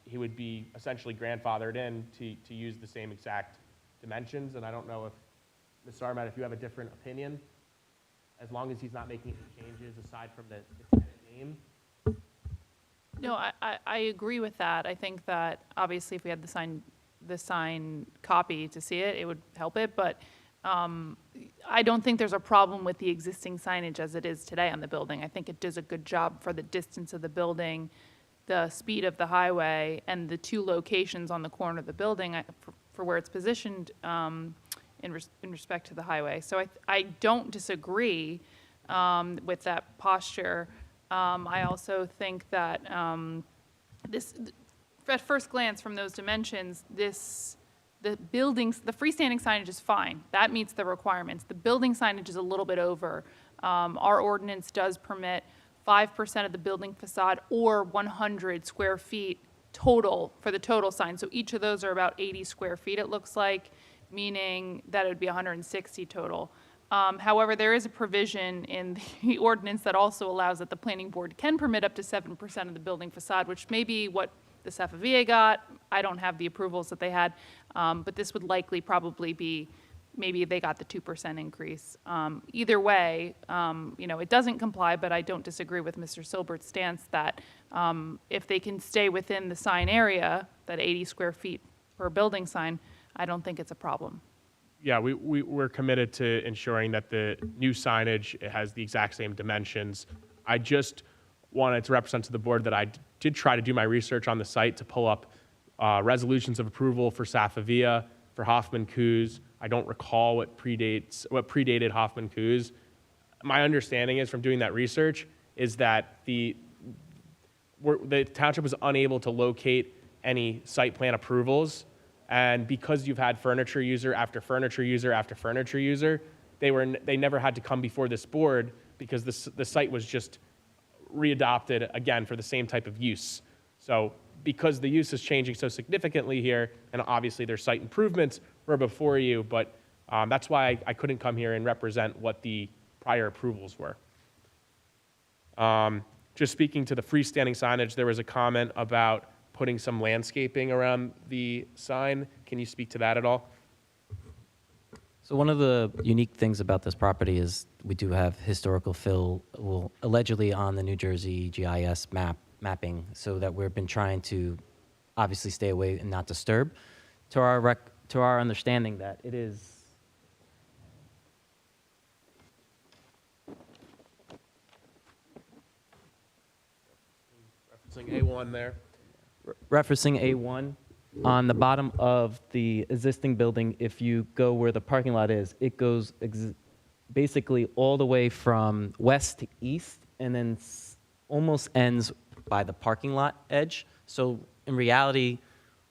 he would be essentially grandfathered in to use the same exact dimensions, and I don't know if, Ms. Sarmat, if you have a different opinion, as long as he's not making any changes aside from the tenant name. No, I agree with that. I think that obviously if we had the sign copy to see it, it would help it, but I don't think there's a problem with the existing signage as it is today on the building. I think it does a good job for the distance of the building, the speed of the highway, and the two locations on the corner of the building for where it's positioned in respect to the highway. So I don't disagree with that posture. I also think that at first glance from those dimensions, the freestanding signage is fine. That meets the requirements. The building signage is a little bit over. Our ordinance does permit 5% of the building facade or 100 square feet total for the total sign. So each of those are about 80 square feet, it looks like, meaning that it would be 160 total. However, there is a provision in the ordinance that also allows that the planning board can permit up to 7% of the building facade, which may be what the Safavieh got. I don't have the approvals that they had, but this would likely probably be, maybe they got the 2% increase. Either way, it doesn't comply, but I don't disagree with Mr. Silbert's stance that if they can stay within the sign area, that 80 square feet per building sign, I don't think it's a problem. Yeah, we're committed to ensuring that the new signage has the exact same dimensions. I just wanted to represent to the board that I did try to do my research on the site to pull up resolutions of approval for Safavieh, for Hoffman Coos. I don't recall what predated Hoffman Coos. My understanding is from doing that research is that the township was unable to locate any site plan approvals. And because you've had furniture user after furniture user after furniture user, they never had to come before this board because the site was just readopted again for the same type of use. So because the use is changing so significantly here, and obviously their site improvements were before you, but that's why I couldn't come here and represent what the prior approvals were. Just speaking to the freestanding signage, there was a comment about putting some landscaping around the sign. Can you speak to that at all? So one of the unique things about this property is we do have historical fill, allegedly on the New Jersey GIS mapping, so that we've been trying to obviously stay away and not disturb. To our understanding that it is Referencing A1 there. referencing A1, on the bottom of the existing building, if you go where the parking lot is, it goes basically all the way from west to east and then almost ends by the parking lot edge. So in reality,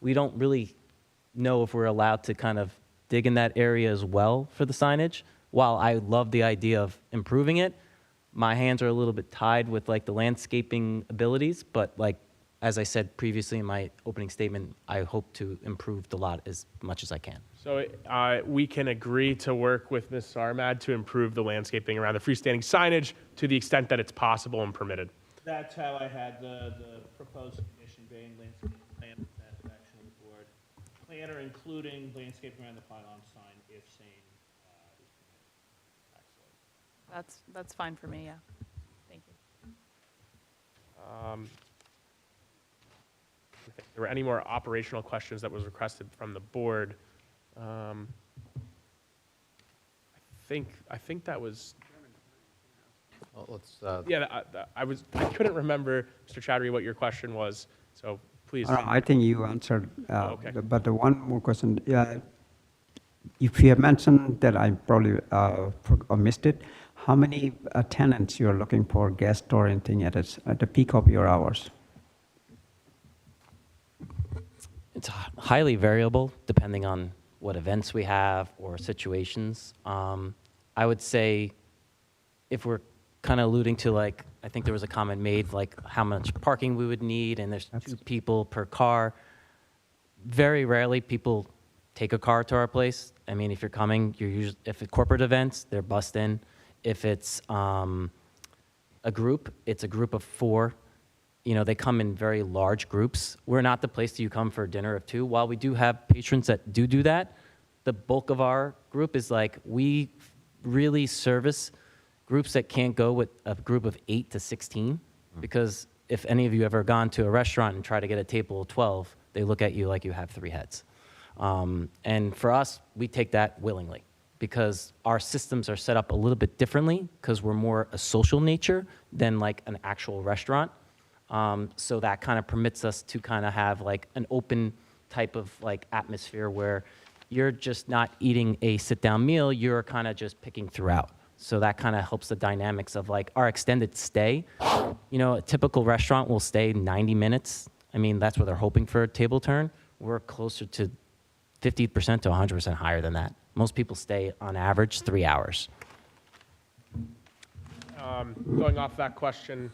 we don't really know if we're allowed to kind of dig in that area as well for the signage. While I love the idea of improving it, my hands are a little bit tied with like the landscaping abilities, but like, as I said previously in my opening statement, I hope to improve the lot as much as I can. So we can agree to work with Ms. Sarmad to improve the landscaping around the freestanding signage to the extent that it's possible and permitted. That's how I had the proposed condition being landscape plan with satisfaction of the board. Planner including landscaping around the pylon sign if same is permitted. Excellent. That's fine for me, yeah. Thank you. If there were any more operational questions that was requested from the board, I think that was, Well, let's, yeah, I couldn't remember, Mr. Chowdhury, what your question was, so please. I think you answered, okay. but the one more question. If you have mentioned that I probably missed it, how many tenants you're looking for, guests or anything at the peak of your hours? It's highly variable depending on what events we have or situations. I would say if we're kind of alluding to, like, I think there was a comment made, like how much parking we would need, and there's 2 people per car. Very rarely people take a car to our place. I mean, if you're coming, if it's corporate events, they're bussed in. If it's a group, it's a group of 4. You know, they come in very large groups. We're not the place that you come for a dinner of 2. While we do have patrons that do that, the bulk of our group is like, we really service groups that can't go with a group of 8 to 16. Because if any of you ever gone to a restaurant and try to get a table of 12, they look at you like you have 3 heads. And for us, we take that willingly because our systems are set up a little bit differently because we're more a social nature than like an actual restaurant. So that kind of permits us to kind of have like an open type of like atmosphere where you're just not eating a sit-down meal, you're kind of just picking throughout. So that kind of helps the dynamics of like our extended stay. You know, a typical restaurant will stay 90 minutes. I mean, that's what they're hoping for a table turn. We're closer to 50% to 100% higher than that. Most people stay on average 3 hours. Going off that question,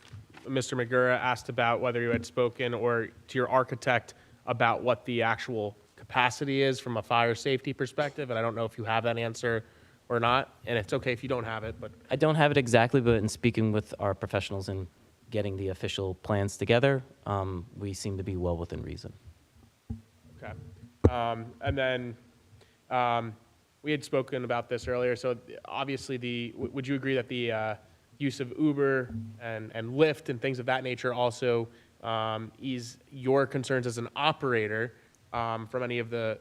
Mr. Magura asked about whether you had spoken or to your architect about what the actual capacity is from a fire safety perspective, and I don't know if you have that answer or not, and it's okay if you don't have it, but. I don't have it exactly, but in speaking with our professionals and getting the official plans together, we seem to be well within reason. Okay. And then we had spoken about this earlier, so obviously would you agree that the use of Uber and Lyft and things of that nature also ease your concerns as an operator from any of the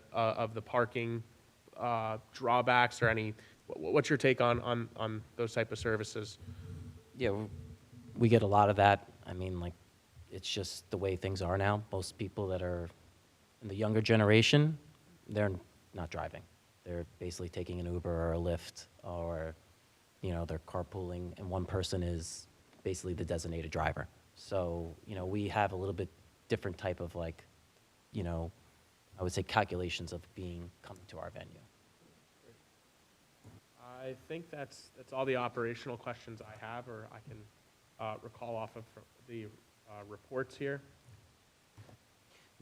parking drawbacks or any? What's your take on those type of services? Yeah, we get a lot of that. I mean, like, it's just the way things are now. Most people that are in the younger generation, they're not driving. They're basically taking an Uber or a Lyft, or, you know, they're carpooling, and one person is basically the designated driver. So, you know, we have a little bit different type of, like, you know, I would say calculations of coming to our venue. I think that's all the operational questions I have, or I can recall off of the reports here.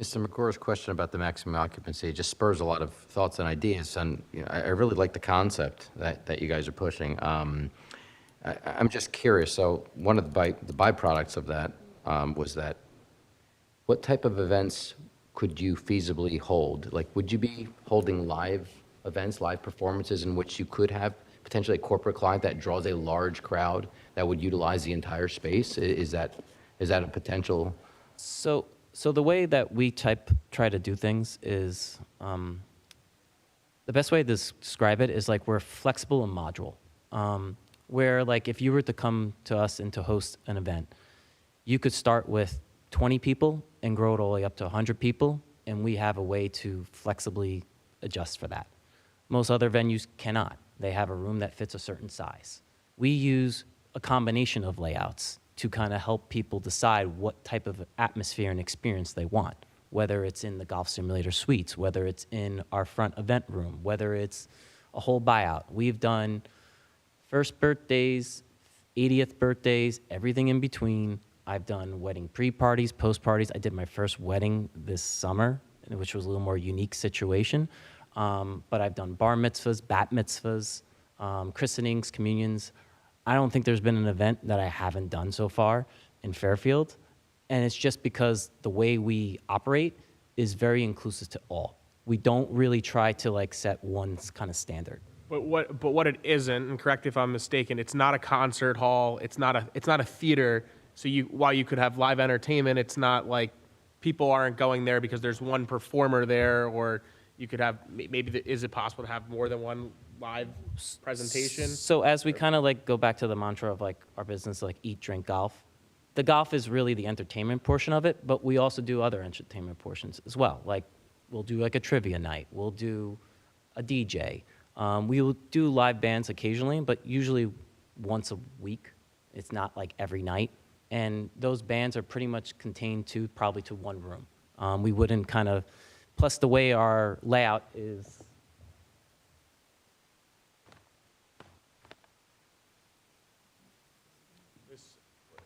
Mr. McCore's question about the maximum occupancy just spurs a lot of thoughts and ideas, and you know, I really like the concept that you guys are pushing. I'm just curious, so one of the byproducts of that was that what type of events could you feasibly hold? Like, would you be holding live events, live performances in which you could have potentially a corporate client that draws a large crowd that would utilize the entire space? Is that a potential? So the way that we try to do things is, the best way to describe it is like we're flexible and modular. Where like if you were to come to us and to host an event, you could start with 20 people and grow it all the way up to 100 people, and we have a way to flexibly adjust for that. Most other venues cannot. They have a room that fits a certain size. We use a combination of layouts to kind of help people decide what type of atmosphere and experience they want, whether it's in the golf simulator suites, whether it's in our front event room, whether it's a whole buyout. We've done first birthdays, 80th birthdays, everything in between. I've done wedding pre-parties, post-parties. I did my first wedding this summer, which was a little more unique situation. But I've done bar mitzvahs, bat mitzvahs, christenings, communions. I don't think there's been an event that I haven't done so far in Fairfield. And it's just because the way we operate is very inclusive to all. We don't really try to like set one kind of standard. But what it isn't, and correct me if I'm mistaken, it's not a concert hall, it's not a theater. So while you could have live entertainment, it's not like people aren't going there because there's one performer there, or you could have, is it possible to have more than one live presentation? So as we kind of like go back to the mantra of like our business, like eat, drink, golf, the golf is really the entertainment portion of it, but we also do other entertainment portions as well. Like we'll do like a trivia night, we'll do a DJ. We will do live bands occasionally, but usually once a week. It's not like every night. And those bands are pretty much contained probably to one room. We wouldn't kind of, plus the way our layout is. This,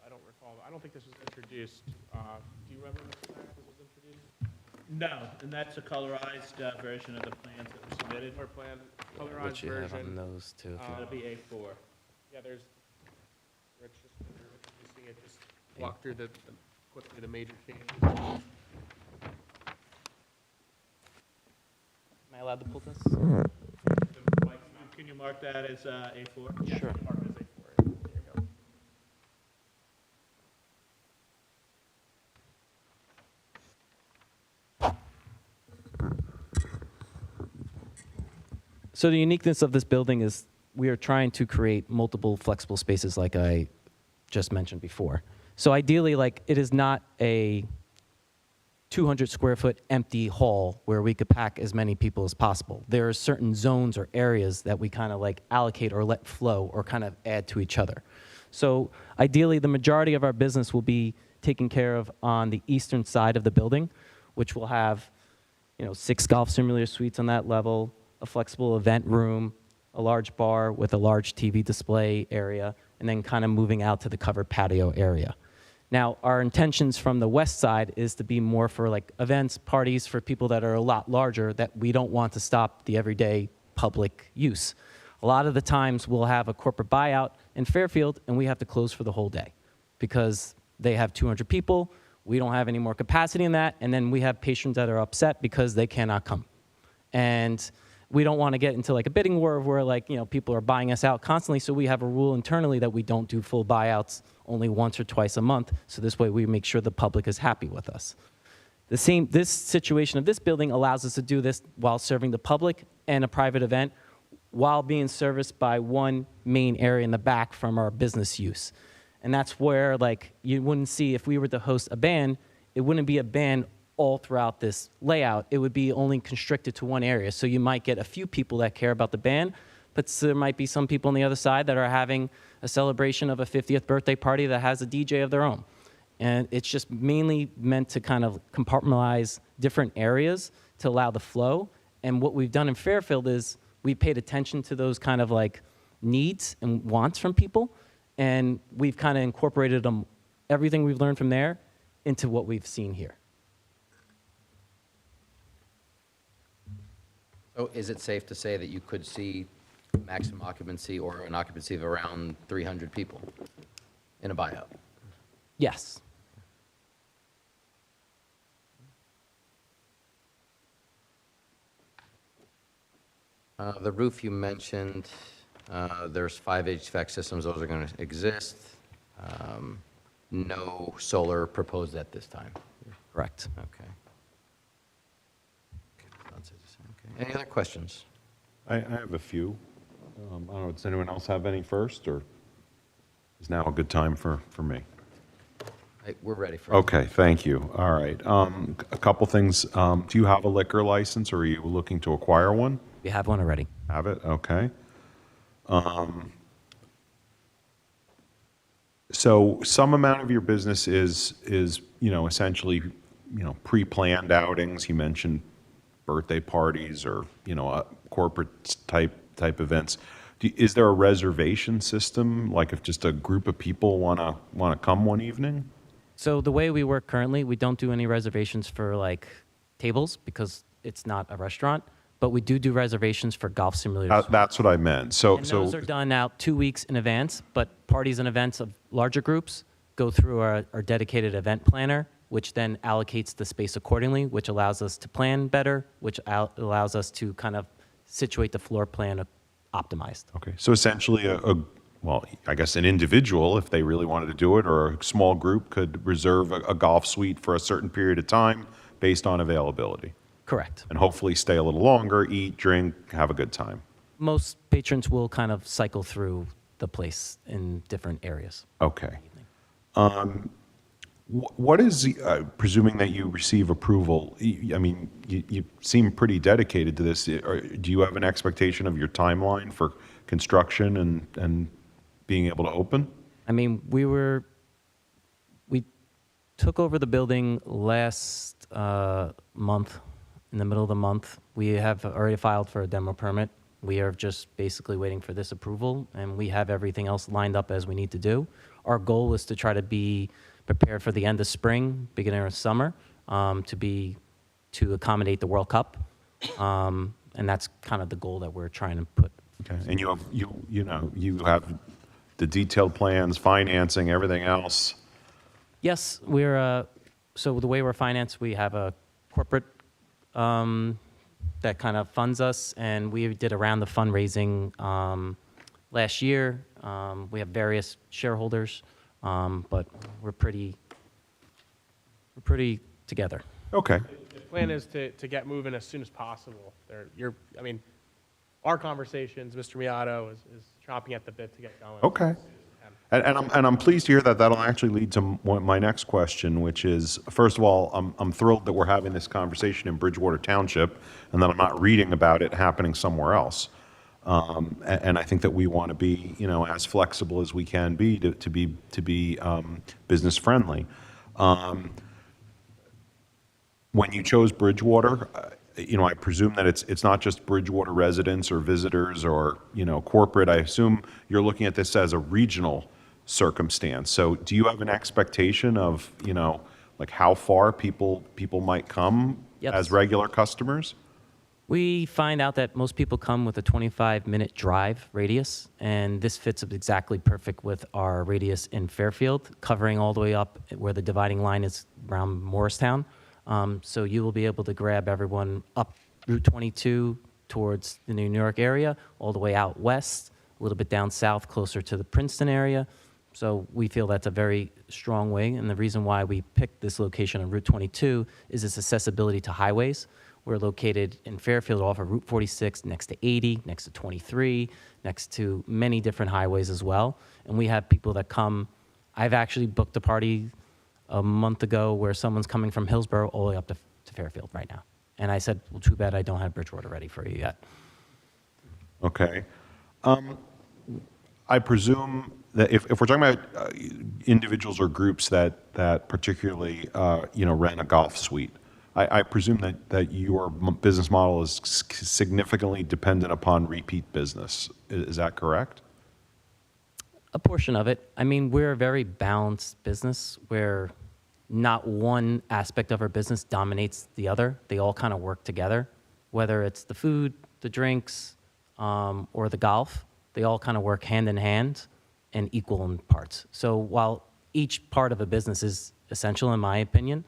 I don't recall, I don't think this was introduced. Do you remember, Mr. Mayor, if this was introduced? No, and that's a colorized version of the plans that were submitted. Or plan, What colorized you have on version. those two. That'll be A4. Yeah, there's, Rich, just introducing it, just walk through quickly the major changes. Am I allowed to pull this? Can you mark that as A4? Sure. Mark it as A4. There you go. So the uniqueness of this building is we are trying to create multiple flexible spaces like I just mentioned before. So ideally, like it is not a 200 square foot empty hall where we could pack as many people as possible. There are certain zones or areas that we kind of like allocate or let flow or kind of add to each other. So ideally, the majority of our business will be taken care of on the eastern side of the building, which will have, 6 golf simulator suites on that level, a flexible event room, a large bar with a large TV display area, and then kind of moving out to the covered patio area. Now, our intentions from the west side is to be more for like events, parties for people that are a lot larger that we don't want to stop the everyday public use. A lot of the times we'll have a corporate buyout in Fairfield and we have to close for the whole day because they have 200 people, we don't have any more capacity in that, and then we have patrons that are upset because they cannot come. And we don't want to get into like a bidding war where like, people are buying us out constantly, so we have a rule internally that we don't do full buyouts only once or twice a month, so this way we make sure the public is happy with us. This situation of this building allows us to do this while serving the public and a private event while being serviced by one main area in the back from our business use. And that's where like you wouldn't see if we were to host a band, it wouldn't be a band all throughout this layout. It would be only constricted to one area. So you might get a few people that care about the band, but there might be some people on the other side that are having a celebration of a 50th birthday party that has a DJ of their own. And it's just mainly meant to kind of compartmentalize different areas to allow the flow. And what we've done in Fairfield is we paid attention to those kind of like needs and wants from people. And we've kind of incorporated everything we've learned from there into what we've seen here. So is it safe to say that you could see maximum occupancy or an occupancy of around 300 people in a buyout? Yes. The roof you mentioned, there's 5 HVAC systems, those are going to exist. No solar proposed at this time. Correct. Okay. Okay. Any other questions? I have a few. I don't know, does anyone else have any first, or is now a good time for me? We're ready for it. Okay, thank you. All right. A couple things. Do you have a liquor license, or are you looking to acquire one? We have one already. Have it? Okay. So some amount of your business is essentially, pre-planned outings. You mentioned birthday parties or, corporate type events. Is there a reservation system, like if just a group of people want to come one evening? So the way we work currently, we don't do any reservations for like tables because it's not a restaurant, but we do reservations for golf simulators. That's what I meant. So, And those are done out 2 weeks in advance, but parties and events of larger groups go through our dedicated event planner, which then allocates the space accordingly, which allows us to plan better, which allows us to kind of situate the floor plan optimized. okay. So essentially, well, I guess an individual, if they really wanted to do it, or a small group could reserve a golf suite for a certain period of time based on availability, Correct. and hopefully stay a little longer, eat, drink, have a good time. Most patrons will kind of cycle through the place in different areas. Okay. What is, presuming that you receive approval, I mean, you seem pretty dedicated to this. Do you have an expectation of your timeline for construction and being able to open? I mean, we took over the building last month, in the middle of the month. We have already filed for a demo permit. We are just basically waiting for this approval, and we have everything else lined up as we need to do. Our goal is to try to be prepared for the end of spring, beginning of summer, to accommodate the World Cup, and that's kind of the goal that we're trying to put. Okay. And you have the detailed plans, financing, everything else. Yes, so the way we're financed, we have a corporate that kind of funds us, and we did around the fundraising last year. We have various shareholders, but we're pretty together. Okay. The plan is to get moving as soon as possible. I mean, our conversations, Mr. Miato is chomping at the bit to get going. Okay. And I'm pleased to hear that that'll actually lead to my next question, which is, first of all, I'm thrilled that we're having this conversation in Bridgewater Township and that I'm not reading about it happening somewhere else. And I think that we want to be, as flexible as we can be to be business friendly. When you chose Bridgewater, I presume that it's not just Bridgewater residents or visitors or, corporate. I assume you're looking at this as a regional circumstance. So do you have an expectation of, like how far people might come Yes. as regular customers? We find out that most people come with a 25-minute drive radius, and this fits up exactly perfect with our radius in Fairfield, covering all the way up where the dividing line is around Morristown. So you will be able to grab everyone up Route 22 towards the New York area, all the way out west, a little bit down south, closer to the Princeton area. So we feel that's a very strong way, and the reason why we picked this location on Route 22 is its accessibility to highways. We're located in Fairfield off of Route 46, next to 80, next to 23, next to many different highways as well. And we have people that come. I've actually booked a party a month ago where someone's coming from Hillsborough all the way up to Fairfield right now. And I said, well, too bad I don't have Bridgewater ready for you yet. Okay. I presume that if we're talking about individuals or groups that particularly rent a golf suite, I presume that your business model is significantly dependent upon repeat business. Is that correct? A portion of it. I mean, we're a very balanced business where not one aspect of our business dominates the other. They all kind of work together, whether it's the food, the drinks, or the golf. They all kind of work hand in hand and equal in parts. So while each part of a business is essential, in my opinion,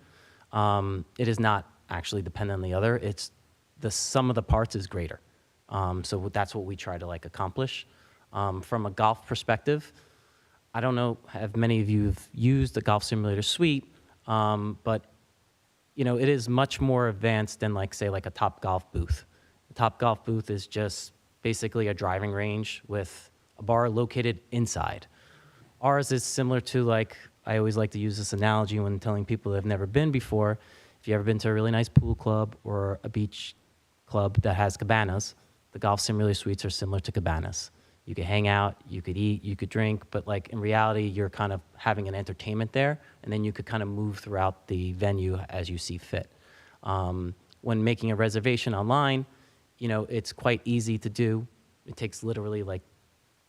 it is not actually dependent on the other. It's the sum of the parts is greater. So that's what we try to accomplish. From a golf perspective, I don't know if many of you have used the golf simulator suite, but it is much more advanced than say a Top Golf booth. The Top Golf booth is just basically a driving range with a bar located inside. Ours is similar to I always like to use this analogy when telling people that have never been before. If you've ever been to a really nice pool club or a beach club that has cabanas, the golf simulator suites are similar to cabanas. You could hang out, you could eat, you could drink, but in reality, you're kind of having an entertainment there, and then you could kind of move throughout the venue as you see fit. When making a reservation online, it's quite easy to do. It takes literally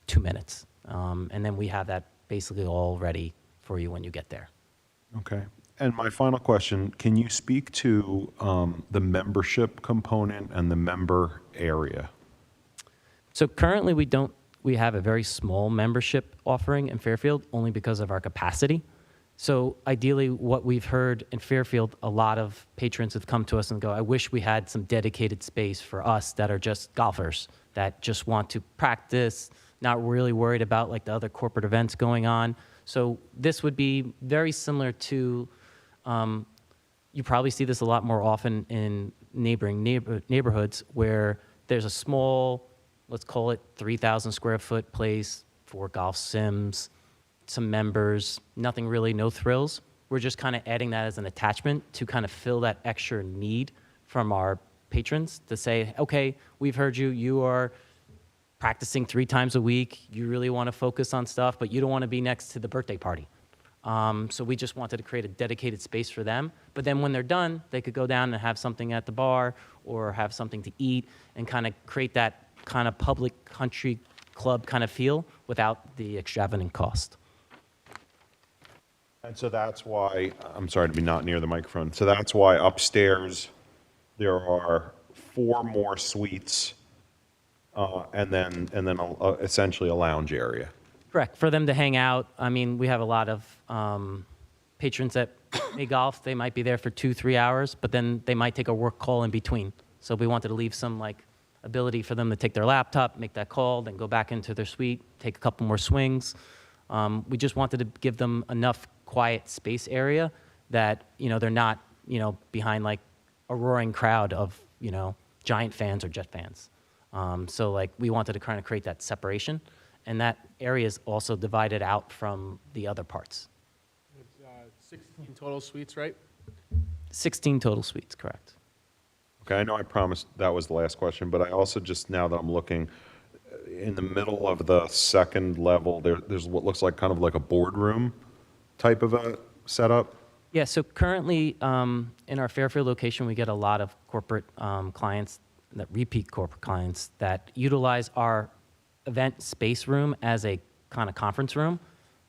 2 minutes, and then we have that basically all ready for you when you get there. Okay. And my final question, can you speak to the membership component and the member area? So currently, we have a very small membership offering in Fairfield only because of our capacity. So ideally, what we've heard in Fairfield, a lot of patrons have come to us and go, I wish we had some dedicated space for us that are just golfers, that just want to practice, not really worried about like the other corporate events going on. So this would be very similar to, you probably see this a lot more often in neighboring neighborhoods where there's a small, let's call it 3,000 square foot place for golf sims, some members, nothing really, no thrills. We're just kind of adding that as an attachment to kind of fill that extra need from our patrons to say, okay, we've heard you, you are practicing 3 times a week, you really want to focus on stuff, but you don't want to be next to the birthday party. So we just wanted to create a dedicated space for them. But then when they're done, they could go down and have something at the bar or have something to eat and kind of create that kind of public country club kind of feel without the extravagant cost. And so that's why, I'm sorry to be not near the microphone, so that's why upstairs there are 4 more suites and then essentially a lounge area. Correct. For them to hang out, I mean, we have a lot of patrons that play golf. They might be there for 2-3 hours, but then they might take a work call in between. So we wanted to leave some like ability for them to take their laptop, make that call, then go back into their suite, take a couple more swings. We just wanted to give them enough quiet space area that, you know, they're not, you know, behind like a roaring crowd of, you know, Giant fans or Jet fans. So like we wanted to kind of create that separation, and that area is also divided out from the other parts. It's 16 total suites, right? 16 total suites, correct. Okay, I know I promised that was the last question, but I also just, now that I'm looking, in the middle of the second level, there's what looks like kind of like a boardroom type of a setup. Yeah, so currently in our Fairfield location, we get a lot of corporate clients, that repeat corporate clients that utilize our event space room as a kind of conference room.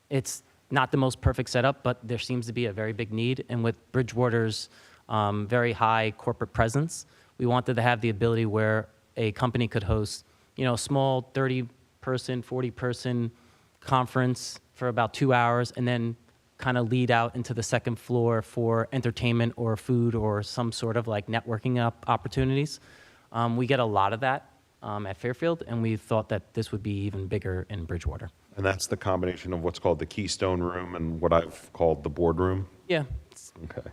It's not the most perfect setup, but there seems to be a very big need. And with Bridgewater's very high corporate presence, we wanted to have the ability where a company could host, you know, a small 30-person, 40-person conference for about 2 hours, and then kind of lead out into the second floor for entertainment or food or some sort of like networking opportunities. We get a lot of that at Fairfield, and we thought that this would be even bigger in Bridgewater. And that's the combination of what's called the Keystone Room and what I've called the boardroom? Yeah. Okay.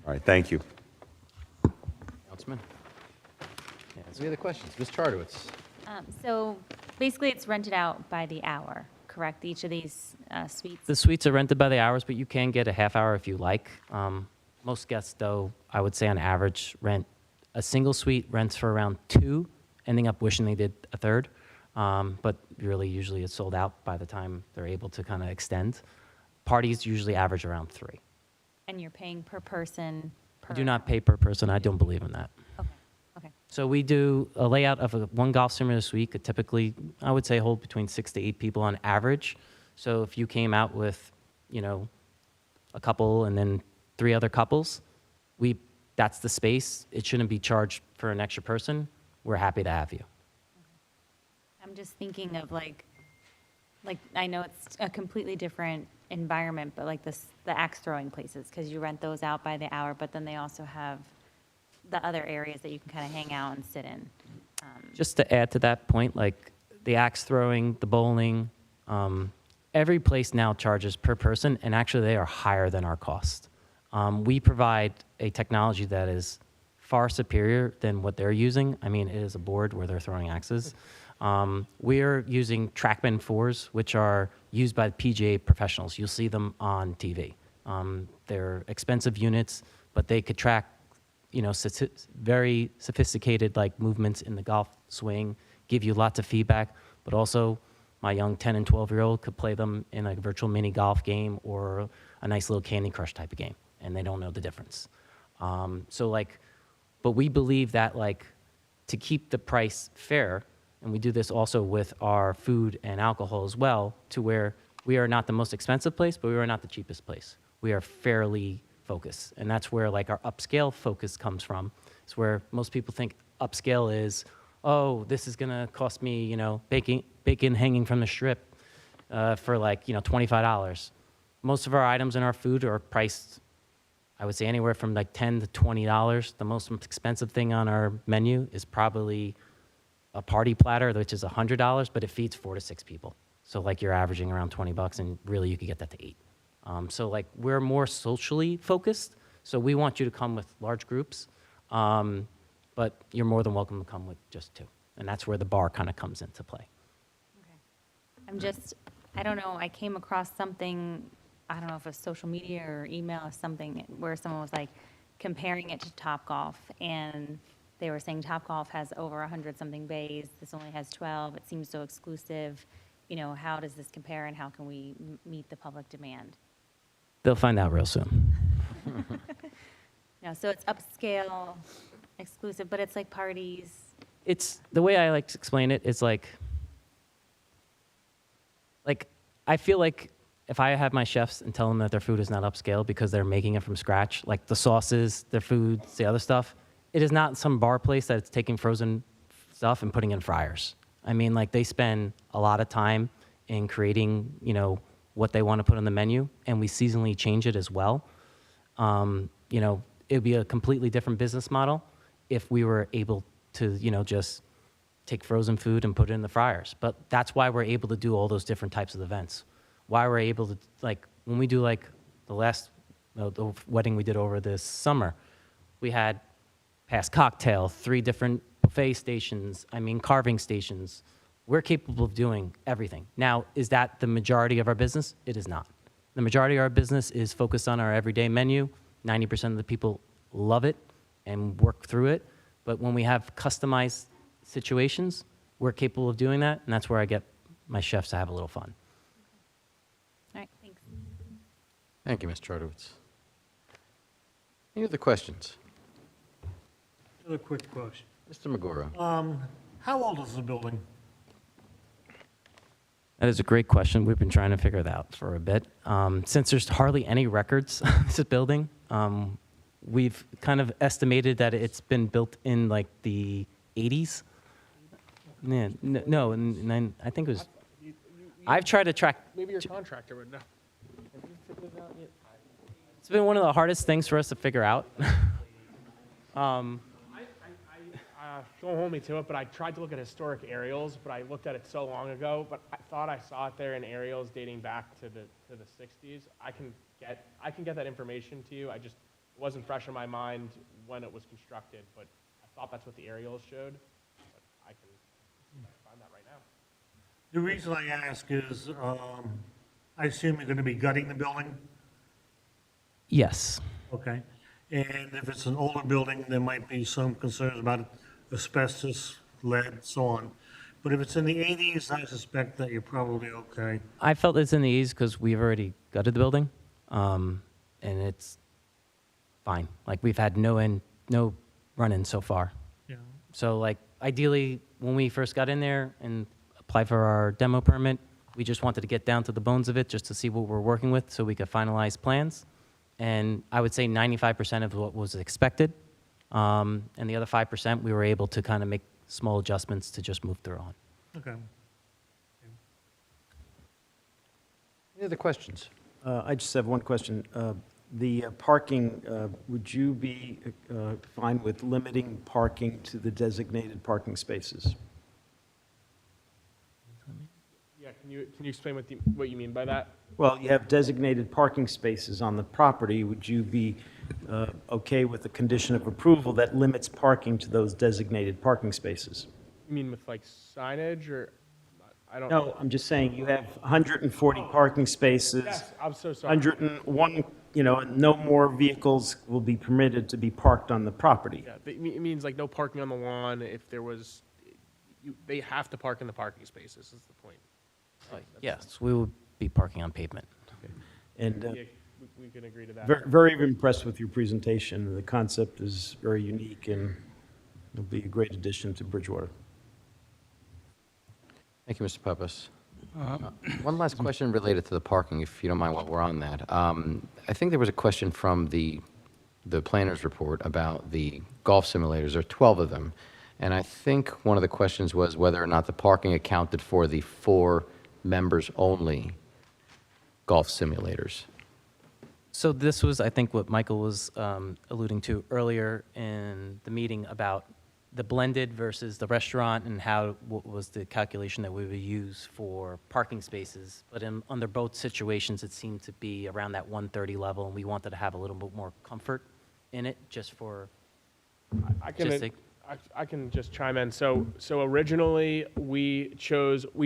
All right, thank you. Councilman? Yeah, any other questions? Ms. Chartowitz? So basically, it's rented out by the hour, correct? Each of these suites? The suites are rented by the hours, but you can get a half hour if you like. Most guests, though, I would say on average, rent a single suite rents for around 2, ending up wishing they did a third. But really, usually it's sold out by the time they're able to kind of extend. Parties usually average around 3. And you're paying per person? I do not pay per person. I don't believe in that. Okay, okay. So we do a layout of one golf simulator suite could typically, I would say, hold between 6 to 8 people on average. So if you came out with, you know, a couple and then 3 other couples, that's the space. It shouldn't be charged for an extra person. We're happy to have you. I'm just thinking of like I know it's a completely different environment, but like the axe throwing places, because you rent those out by the hour, but then they also have the other areas that you can kind of hang out and sit in. Just to add to that point, like the axe throwing, the bowling, every place now charges per person, and actually they are higher than our cost. We provide a technology that is far superior than what they're using. I mean, it is a board where they're throwing axes. We're using TrackMan 4s, which are used by PGA professionals. You'll see them on TV. They're expensive units, but they could track, you know, very sophisticated like movements in the golf swing, give you lots of feedback, but also my young 10 and 12-year-old could play them in a virtual mini golf game or a nice little Candy Crush type of game, and they don't know the difference. But we believe that like to keep the price fair, and we do this also with our food and alcohol as well, to where We are not the most expensive place, but we are not the cheapest place. We are fairly focused, and that's where like our upscale focus comes from. It's where most people think upscale is, oh, this is gonna cost me, you know, bacon hanging from the strip for like, you know, $25. Most of our items in our food are priced, I would say, anywhere from like $10 to $20. The most expensive thing on our menu is probably a party platter, which is $100, but it feeds 4 to 6 people. So like you're averaging around 20 bucks, and really you could get that to 8. So like we're more socially focused. So we want you to come with large groups, but you're more than welcome to come with just 2. And that's where the bar kind of comes into play. I don't know, I came across something, I don't know if it was social media or email or something, where someone was like comparing it to Topgolf, and they were saying Topgolf has over 100-something bays, this only has 12, it seems so exclusive. You know, how does this compare, and how can we meet the public demand? They'll find out real soon. No, so it's upscale, exclusive, but it's like parties. It's the way I like to explain it is like I feel like if I have my chefs and tell them that their food is not upscale because they're making it from scratch, like the sauces, their foods, the other stuff, it is not some bar place that it's taking frozen stuff and putting in fryers. I mean, like they spend a lot of time in creating, you know, what they want to put on the menu, and we seasonally change it as well. You know, it would be a completely different business model if we were able to, you know, just take frozen food and put it in the fryers. But that's why we're able to do all those different types of events. Why we're able to, like, when we do like the last the wedding we did over this summer, we had past cocktail, 3 different buffet stations, carving stations. We're capable of doing everything. Now, is that the majority of our business? It is not. The majority of our business is focused on our everyday menu. 90% of the people love it and work through it. But when we have customized situations, we're capable of doing that, and that's where I get my chefs to have a little fun. All right, thanks. Thank you, Ms. Chartowitz. Any other questions? Another quick question. Mr. Magoro. How old is the building? That is a great question. We've been trying to figure that out for a bit. Since there's hardly any records of this building, we've kind of estimated that it's been built in like the 80s. Yeah, no, and I think it was, I've tried to track. Maybe your contractor would know. Have you figured it out yet? It's been one of the hardest things for us to figure out. Don't hold me to it, but I tried to look at historic aerials, but I looked at it so long ago, but I thought I saw it there in aerials dating back to the 60s. I can get that information to you. It wasn't fresh in my mind when it was constructed, but I thought that's what the aerials showed. But I can find that right now. The reason I ask is, I assume you're going to be gutting the building? Yes. Okay. And if it's an older building, there might be some concerns about asbestos, lead, so on. But if it's in the 80s, I suspect that you're probably okay. I felt it's in the 80s because we've already gutted the building, and it's fine. Like, we've had no run-in so far. Yeah. So, like, ideally, when we first got in there and applied for our demo permit, we just wanted to get down to the bones of it just to see what we're working with so we could finalize plans. And I would say 95% of what was expected. And the other 5%, we were able to kind of make small adjustments to just move through on. Okay. Any other questions? I just have one question. The parking, would you be fine with limiting parking to the designated parking spaces? Yeah, can you explain what you mean by that? Well, you have designated parking spaces on the property. Would you be okay with the condition of approval that limits parking to those designated parking spaces? You mean with like signage, or I don't? No, I'm just saying you have 140 parking spaces. Yes, I'm so sorry. 101, no more vehicles will be permitted to be parked on the property. Yeah, it means like no parking on the lawn. If there was, they have to park in the parking spaces. Is the point? Yes, we will be parking on pavement. Okay. And Yeah, we can agree to that. very impressed with your presentation. The concept is very unique, and it'll be a great addition to Bridgewater. Thank you, Mr. Pappas. One last question related to the parking, if you don't mind while we're on that. I think there was a question from the planner's report about the golf simulators. There are 12 of them. And I think one of the questions was whether or not the parking accounted for the 4 members-only golf simulators. So this was, I think, what Michael was alluding to earlier in the meeting about the blended versus the restaurant and what was the calculation that we would use for parking spaces. But under both situations, it seemed to be around that 130 level, and we wanted to have a little bit more comfort in it just for logistic. I can just chime in. So originally we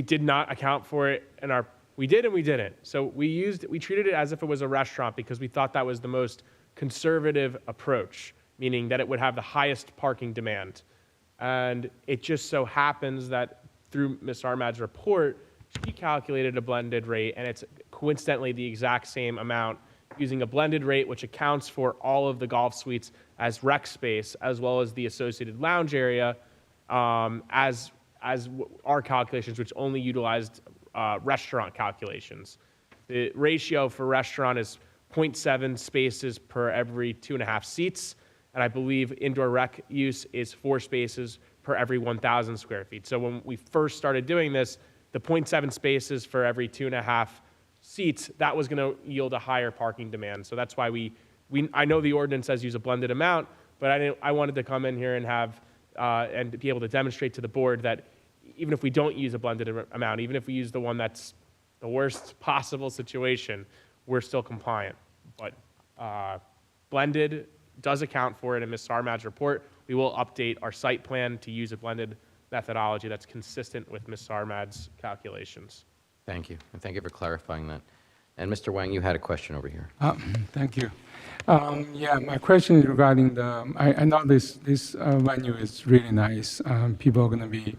did not account for it in our, we did and we didn't. So we treated it as if it was a restaurant because we thought that was the most conservative approach, meaning that it would have the highest parking demand. And it just so happens that through Ms. Armad's report, she calculated a blended rate, and it's coincidentally the exact same amount using a blended rate, which accounts for all of the golf suites as rec space, as well as the associated lounge area, as our calculations, which only utilized restaurant calculations. The ratio for restaurant is 0.7 spaces per every 2.5 seats, and I believe indoor rec use is 4 spaces per every 1,000 square feet. So when we first started doing this, the 0.7 spaces for every 2.5 seats, that was going to yield a higher parking demand. So that's why I know the ordinance says use a blended amount, but I wanted to come in here and have and be able to demonstrate to the board that even if we don't use a blended amount, even if we use the one that's the worst possible situation, we're still compliant. But blended does account for it in Ms. Sarmad's report. We will update our site plan to use a blended methodology that's consistent with Ms. Sarmad's calculations. Thank you, and thank you for clarifying that. And Mr. Wang, you had a question over here. Thank you. Yeah, my question is regarding I know this venue is really nice. People are going to be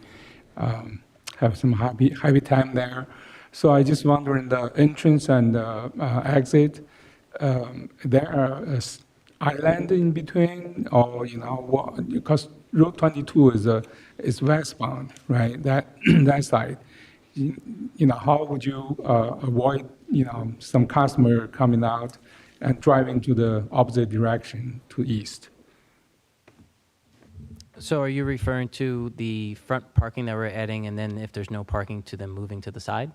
have some happy time there. So I just wonder in the entrance and the exit, there are island in between, or what? Because Route 22 is westbound, right? That side. How would you avoid, some customer coming out and driving to the opposite direction to east? So are you referring to the front parking that we're adding, and then if there's no parking, to them moving to the side?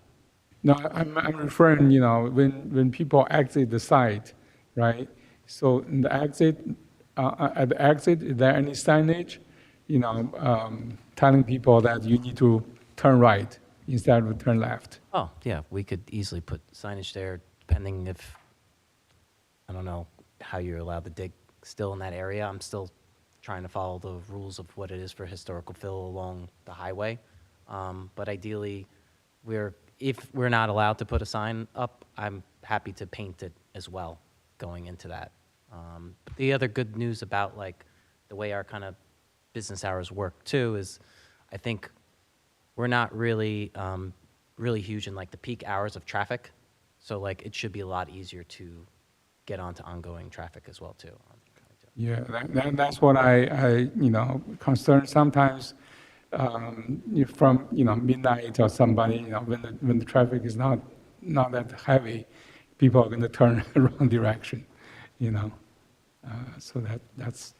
No, I'm referring, when people exit the site, right? So in the exit, at the exit, is there any signage, telling people that you need to turn right instead of turn left? Oh, yeah, we could easily put signage there, depending if, I don't know how you're allowed to dig still in that area. I'm still trying to follow the rules of what it is for historical fill along the highway. But ideally, if we're not allowed to put a sign up, I'm happy to paint it as well going into that. But the other good news about the way our kind of business hours work too is I think we're not really huge in the peak hours of traffic. So it should be a lot easier to get onto ongoing traffic as well too. Yeah, that's what I concerned sometimes from midnight or somebody, when the traffic is not that heavy, people are going to turn wrong direction, so that's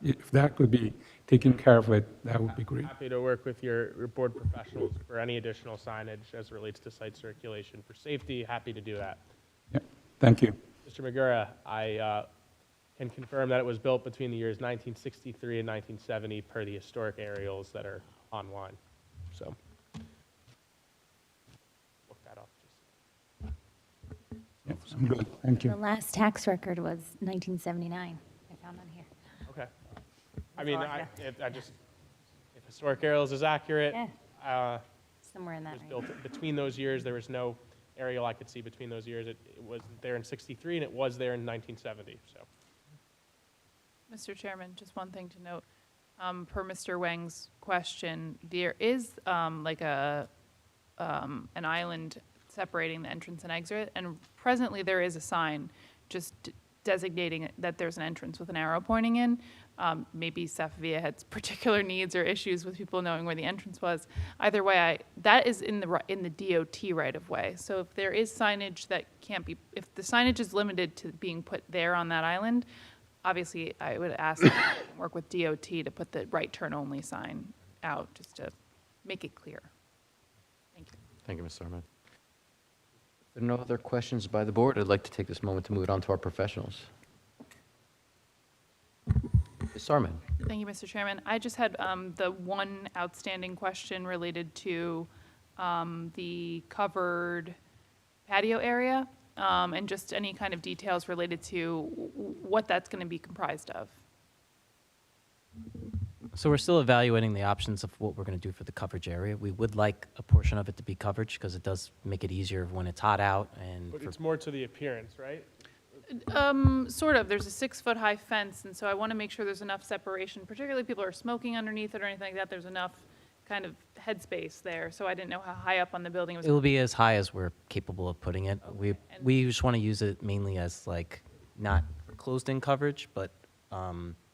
if that could be taken care of, that would be great. Happy to work with your board professionals for any additional signage as it relates to site circulation for safety. Happy to do that. Yeah, thank you. Mr. Magura, I can confirm that it was built between the years 1963 and 1970 per the historic aerials that are online. So look that up. Yeah, I'm good, thank The you. last tax record was 1979, I found on here. Okay. I mean, all I if historic aerials is accurate, Yeah. Somewhere in it that was range. built between those years. There was no aerial I could see between those years. It was there in 63 and it was there in 1970, so. Mr. Chairman, just one thing to note. Per Mr. Wang's question, there is an island separating the entrance and exit, and presently there is a sign. Just designating that there's an entrance with an arrow pointing in. Maybe Safavia had particular needs or issues with people knowing where the entrance was. Either way, that is in the DOT right of way. So if there is signage that can't be, if the signage is limited to being put there on that island, obviously I would ask them to work with DOT to put the right turn only sign out, just to make it clear. Thank you. Thank you, Ms. Sarman. If there are no other questions by the board, I'd like to take this moment to move it on to our professionals. Ms. Sarman. Thank you, Mr. Chairman. I just had the one outstanding question related to the covered patio area, and just any kind of details related to what that's going to be comprised of. So we're still evaluating the options of what we're going to do for the coverage area. We would like a portion of it to be coverage because it does make it easier when it's hot out and. But it's more to the appearance, right? Sort of. There's a 6-foot high fence, and so I want to make sure there's enough separation, particularly if people are smoking underneath it or anything like that. There's enough kind of headspace there. So I didn't know how high up on the building it was. It will be as high as we're capable of putting it. Okay. We just want to use it mainly as like not closed-in coverage, but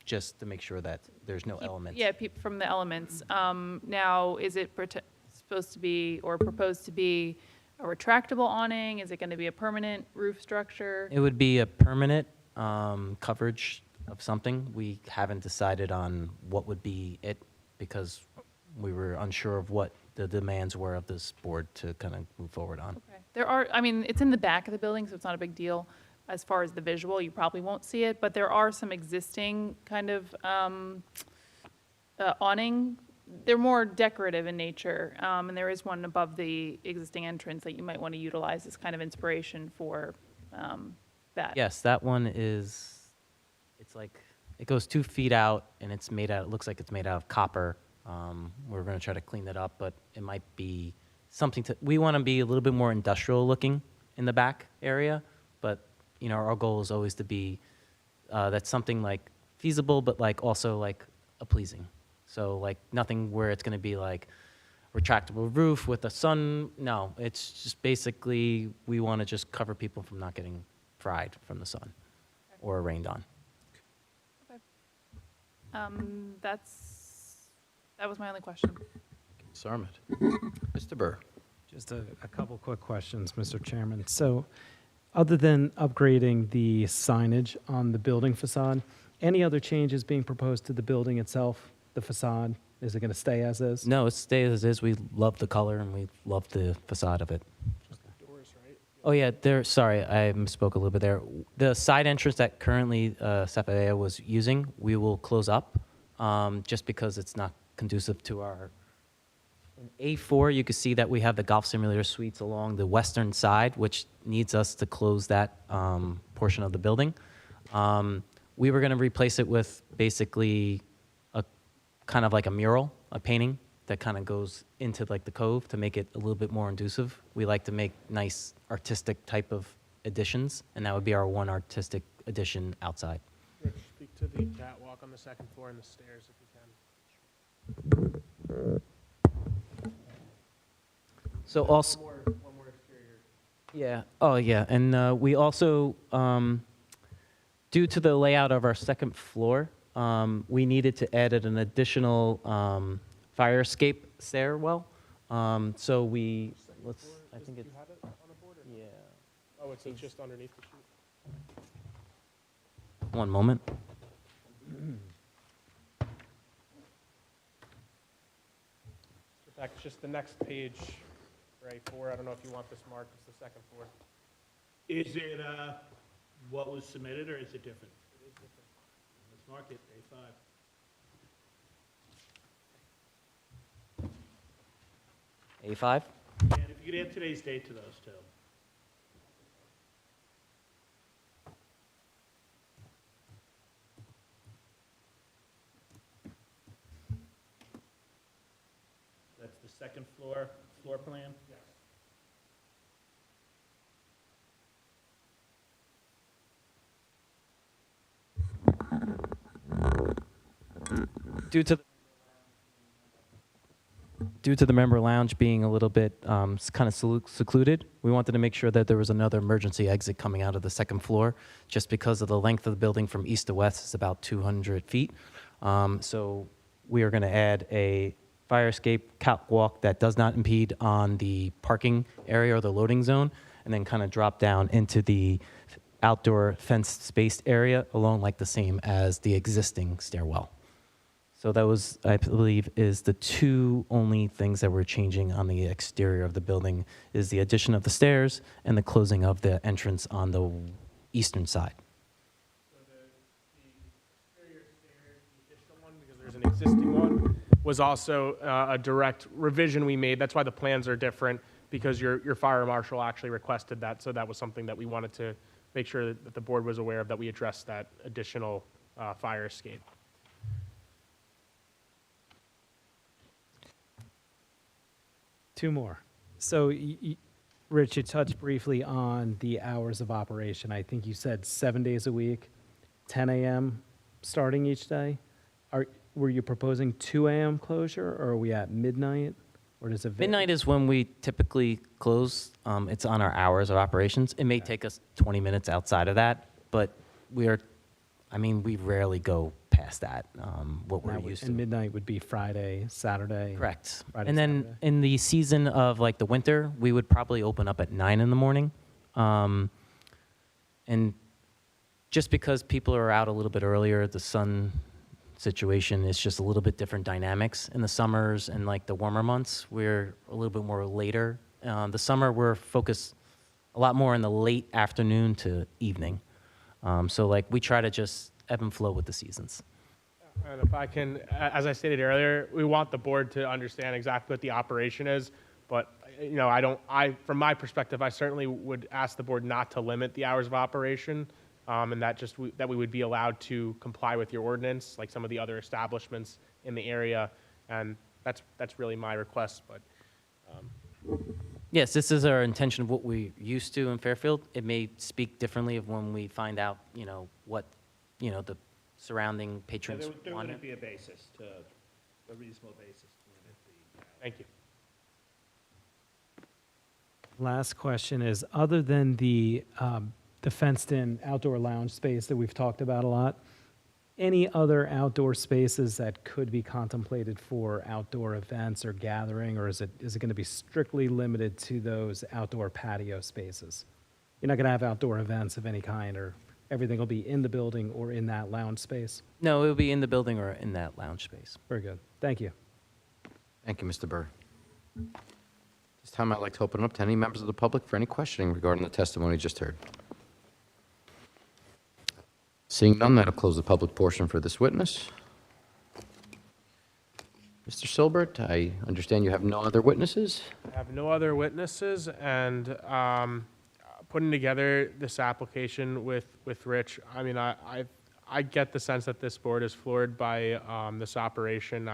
just to make sure that there's no elements. Yeah, from the elements. Now, is it supposed to be or proposed to be a retractable awning? Is it going to be a permanent roof structure? It would be a permanent coverage of something. We haven't decided on what would be it because we were unsure of what the demands were of this board to kind of move forward on. Okay. I mean, it's in the back of the building, so it's not a big deal. As far as the visual, you probably won't see it, but there are some existing kind of awning. They're more decorative in nature, and there is one above the existing entrance that you might want to utilize as kind of inspiration for that. Yes, that one is, it's like, it goes 2 feet out, and it's made out, it looks like it's made out of copper. We're going to try to clean that up, but it might be something we want to be a little bit more industrial looking in the back area, but you know, our goal is always to be, that's something like feasible, but like also like a pleasing. So like nothing where it's going to be like retractable roof with a sun. No, it's just basically, we want to just cover people from not getting fried from the sun or rained on. Okay. That was my only question. Sarmat. Mr. Burr. Just a couple quick questions, Mr. Chairman. So, other than upgrading the signage on the building facade, any other changes being proposed to the building itself, the facade? Is it going to stay as is? No, it stays as is. We love the color and we love the facade of it. Just the doors, right? Oh yeah, sorry, I misspoke a little bit there. The side entrance that currently Safavia was using, we will close up just because it's not conducive to our. In A4, you can see that we have the golf simulator suites along the western side, which needs us to close that portion of the building. We were going to replace it with basically a kind of like a mural, a painting that kind of goes into like the cove to make it a little bit more inducive. We like to make nice artistic type of additions, and that would be our one artistic addition outside. Rich, speak to the catwalk on the second floor and the stairs if you can. So also, One more exterior. yeah, oh yeah, and we also, due to the layout of our second floor, we needed to add an additional fire escape stairwell. So I think it's, You have it on the board? Or? yeah. Oh, it's just underneath the sheet. One moment. In fact, just the next page, right, 4. I don't know if you want this marked. It's the second floor. Is it what was submitted, or is it different? It is different. Let's mark it, A5. A5? And if you could add today's date to those, too. That's the second floor plan? Yes. Due due to the member lounge being a little bit kind of secluded, we wanted to make sure that there was another emergency exit coming out of the second floor, just because of the length of the building from east to west is about 200 feet. So we are going to add a fire escape catwalk that does not impede on the parking area or the loading zone, and then kind of drop down into the outdoor fenced spaced area along like the same as the existing stairwell. So that was, I believe, is the two only things that we're changing on the exterior of the building, is the addition of the stairs and the closing of the entrance on the eastern side. So the exterior stairs, the additional one, because there's an existing one, was also a direct revision we made. That's why the plans are different, because your fire marshal actually requested that. So that was something that we wanted to make sure that the board was aware of, that we addressed that additional fire escape. Two more. So, Rich, you touched briefly on the hours of operation. I think you said 7 days a week, 10 a.m. starting each day. Were you proposing 2 a.m. closure, or are we at midnight? Or does it vary? Midnight is when we typically close. It's on our hours of operations. It may take us 20 minutes outside of that, but we rarely go past that, what we're used to. And midnight would be Friday, Saturday? Correct. Friday, And then Saturday. in the season of like the winter, we would probably open up at 9 in the morning. And just because people are out a little bit earlier, the sun situation is just a little bit different dynamics. In the summers and like the warmer months, we're a little bit more later. The summer, we're focused a lot more in the late afternoon to evening. So like we try to just ebb and flow with the seasons. And if I can, as I stated earlier, we want the board to understand exactly what the operation is. But, you know, from my perspective, I certainly would ask the board not to limit the hours of operation, and that we would be allowed to comply with your ordinance, like some of the other establishments in the area. And that's really my request. But Yes, this is our intention of what we're used to in Fairfield. It may speak differently of when we find out, what, the surrounding patrons There want. wouldn't be a basis a reasonable basis to limit the. thank you. Last question is, other than the fenced-in outdoor lounge space that we've talked about a lot, any other outdoor spaces that could be contemplated for outdoor events or gathering, or is it going to be strictly limited to those outdoor patio spaces? You're not going to have outdoor events of any kind, or everything will be in the building or in that lounge space? No, it will be in the building or in that lounge space. Very good. Thank you. Thank you, Mr. Burr. This time, I'd like to open it up to any members of the public for any questioning regarding the testimony just heard. Seeing none, that'll close the public portion for this witness. Mr. Silbert, I understand you have no other witnesses? I have no other witnesses, and putting together this application with Rich, I mean, I get the sense that this board is floored by this operation.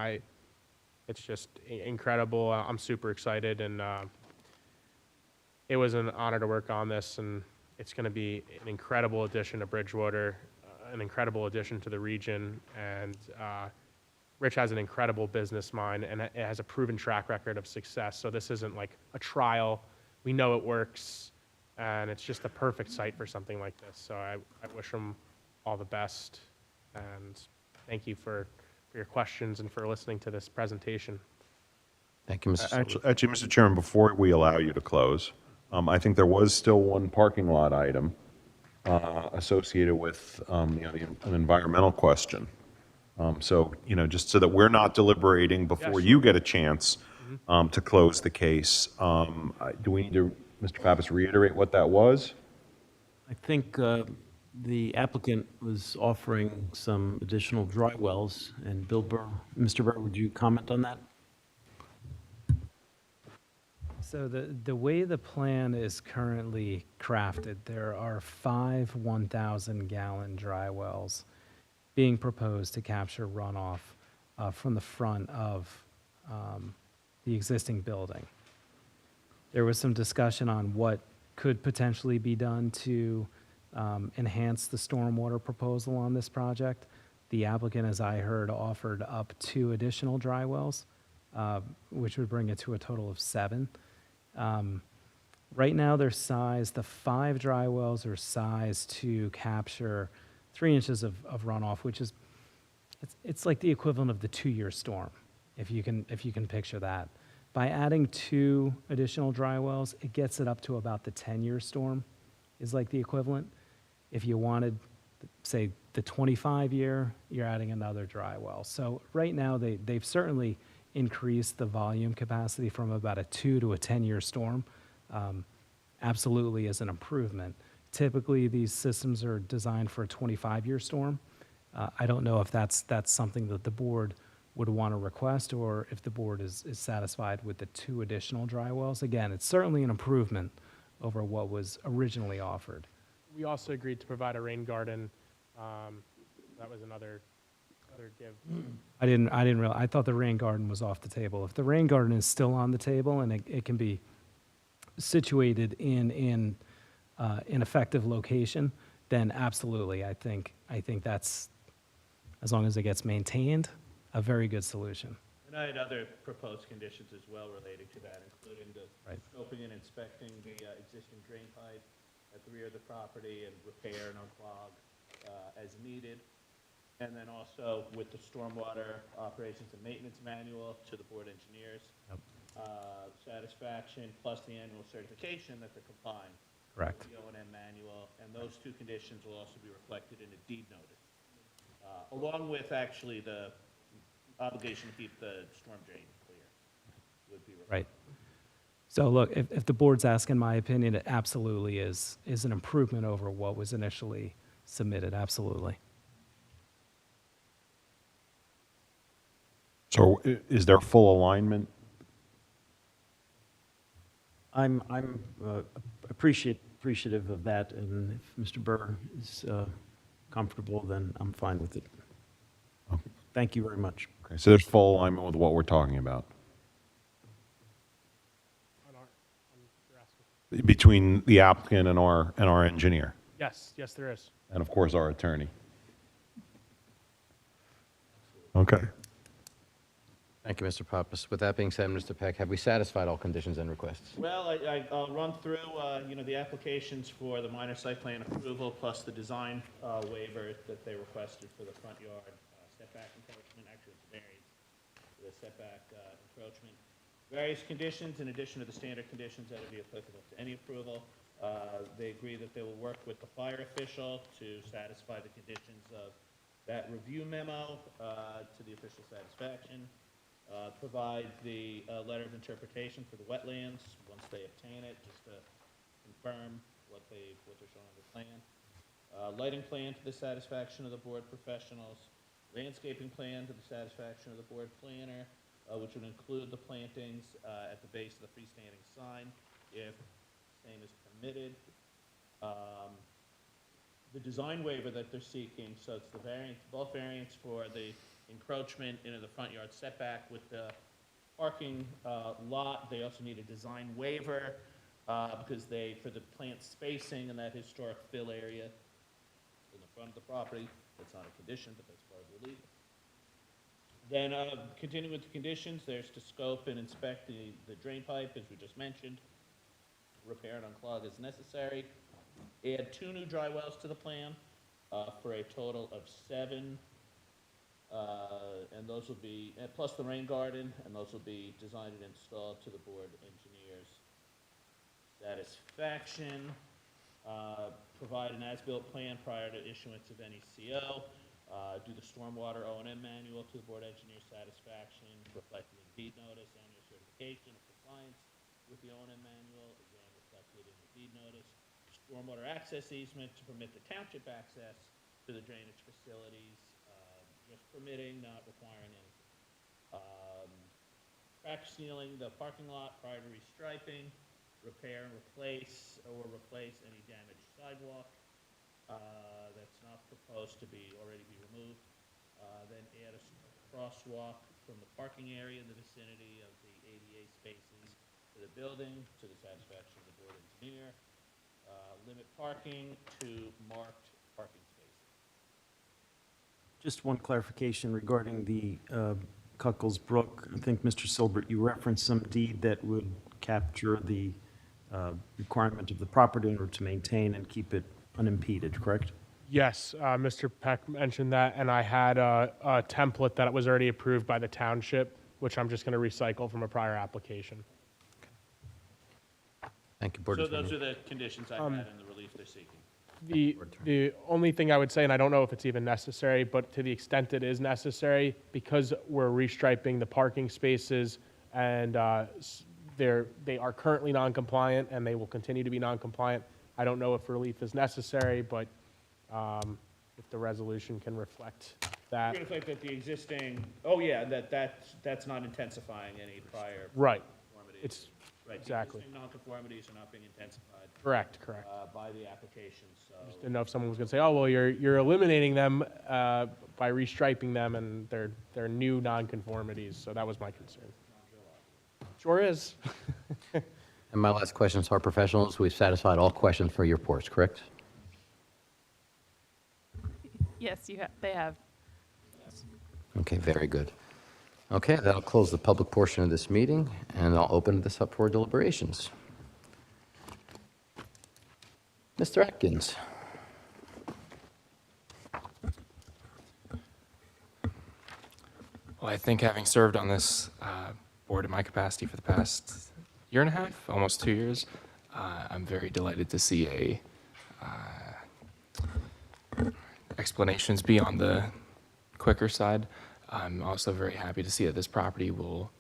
It's just incredible. I'm super excited, and it was an honor to work on this, and it's going to be an incredible addition to Bridgewater, an incredible addition to the region, and Rich has an incredible business mind, and it has a proven track record of success. So this isn't like a trial. We know it works, and it's just a perfect site for something like this. So I wish him all the best, and thank you for your questions and for listening to this presentation. Thank you, Mr. Silbert. Actually, Mr. Chairman, before we allow you to close, I think there was still one parking lot item associated with an environmental question. So, just so that we're not deliberating before you get a chance to close the case, do we need to, Mr. Pappas, reiterate what that was? I think the applicant was offering some additional dry wells, and Mr. Burr, would you comment on that? So the way the plan is currently crafted, there are 5 1,000-gallon dry wells being proposed to capture runoff from the front of the existing building. There was some discussion on what could potentially be done to enhance the stormwater proposal on this project. The applicant, as I heard, offered up 2 additional dry wells which would bring it to a total of 7. Right now, they're sized, the 5 dry wells are sized to capture 3 inches of runoff, which is, it's like the equivalent of the 2-year storm, if you can picture that. By adding 2 additional dry wells, it gets it up to about the 10-year storm, is like the equivalent. If you wanted, say, the 25-year, you're adding another dry well. So right now, they've certainly increased the volume capacity from about a 2 to a 10-year storm. Absolutely is an improvement. Typically, these systems are designed for a 25-year storm. I don't know if that's something that the board would want to request, or if the board is satisfied with the 2 additional dry wells. Again, it's certainly an improvement over what was originally offered. We also agreed to provide a rain garden. That was another give. I didn't realize, I thought the rain garden was off the table. If the rain garden is still on the table and it can be situated in an effective location, then absolutely, I think that's, as long as it gets maintained, a very good solution. And I had other proposed conditions as well relating to that, including the Right. scoping and inspecting the existing drain pipe at the rear of the property and repair and unclog as needed. And then also with the stormwater operations and maintenance manual to the board engineers. Yep. Satisfaction, plus the annual certification that they're complying. Correct. With the O&M manual, and those 2 conditions will also be reflected in a deed notice. Along with actually the obligation to keep the storm drain clear would be reflected. Right. So look, if the board's asking my opinion, it absolutely is an improvement over what was initially submitted, absolutely. So is there full alignment? I'm appreciative of that, and if Mr. Burr is comfortable, then I'm fine with it. Thank you very much. Okay, so there's full alignment with what we're talking about between the applicant and our engineer, Yes, there is. and of course our attorney. Okay. Thank you, Mr. Pappas. With that being said, Mr. Peck, have we satisfied all conditions and requests? Well, I'll run through, the applications for the minor site plan approval plus the design waiver that they requested for the front yard setback encroachment, actually it's variance, the setback encroachment. Various conditions in addition to the standard conditions that would be applicable to any approval. They agree that they will work with the fire official to satisfy the conditions of that review memo to the official satisfaction. Provide the letter of interpretation for the wetlands once they obtain it, just to confirm what they're showing on the plan. Lighting plan to the satisfaction of the board professionals. Landscaping plan to the satisfaction of the board planner, which would include the plantings at the base of the freestanding sign, if same is permitted. The design waiver that they're seeking, so it's the variance, both variants for the encroachment into the front yard setback with the parking lot. They also need a design waiver because for the plant spacing in that historic fill area in the front of the property, that's not a condition, but that's part of the relief. Then continuing with the conditions, there's to scope and inspect the drain pipe, as we just mentioned. Repair and unclog as necessary. Add 2 new dry wells to the plan for a total of 7. And those will be, plus the rain garden, and those will be designed and installed to the board engineer's satisfaction. Provide an as-built plan prior to issuance of any CO. Do the stormwater O&M manual to the board engineer's satisfaction, reflected in deed notice, annual certification of compliance with the O&M manual, again reflected in the deed notice. Stormwater access easement to permit the township access to the drainage facilities, just permitting, not requiring anything. Crack sealing the parking lot prior to restriping, repair and replace any damaged sidewalk that's not proposed to already be removed. Then add a crosswalk from the parking area in the vicinity of the ADA spaces to the building to the satisfaction of the board engineer. Limit parking to marked parking spaces. Just one clarification regarding the Cuckles Brook, I think, Mr. Silbert, you referenced some deed that would capture the requirement of the property owner to maintain and keep it unimpeded, correct? Yes, Mr. Peck mentioned that, and I had a template that was already approved by the township, which I'm just going to recycle from a prior application. Thank you, Board So Attorney. those are the conditions I had in the relief they're seeking. The only thing I would say, and I don't know if it's even necessary, but to the extent it is necessary, because we're restriping the parking spaces and they are currently non-compliant and they will continue to be non-compliant, I don't know if relief is necessary, but if the resolution can reflect that. You're going to think that the existing, oh yeah, that's not intensifying any prior. Right. conformities. It's, Right, the exactly. existing nonconformities are not being intensified. Correct. By the application, so. Didn't know if someone was going to say, oh, well, you're eliminating them by restriping them and they're new nonconformities. So that was my concern. Sure is. And my last question to our professionals, we've satisfied all questions for your reports, correct? Yes, they have. Okay, very good. Okay, that'll close the public portion of this meeting, and I'll open this up for deliberations. Mr. Atkins. Well, I think having served on this board in my capacity for the past year and a half, almost 2 years, I'm very delighted to see explanations be on the quicker side. I'm also very happy to see that this property will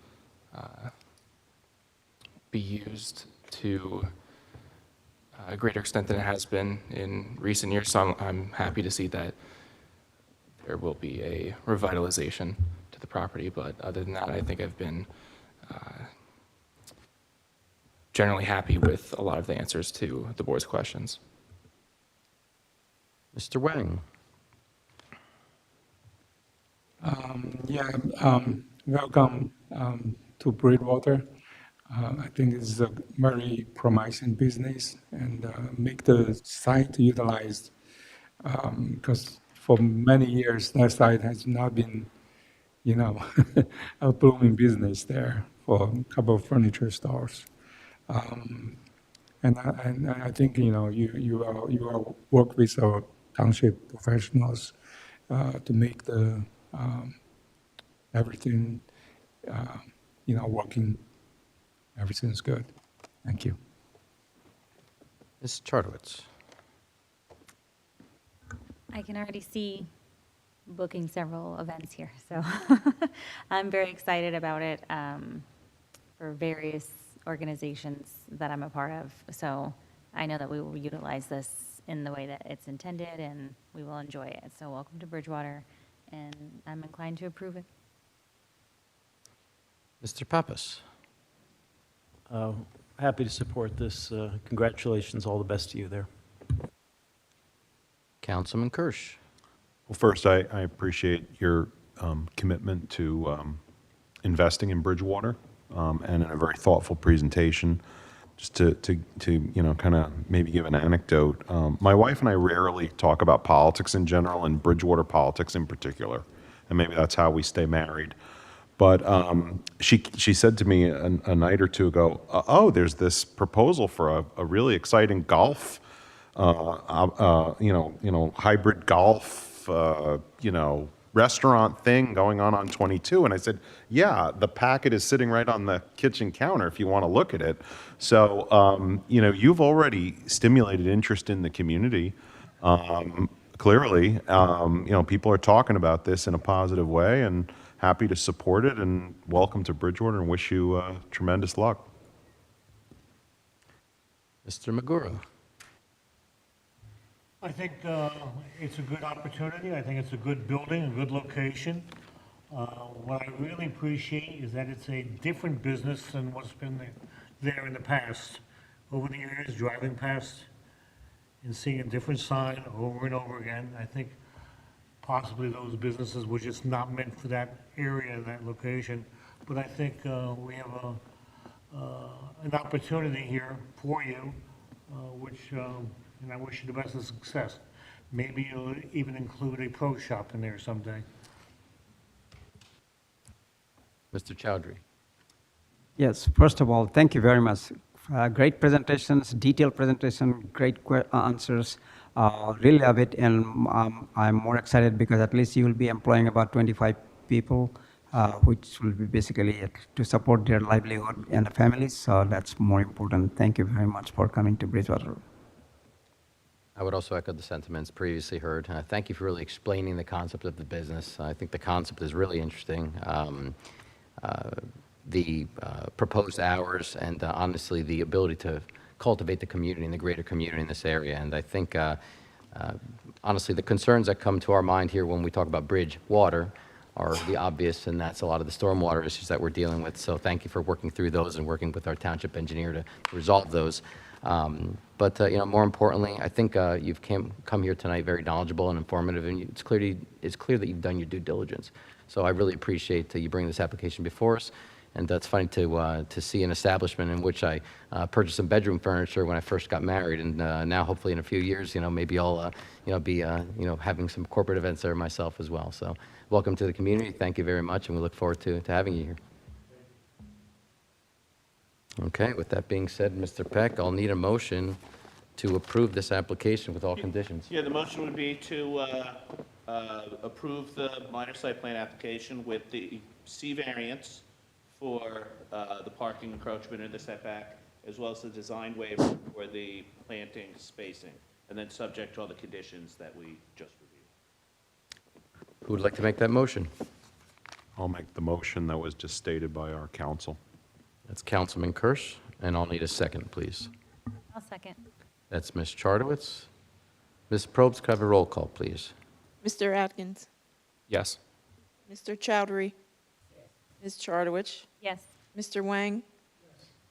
be used to a greater extent than it has been in recent years. So I'm happy to see that there will be a revitalization to the property. But other than that, I think I've been generally happy with a lot of the answers to the board's questions. Mr. Wang. Welcome to Bridgewater. I think it's a very promising business and make the site utilized because for many years that site has not been, a booming business there for a couple of furniture stores. And I think you are work with our township professionals to make the everything working. Everything's good. Thank you. Ms. Chartowitz. I can already see booking several events here, so I'm very excited about it for various organizations that I'm a part of. So I know that we will utilize this in the way that it's intended, and we will enjoy it. So welcome to Bridgewater, and I'm inclined to approve it. Mr. Pappas. Happy to support this. Congratulations, all the best to you there. Councilman Kirsch. Well, first, I appreciate your commitment to investing in Bridgewater and in a very thoughtful presentation. Just to kind of maybe give an anecdote. My wife and I rarely talk about politics in general and Bridgewater politics in particular, and maybe that's how we stay married. But she said to me a night or two ago, "Oh, there's this proposal for a really exciting golf, hybrid golf, restaurant thing going on 22." And I said, "Yeah, the packet is sitting right on the kitchen counter if you want to look at it." So you've already stimulated interest in the community. Clearly, people are talking about this in a positive way, and happy to support it, and welcome to Bridgewater, and wish you tremendous luck. Mr. Magura. I think it's a good opportunity. I think it's a good building, a good location. What I really appreciate is that it's a different business than what's been there in the past. Over the years, driving past and seeing a different sign over and over again, I think possibly those businesses were just not meant for that area, that location. But I think we have an opportunity here for you, and I wish you the best of success. Maybe you'll even include a pro shop in there someday. Mr. Chowdhury. Yes, first of all, thank you very much. Great presentations, detailed presentation, great answers. Really love it, and I'm more excited because at least you will be employing about 25 people, which will be basically to support their livelihood and the families, so that's more important. Thank you very much for coming to Bridgewater. I would also echo the sentiments previously heard. Thank you for really explaining the concept of the business. I think the concept is really interesting. The proposed hours and honestly the ability to cultivate the community and the greater community in this area. And I think, honestly, the concerns that come to our mind here when we talk about Bridgewater are the obvious, and that's a lot of the stormwater issues that we're dealing with. So thank you for working through those and working with our township engineer to resolve those. But more importantly, I think you've come here tonight very knowledgeable and informative, and it's clear that you've done your due diligence. So I really appreciate you bringing this application before us. And that's funny to see an establishment in which I purchased some bedroom furniture when I first got married, and now hopefully in a few years, maybe I'll be having some corporate events there myself as well. So welcome to the community. Thank you very much, and we look forward to having you here. Okay, with that being said, Mr. Peck, I'll need a motion to approve this application with all conditions. Yeah, the motion would be to approve the minor site plan application with the C variance for the parking encroachment in the setback, as well as the design waiver for the planting spacing, and then subject to all the conditions that we just reviewed. Who would like to make that motion? I'll make the motion that was just stated by our counsel. That's Councilman Kirsch, and I'll need a second, please. I'll second. That's Ms. Chartowitz. Ms. Probst, could I have a roll call, please? Mr. Atkins, Yes. Mr. Chowdhury, Ms. Chartowich, Yes. Mr. Wang,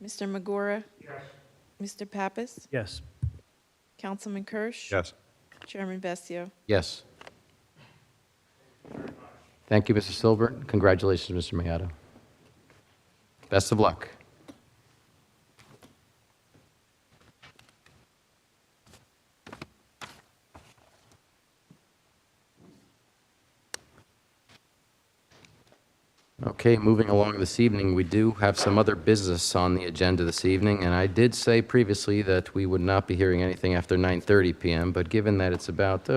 Mr. Magora, Mr. Pappas, Yes. Councilman Kirsch, Yes. Chairman Bessia. Yes. Thank you, Mr. Silbert. Congratulations, Mr. Mayato. Best of luck. Okay, moving along this evening, we do have some other business on the agenda this evening, and I did say previously that we would not be hearing anything after 9:30 p.m., but given that it's about,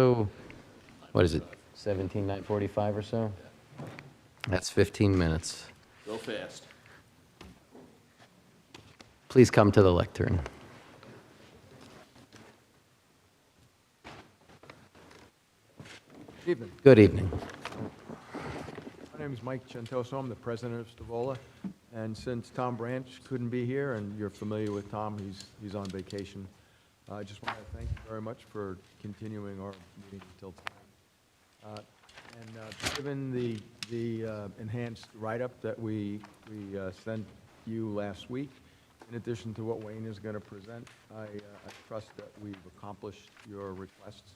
what is it, 9:45 or so? That's 15 minutes. Go fast. Please come to the lectern. Evening. Good evening. My name is Mike Gentoso. I'm the president of Stavola. And since Tom Branch couldn't be here, and you're familiar with Tom, he's on vacation, I just want to thank you very much for continuing our meeting until tonight. Given the enhanced write-up that we sent you last week, in addition to what Wayne is going to present, I trust that we've accomplished your requests,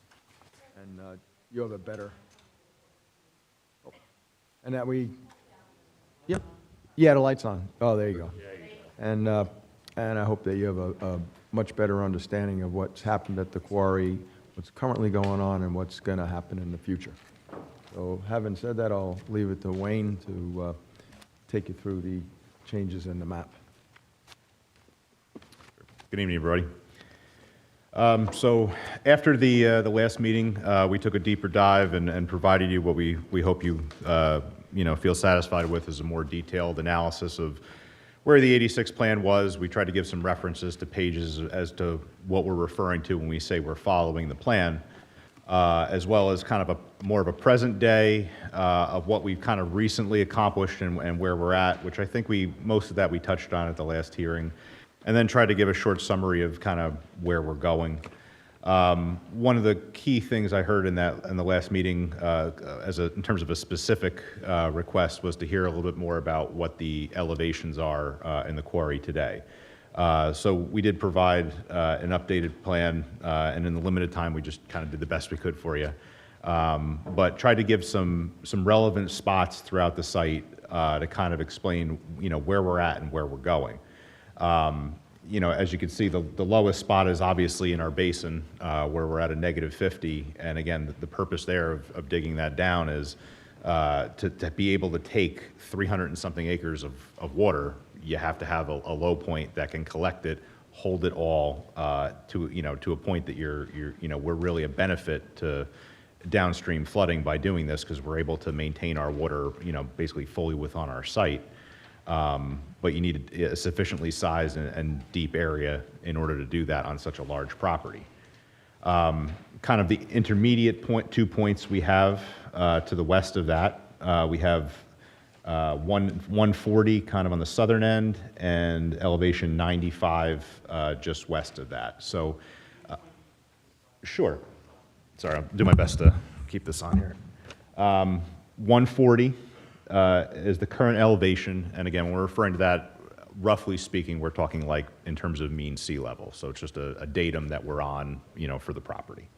and you have a better, and that we, yep, yeah, the light's on. Oh, there you go. And I hope that you have a much better understanding of what's happened at the quarry, what's currently going on, and what's going to happen in the future. So having said that, I'll leave it to Wayne to take you through the changes in the map. Good evening, everybody. So after the last meeting, we took a deeper dive and provided you what we hope you feel satisfied with is a more detailed analysis of where the 86 plan was. We tried to give some references to pages as to what we're referring to when we say we're following the plan, as well as kind of more of a present day of what we've kind of recently accomplished and where we're at, which I think most of that we touched on at the last hearing. And then try to give a short summary of kind of where we're going. One of the key things I heard in the last meeting, in terms of a specific request, was to hear a little bit more about what the elevations are in the quarry today. So we did provide an updated plan, and in the limited time, we just kind of did the best we could for you. But tried to give some relevant spots throughout the site to kind of explain, where we're at and where we're going. As you can see, the lowest spot is obviously in our basin, where we're at a -50. And again, the purpose there of digging that down is to be able to take 300 and something acres of water, you have to have a low point that can collect it, hold it all to a point that we're really a benefit to downstream flooding by doing this, because we're able to maintain our water basically fully within our site. But you need a sufficiently sized and deep area in order to do that on such a large property. Kind of the intermediate 2 points we have to the west of that, we have 140 kind of on the southern end, and elevation 95 just west of that. So, sure. Sorry, I'll do my best to keep this on here. 140 is the current elevation, and again, when we're referring to that, roughly speaking, we're talking like in terms of mean sea level. So it's just a datum that we're on, for the property.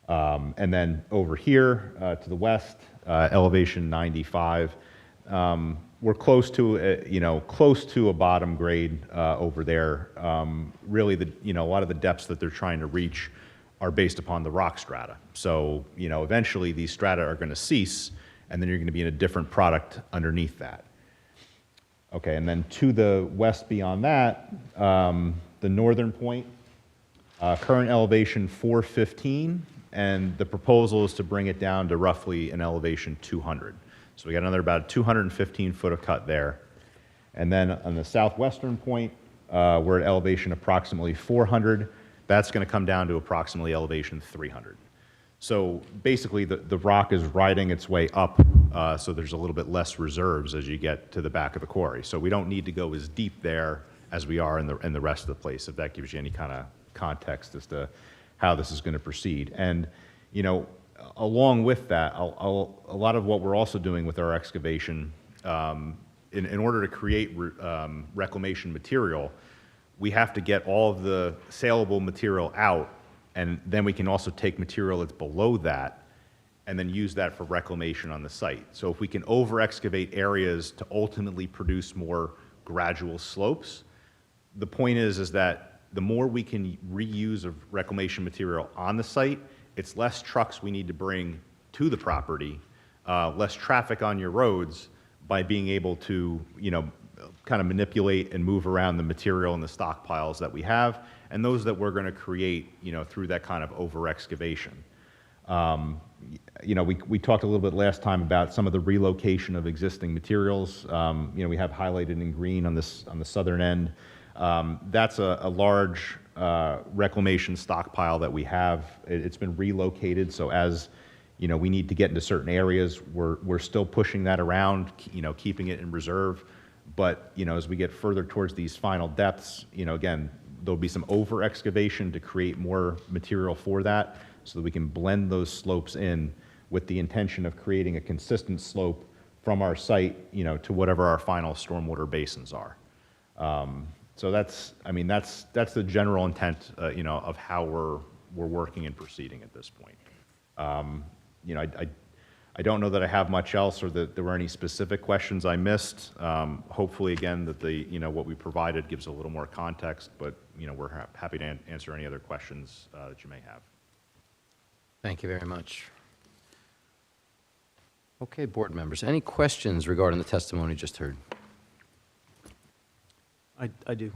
And then over here to the west, elevation 95. We're close to a bottom grade over there. Really, a lot of the depths that they're trying to reach are based upon the rock strata. So, eventually these strata are going to cease, and then you're going to be in a different product underneath that. Okay, and then to the west beyond that, the northern point, current elevation 415, and the proposal is to bring it down to roughly an elevation 200. So we got another about 215 foot of cut there. And then on the southwestern point, we're at elevation approximately 400. That's going to come down to approximately elevation 300. So basically the rock is riding its way up, so there's a little bit less reserves as you get to the back of the quarry. So we don't need to go as deep there as we are in the rest of the place, if that gives you any kind of context as to how this is going to proceed. And, along with that, a lot of what we're also doing with our excavation, in order to create reclamation material, we have to get all of the saleable material out, and then we can also take material that's below that and then use that for reclamation on the site. So if we can over-excavate areas to ultimately produce more gradual slopes, the point is that the more we can reuse of reclamation material on the site, it's less trucks we need to bring to the property, less traffic on your roads by being able to, kind of manipulate and move around the material and the stockpiles that we have, and those that we're going to create, through that kind of over-excavation. We talked a little bit last time about some of the relocation of existing materials. We have highlighted in green on the southern end. That's a large reclamation stockpile that we have. It's been relocated, so as we need to get into certain areas, we're still pushing that around, keeping it in reserve. But as we get further towards these final depths, again, there'll be some over excavation to create more material for that, so that we can blend those slopes in with the intention of creating a consistent slope from our site, to whatever our final stormwater basins are. So that's the general intent, of how we're working and proceeding at this point. I don't know that I have much else, or that there were any specific questions I missed. Hopefully, again, that what we provided gives a little more context, but we're happy to answer any other questions that you may have. Thank you very much. Okay, board members, any questions regarding the testimony just heard? I do.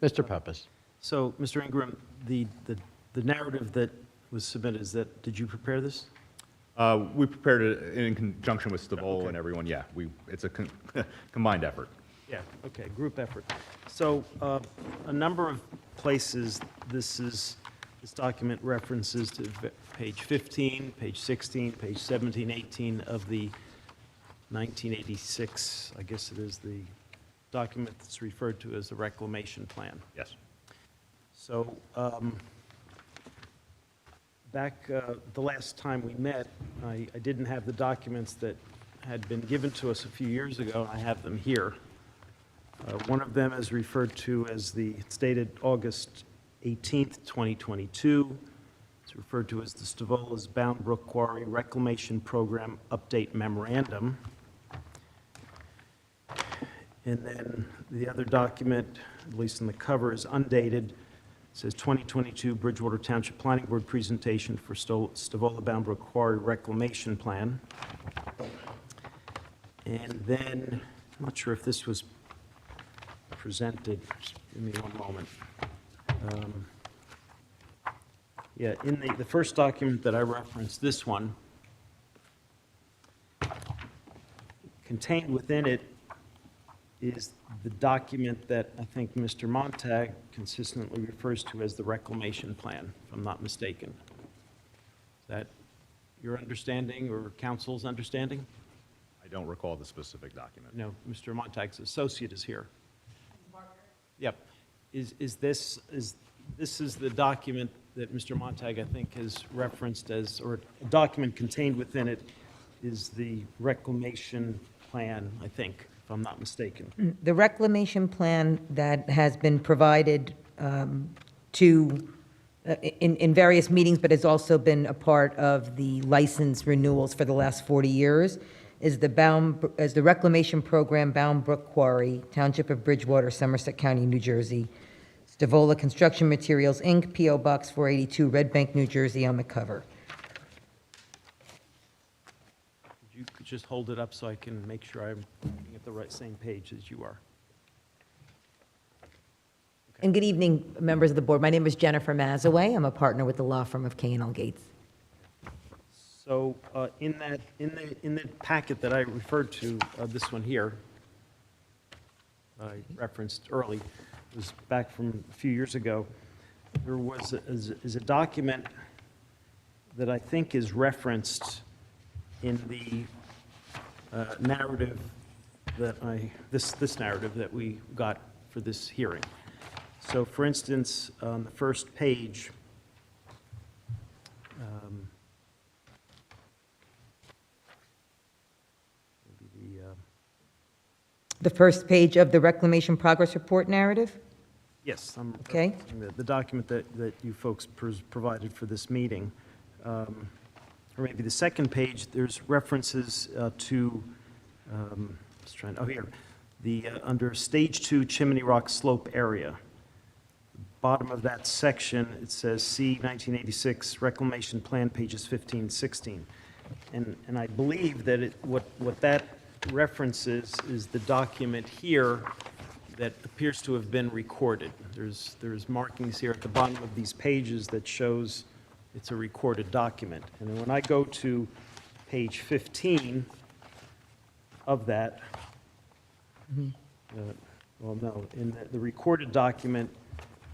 Mr. Pappas. So, Mr. Ingram, the narrative that was submitted, did you prepare this? We prepared it in conjunction with Stavola and everyone. Yeah, it's a combined effort. Yeah, okay, group effort. So a number of places, this document references to page 15, page 16, page 17, 18 of the 1986, I guess it is the document that's referred to as the reclamation plan. Yes. So back the last time we met, I didn't have the documents that had been given to us a few years ago. I have them here. One of them is referred to as it's dated August 18th, 2022. It's referred to as the Stavola's Bound Brook Quarry Reclamation Program Update Memorandum. And then the other document, at least in the cover, is undated. It says 2022 Bridgewater Township Planning Board presentation for Stavola Bound Brook Quarry Reclamation Plan. And then, I'm not sure if this was presented, just give me one moment. Yeah, in the first document that I referenced, this one, contained within it is the document that I think Mr. Montag consistently refers to as the reclamation plan, if I'm not mistaken. Is that your understanding or council's understanding? I don't recall the specific document. No, Mr. Montag's associate is here. Yep. Is this the document that Mr. Montag, I think, has referenced as, or a document contained within it is the reclamation plan, I think, if I'm not mistaken. The reclamation plan that has been provided in various meetings, but has also been a part of the license renewals for the last 40 years, is the reclamation program Bound Brook Quarry, Township of Bridgewater, Somerset County, New Jersey. Stavola Construction Materials, Inc., P.O. Box 482, Red Bank, New Jersey, on the cover. You could just hold it up so I can make sure I'm looking at the right same page as you are. And good evening, members of the board. My name is Jennifer Mazaway. I'm a partner with the law firm of K&L Gates. So in the packet that I referred to, this one here, I referenced early, it was back from a few years ago, there was is a document that I think is referenced in the narrative that this narrative that we got for this hearing. So for instance, on the first page, The first page of the Reclamation Progress Report narrative? yes, I'm Okay. referencing the document that you folks provided for this meeting. Or maybe the second page, there's references to, under Stage 2 Chimney Rock Slope area. Bottom of that section, it says C 1986 Reclamation Plan, pages 15, 16. And I believe that what that references is the document here that appears to have been recorded. There's markings here at the bottom of these pages that shows it's a recorded document. And then when I go to page 15 of that, well, no, in the recorded document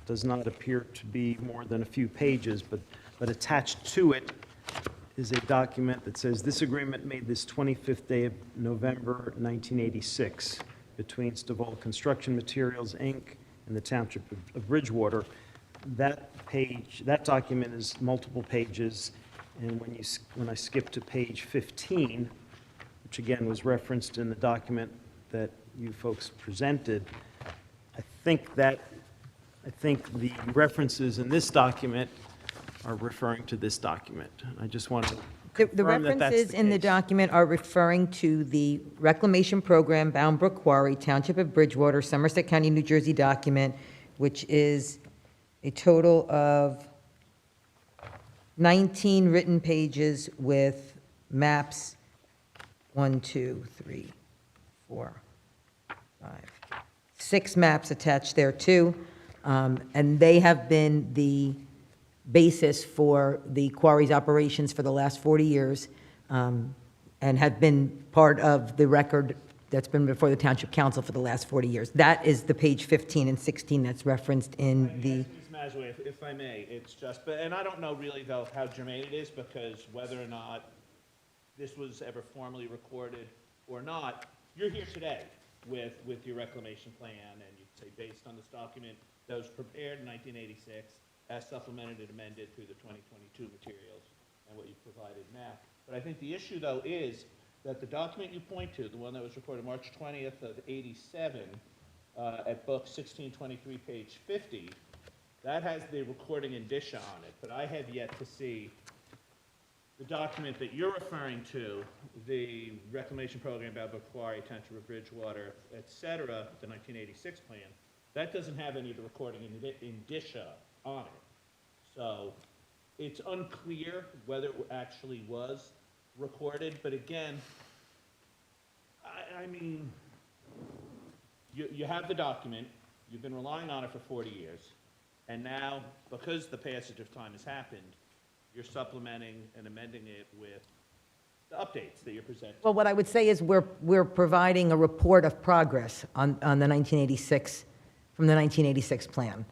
does not appear to be more than a few pages, but attached to it is a document that says, this agreement made this 25th day of November 1986 between Stavola Construction Materials, Inc. and the Township of Bridgewater. That document is multiple pages, and when I skip to page 15, which again was referenced in the document that you folks presented, I think the references in this document are referring to this document. I just want to The confirm that that's references the in the case. document are referring to the Reclamation Program Bound Brook Quarry, Township of Bridgewater, Somerset County, New Jersey document, which is a total of 19 written pages with maps 1, 2, 3, 4, 5, 6 maps attached there too. And they have been the basis for the quarry's operations for the last 40 years, and have been part of the record that's been before the Township Council for the last 40 years. That is the page 15 and 16 that's referenced in the... Ms. Mazaway, if I may, it's just, and I don't know really though how germane it is, because whether or not this was ever formally recorded or not, you're here today with your reclamation plan, and you say based on this document that was prepared in 1986, as supplemented and amended through the 2022 materials and what you provided now. But I think the issue, though, is that the document you point to, the one that was recorded March 20th of 87, at book 1623, page 50, that has the recording indicia on it, but I have yet to see the document that you're referring to, the Reclamation Program about Quarry, Township of Bridgewater, et cetera, the 1986 plan. That doesn't have any of the recording indicia on it. So it's unclear whether it actually was recorded, but again, I mean, you have the document, you've been relying on it for 40 years, and now, because the passage of time has happened, you're supplementing and amending it with the updates that you're presenting. Well, what I would say is we're providing a report of progress on the 1986, from the 1986 plan.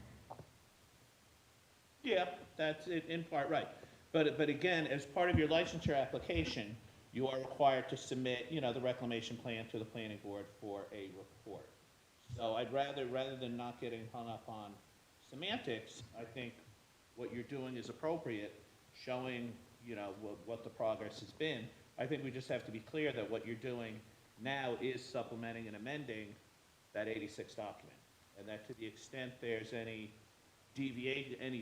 Yeah, that's in part right. But again, as part of your licensure application, you are required to submit, the reclamation plan to the planning board for a report. So I'd rather than not getting hung up on semantics, I think what you're doing is appropriate, showing, what the progress has been. I think we just have to be clear that what you're doing now is supplementing and amending that 86 document. And that to the extent there's any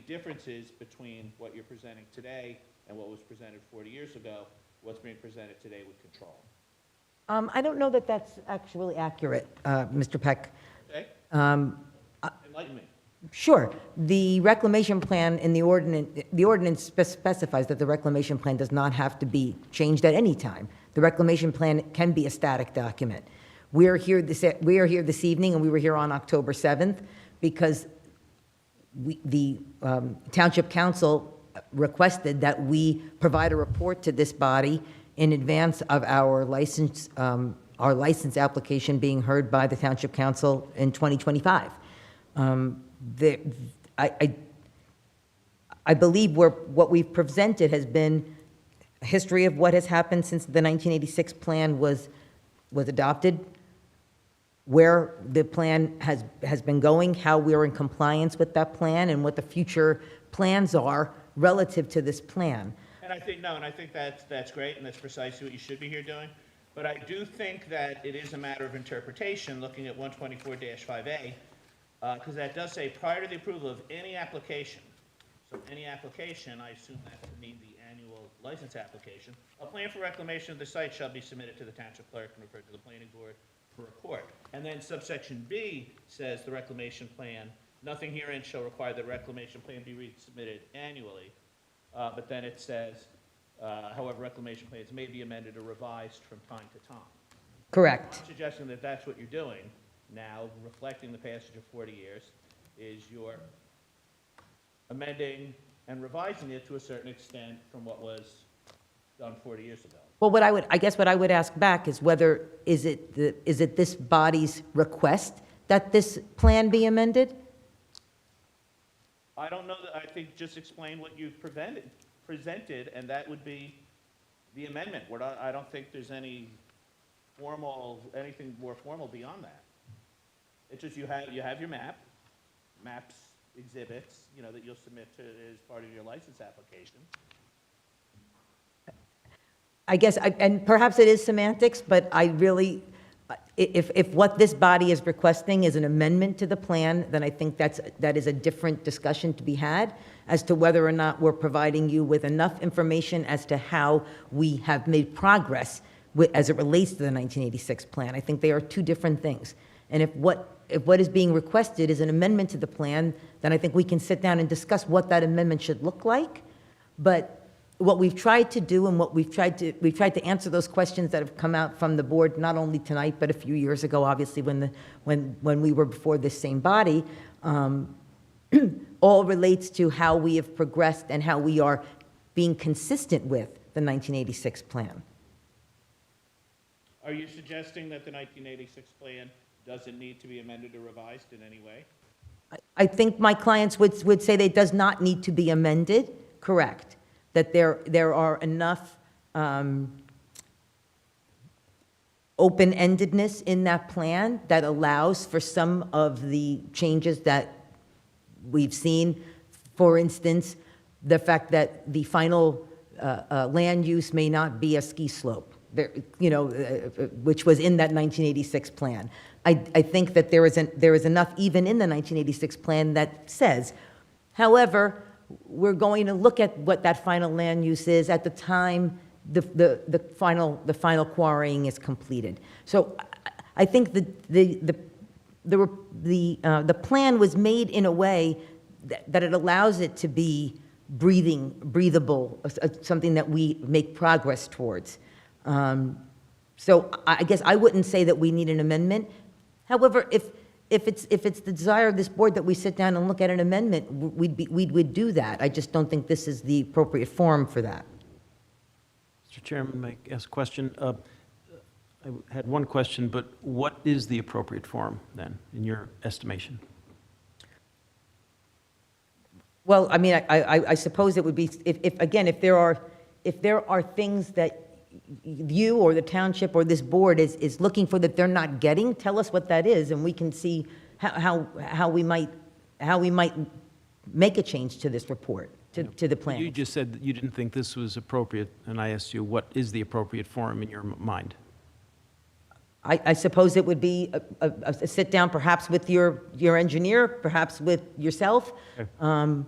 differences between what you're presenting today and what was presented 40 years ago, what's being presented today would control. I don't know that that's actually accurate, Mr. Peck. Okay? Enlighten me. Sure. The reclamation plan in the ordinance specifies that the reclamation plan does not have to be changed at any time. The reclamation plan can be a static document. We are here this evening, and we were here on October 7th, because the Township Council requested that we provide a report to this body in advance of our license application being heard by the Township Council in 2025. I believe what we've presented has been a history of what has happened since the 1986 plan was adopted, where the plan has been going, how we're in compliance with that plan, and what the future plans are relative to this plan. And I think that's great, and that's precisely what you should be here doing. But I do think that it is a matter of interpretation, looking at 124-5A, because that does say, prior to the approval of any application, so any application, I assume that to mean the annual license application, a plan for reclamation of the site shall be submitted to the township clerk and referred to the planning board for report. And then subsection B says the reclamation plan, nothing herein shall require the reclamation plan be resubmitted annually. But then it says, however, reclamation plans may be amended or revised from time to time. Correct. I'm suggesting that that's what you're doing now, reflecting the passage of 40 years, is you're amending and revising it to a certain extent from what was done 40 years ago. Well, I guess what I would ask back is whether, is it this body's request that this plan be amended? I don't know that, I think just explain what you've presented, and that would be the amendment. I don't think there's anything more formal beyond that. It's just you have your maps, exhibits, that you'll submit to as part of your license application. I guess, and perhaps it is semantics, but I really, if what this body is requesting is an amendment to the plan, then I think that is a different discussion to be had as to whether or not we're providing you with enough information as to how we have made progress as it relates to the 1986 plan. I think they are two different things. And if what is being requested is an amendment to the plan, then I think we can sit down and discuss what that amendment should look like. But what we've tried to do, and we've tried to answer those questions that have come out from the board, not only tonight, but a few years ago, obviously, when we were before this same body, all relates to how we have progressed and how we are being consistent with the 1986 plan. Are you suggesting that the 1986 plan doesn't need to be amended or revised in any way? I think my clients would say that it does not need to be amended, correct. That there are enough open-endedness in that plan that allows for some of the changes that we've seen. For instance, the fact that the final land use may not be a ski slope, which was in that 1986 plan. I think that there is enough even in the 1986 plan that says, however, we're going to look at what that final land use is at the time the final quarrying is completed. So I think the plan was made in a way that it allows it to be breathable, something that we make progress towards. So I guess I wouldn't say that we need an amendment. However, if it's the desire of this board that we sit down and look at an amendment, we'd do that. I just don't think this is the appropriate forum for that. Mr. Chairman, may I ask a question? I had one question, but what is the appropriate forum then, in your estimation? Well, I mean, I suppose it would be, if there are things that you or the township or this board is looking for that they're not getting, tell us what that is, and we can see how we might make a change to this report, to the plan. You just said that you didn't think this was appropriate, and I asked you, what is the appropriate forum in your mind? I suppose it would be a sit-down perhaps with your engineer, perhaps with yourself. Okay.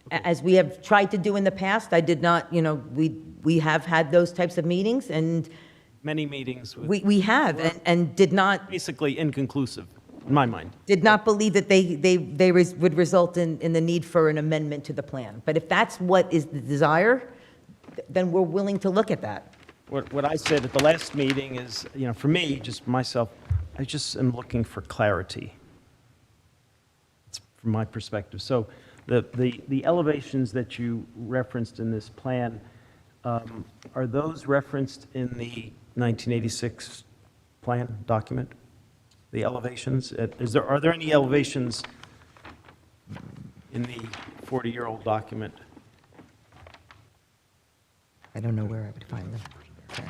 As we have tried to do in the past, I did not, we have had those types of meetings, and Many meetings. we have, and did not, Basically inconclusive, in my mind. did not believe that they would result in the need for an amendment to the plan. But if that's what is the desire, then we're willing to look at that. What I said at the last meeting is, for me, just myself, I just am looking for clarity. It's from my perspective. So the elevations that you referenced in this plan, are those referenced in the 1986 plan document? The elevations? Are there any elevations in the 40-year-old document? I don't know where I would find them. Okay.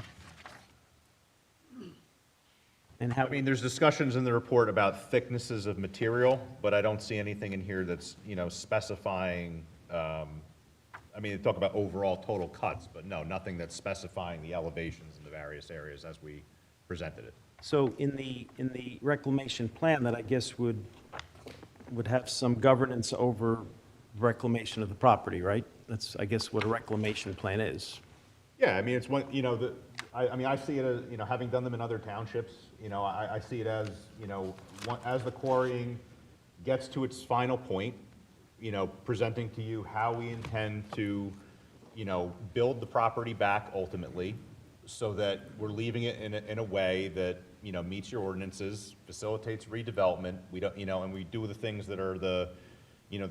And how, I mean, there's discussions in the report about thicknesses of material, but I don't see anything in here that's, specifying, I mean, they talk about overall total cuts, but no, nothing that's specifying the elevations in the various areas as we presented it. so in the reclamation plan that I guess would have some governance over reclamation of the property, right? That's, I guess, what a reclamation plan is. Yeah, I mean, it's one, I see it as, having done them in other townships, I see it as, as the quarrying gets to its final point, presenting to you how we intend to, build the property back ultimately, so that we're leaving it in a way that, meets your ordinances, facilitates redevelopment, we don't, and we do the things that are the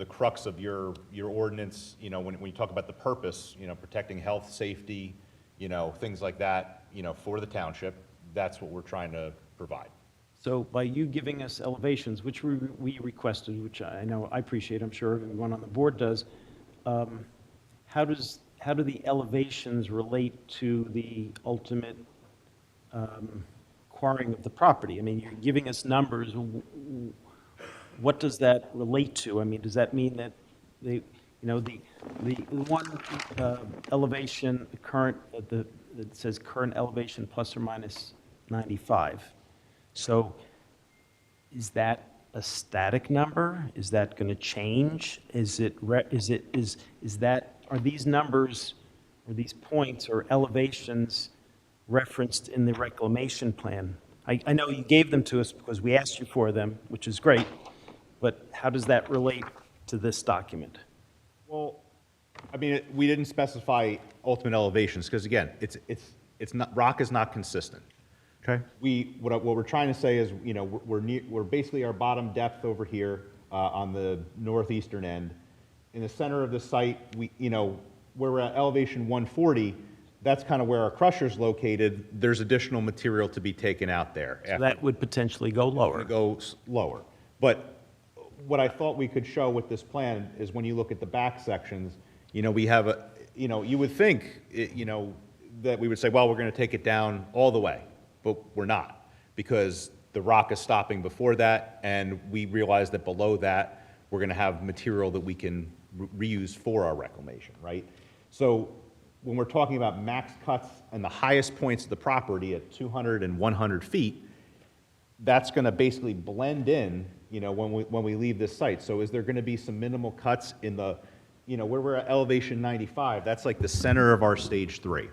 crux of your ordinance, when you talk about the purpose, protecting health, safety, things like that, for the township, that's what we're trying to provide. So by you giving us elevations, which we requested, which I know I appreciate, I'm sure everyone on the board does, how do the elevations relate to the ultimate quarrying of the property? I mean, you're giving us numbers. What does that relate to? I mean, does that mean that the one elevation, the current, it says current elevation plus or minus 95. So is that a static number? Is that going to change? Are these numbers or these points or elevations referenced in the reclamation plan? I know you gave them to us because we asked you for them, which is great. But how does that relate to this document? Well, I mean, we didn't specify ultimate elevations, because again, it's not, rock is not consistent. Okay. What we're trying to say is, we're basically our bottom depth over here on the northeastern end. In the center of the site, where we're at elevation 140, that's kind of where our crusher's located. There's additional material to be taken out there. So that would potentially go lower. Go lower. But what I thought we could show with this plan is when you look at the back sections, we have you would think, that we would say, well, we're going to take it down all the way, but we're not, because the rock is stopping before that, and we realize that below that, we're going to have material that we can reuse for our reclamation, right? So when we're talking about max cuts and the highest points of the property at 200 and 100 feet, that's going to basically blend in, when we leave this site. So is there going to be some minimal cuts in the, where we're at elevation 95, that's like the center of our stage 3.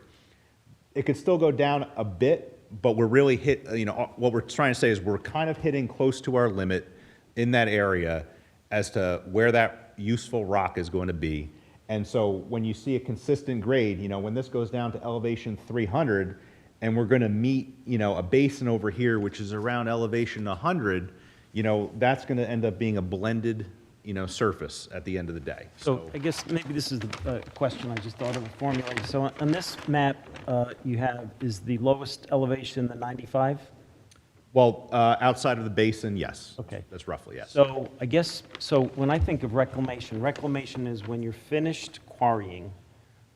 It could still go down a bit, but we're really what we're trying to say is we're kind of hitting close to our limit in that area as to where that useful rock is going to be. And so when you see a consistent grade, when this goes down to elevation 300, and we're going to meet, a basin over here, which is around elevation 100, that's going to end up being a blended, surface at the end of the day. So I guess maybe this is the question I just thought of formulating. So on this map you have, is the lowest elevation the 95? Well, outside of the basin, yes. Okay. That's roughly, yes. So I guess, so when I think of reclamation is when you're finished quarrying,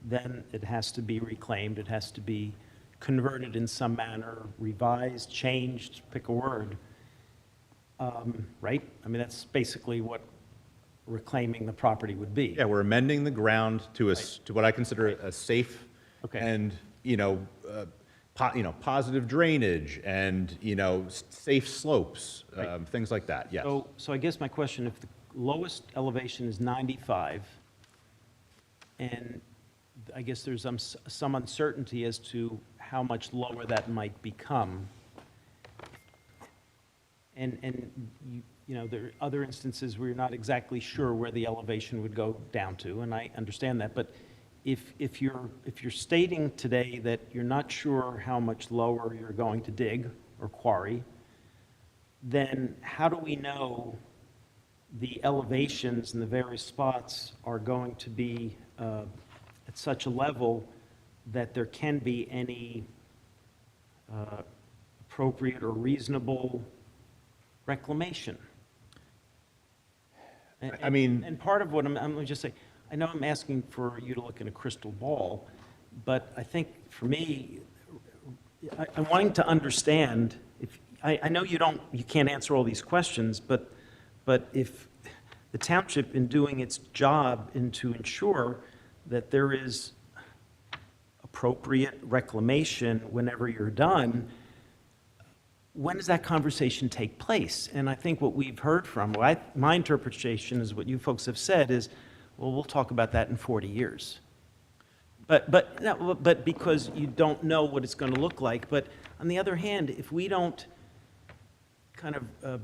then it has to be reclaimed, it has to be converted in some manner, revised, changed, pick a word, right? I mean, that's basically what reclaiming the property would be. Yeah, we're amending the ground to to what I consider a safe and, positive drainage and, safe slopes, things like that, yes. So I guess my question, if the lowest elevation is 95, and I guess there's some uncertainty as to how much lower that might become, and there are other instances where you're not exactly sure where the elevation would go down to, and I understand that, but if you're stating today that you're not sure how much lower you're going to dig or quarry, then how do we know the elevations in the various spots are going to be at such a level that there can be any appropriate or reasonable reclamation? And part of what I'm going to just say, I know I'm asking for you to look in a crystal ball, but I think for me, I'm wanting to understand, I know you can't answer all these questions, but if the township, in doing its job and to ensure that there is appropriate reclamation whenever you're done, when does that conversation take place? And I think what we've heard from, my interpretation is what you folks have said is, well, we'll talk about that in 40 years. But because you don't know what it's going to look like. But on the other hand, if we don't kind of,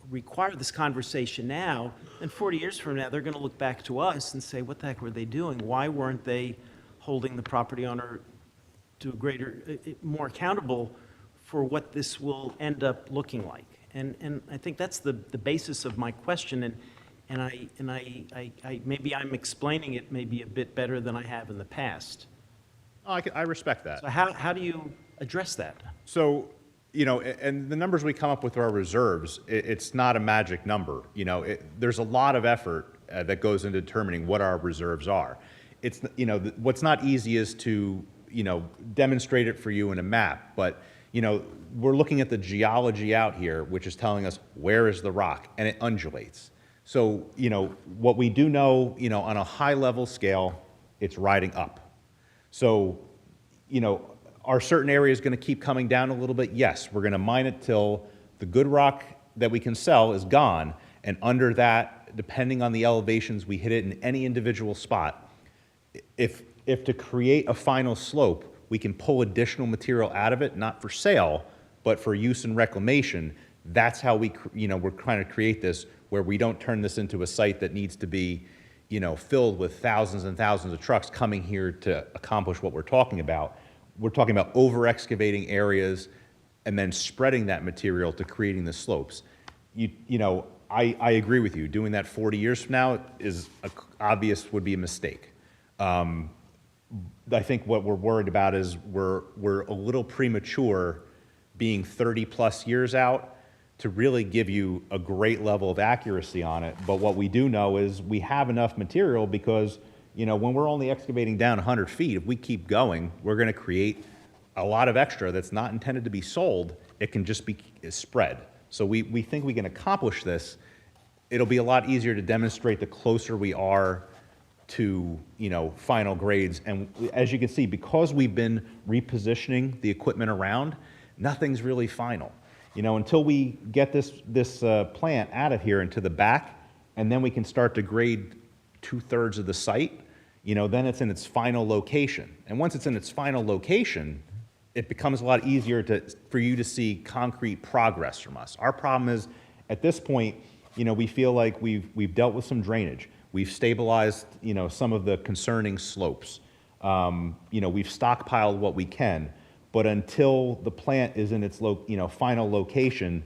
require this conversation now, then 40 years from now, they're going to look back to us and say, what the heck were they doing? Why weren't they holding the property owner to a greater, more accountable for what this will end up looking like? And I think that's the basis of my question. And I maybe I'm explaining it maybe a bit better than I have in the past. Oh, I respect that. So how do you address that? So, and the numbers we come up with are reserves. It's not a magic number. There's a lot of effort that goes into determining what our reserves are. It's, what's not easy is to, demonstrate it for you in a map, but, we're looking at the geology out here, which is telling us where is the rock, and it undulates. So, what we do know, on a high level scale, it's riding up. So, are certain areas going to keep coming down a little bit? Yes, we're going to mine it till the good rock that we can sell is gone, and under that, depending on the elevations, we hit it in any individual spot. If to create a final slope, we can pull additional material out of it, not for sale, but for use and reclamation, that's how we're trying to create this, where we don't turn this into a site that needs to be, filled with thousands and thousands of trucks coming here to accomplish what we're talking about. We're talking about over-excavating areas and then spreading that material to creating the slopes. I agree with you. Doing that 40 years from now is obvious would be a mistake. I think what we're worried about is we're a little premature being 30 plus years out to really give you a great level of accuracy on it. But what we do know is we have enough material because, when we're only excavating down 100 feet, if we keep going, we're going to create a lot of extra that's not intended to be sold. It can just be spread. So we think we can accomplish this. It'll be a lot easier to demonstrate the closer we are to, final grades. And as you can see, because we've been repositioning the equipment around, nothing's really final. Until we get this plant out of here into the back, and then we can start to grade 2/3 of the site, then it's in its final location. And once it's in its final location, it becomes a lot easier for you to see concrete progress from us. Our problem is, at this point, we feel like we've dealt with some drainage. We've stabilized, some of the concerning slopes. We've stockpiled what we can. But until the plant is in its final location,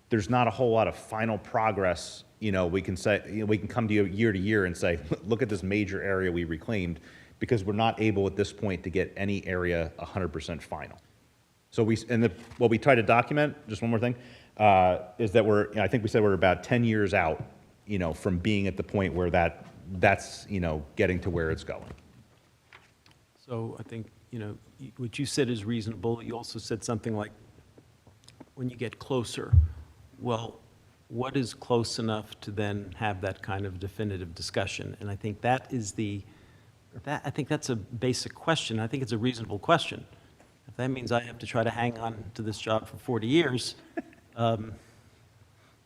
there's not a whole lot of final progress. We can say, we can come to year and say, look at this major area we reclaimed, because we're not able at this point to get any area 100% final. So what we try to document, just one more thing, is that I think we said we're about 10 years out, from being at the point where that's getting to where it's going. So I think, what you said is reasonable. You also said something like, when you get closer, well, what is close enough to then have that kind of definitive discussion? And I think that's a basic question. I think it's a reasonable question. If that means I have to try to hang on to this job for 40 years, I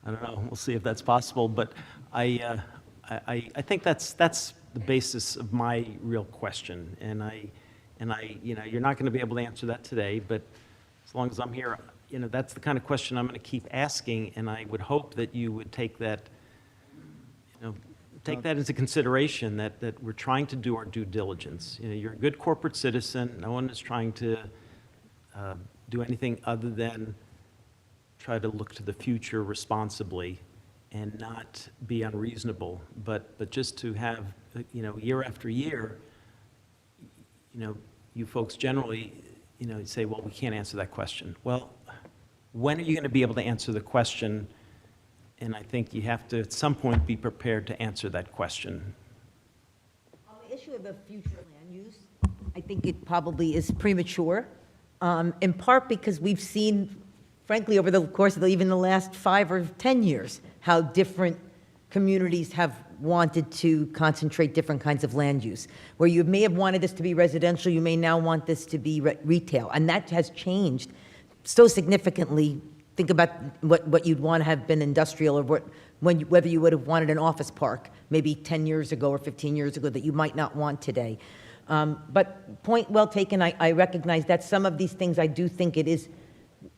don't know, we'll see if that's possible, but I think that's the basis of my real question. And you're not going to be able to answer that today, but as long as I'm here, that's the kind of question I'm going to keep asking, and I would hope that you would take that into consideration, that we're trying to do our due diligence. You're a good corporate citizen. No one is trying to do anything other than try to look to the future responsibly and not be unreasonable. But just to have, year after year, you folks generally, say, well, we can't answer that question. Well, when are you going to be able to answer the question? And I think you have to, at some point, be prepared to answer that question. On the issue of the future land use, I think it probably is premature, in part because we've seen, frankly, over the course of even the last 5 or 10 years, how different communities have wanted to concentrate different kinds of land use. Where you may have wanted this to be residential, you may now want this to be retail, and that has changed so significantly. Think about what you'd want to have been industrial, or whether you would have wanted an office park maybe 10 years ago or 15 years ago that you might not want today. But point well taken. I recognize that some of these things I do think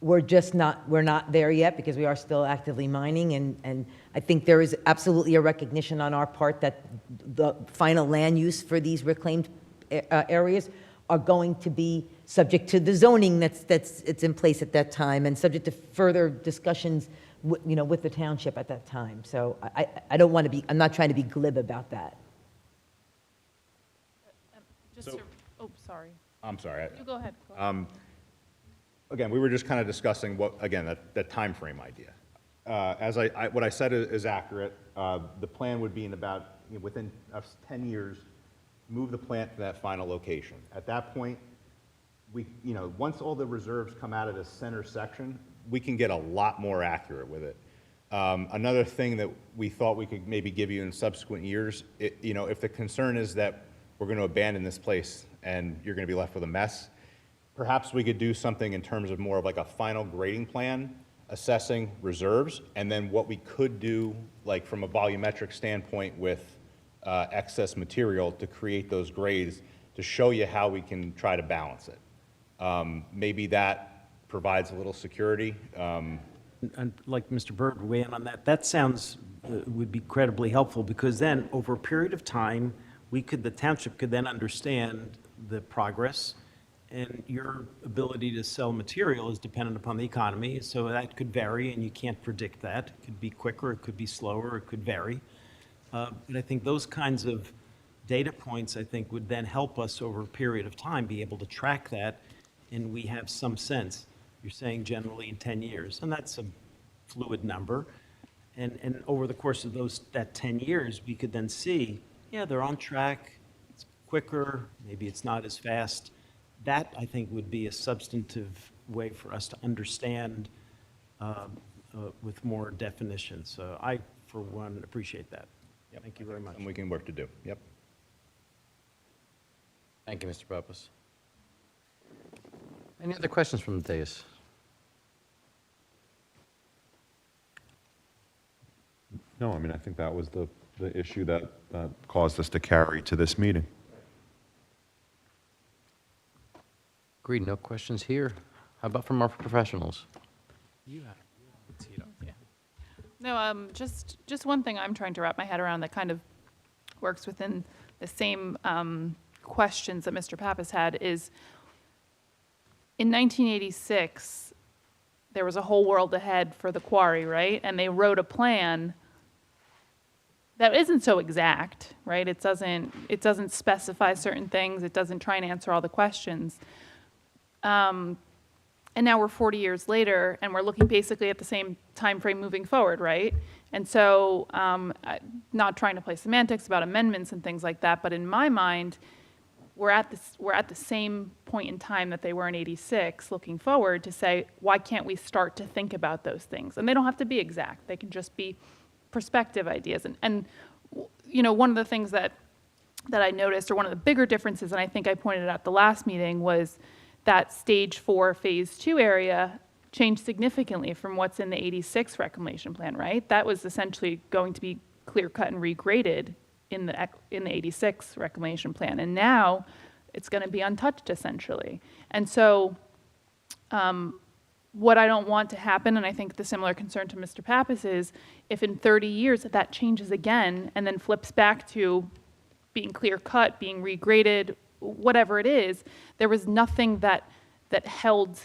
we're not there yet, because we are still actively mining, and I think there is absolutely a recognition on our part that the final land use for these reclaimed areas are going to be subject to the zoning it's in place at that time, and subject to further discussions with the township at that time. So I'm not trying to be glib about that. Sorry. I'm sorry. You go ahead. Again, we were just kind of discussing that time frame idea. What I said is accurate. The plan would be within 10 years, move the plant to that final location. At that point, once all the reserves come out of the center section, we can get a lot more accurate with it. Another thing that we thought we could maybe give you in subsequent years, if the concern is that we're going to abandon this place and you're going to be left with a mess, perhaps we could do something in terms of more of like a final grading plan, assessing reserves, and then what we could do, like from a volumetric standpoint with excess material, to create those grades to show you how we can try to balance it. Maybe that provides a little security. And like Mr. Bird would weigh in on that. That sounds would be incredibly helpful, because then over a period of time, the township could then understand the progress, and your ability to sell material is dependent upon the economy, so that could vary, and you can't predict that. It could be quicker, it could be slower, it could vary. But I think those kinds of data points, I think, would then help us over a period of time be able to track that, and we have some sense. You're saying generally in 10 years, and that's a fluid number. And over the course of that 10 years, we could then see, yeah, they're on track, it's quicker, maybe it's not as fast. That, I think, would be a substantive way for us to understand with more definition. So I, for one, appreciate that. Yep. Thank you very much. And we can work to do. Yep. Thank you, Mr. Pappas. Any other questions from the dais? No, I mean, I think that was the issue that caused us to carry to this meeting. Agreed, no questions here. How about from our professionals? No, just one thing I'm trying to wrap my head around that kind of works within the same questions that Mr. Pappas had is, in 1986, there was a whole world ahead for the quarry, right? And they wrote a plan that isn't so exact, right? It doesn't specify certain things. It doesn't try and answer all the questions. And now we're 40 years later, and we're looking basically at the same time frame moving forward, right? And so, not trying to play semantics about amendments and things like that, but in my mind, we're at the same point in time that they were in '86, looking forward to say, why can't we start to think about those things? And they don't have to be exact. They can just be perspective ideas. And you know, one of the things that I noticed, or one of the bigger differences, and I think I pointed out at the last meeting, was that Stage 4, Phase 2 area changed significantly from what's in the '86 reclamation plan, right? That was essentially going to be clear-cut and regraded in the '86 reclamation plan, and now it's going to be untouched, essentially. And so what I don't want to happen, and I think the similar concern to Mr. Pappas, is if in 30 years that changes again and then flips back to being clear-cut, being regraded, whatever it is, there was nothing that held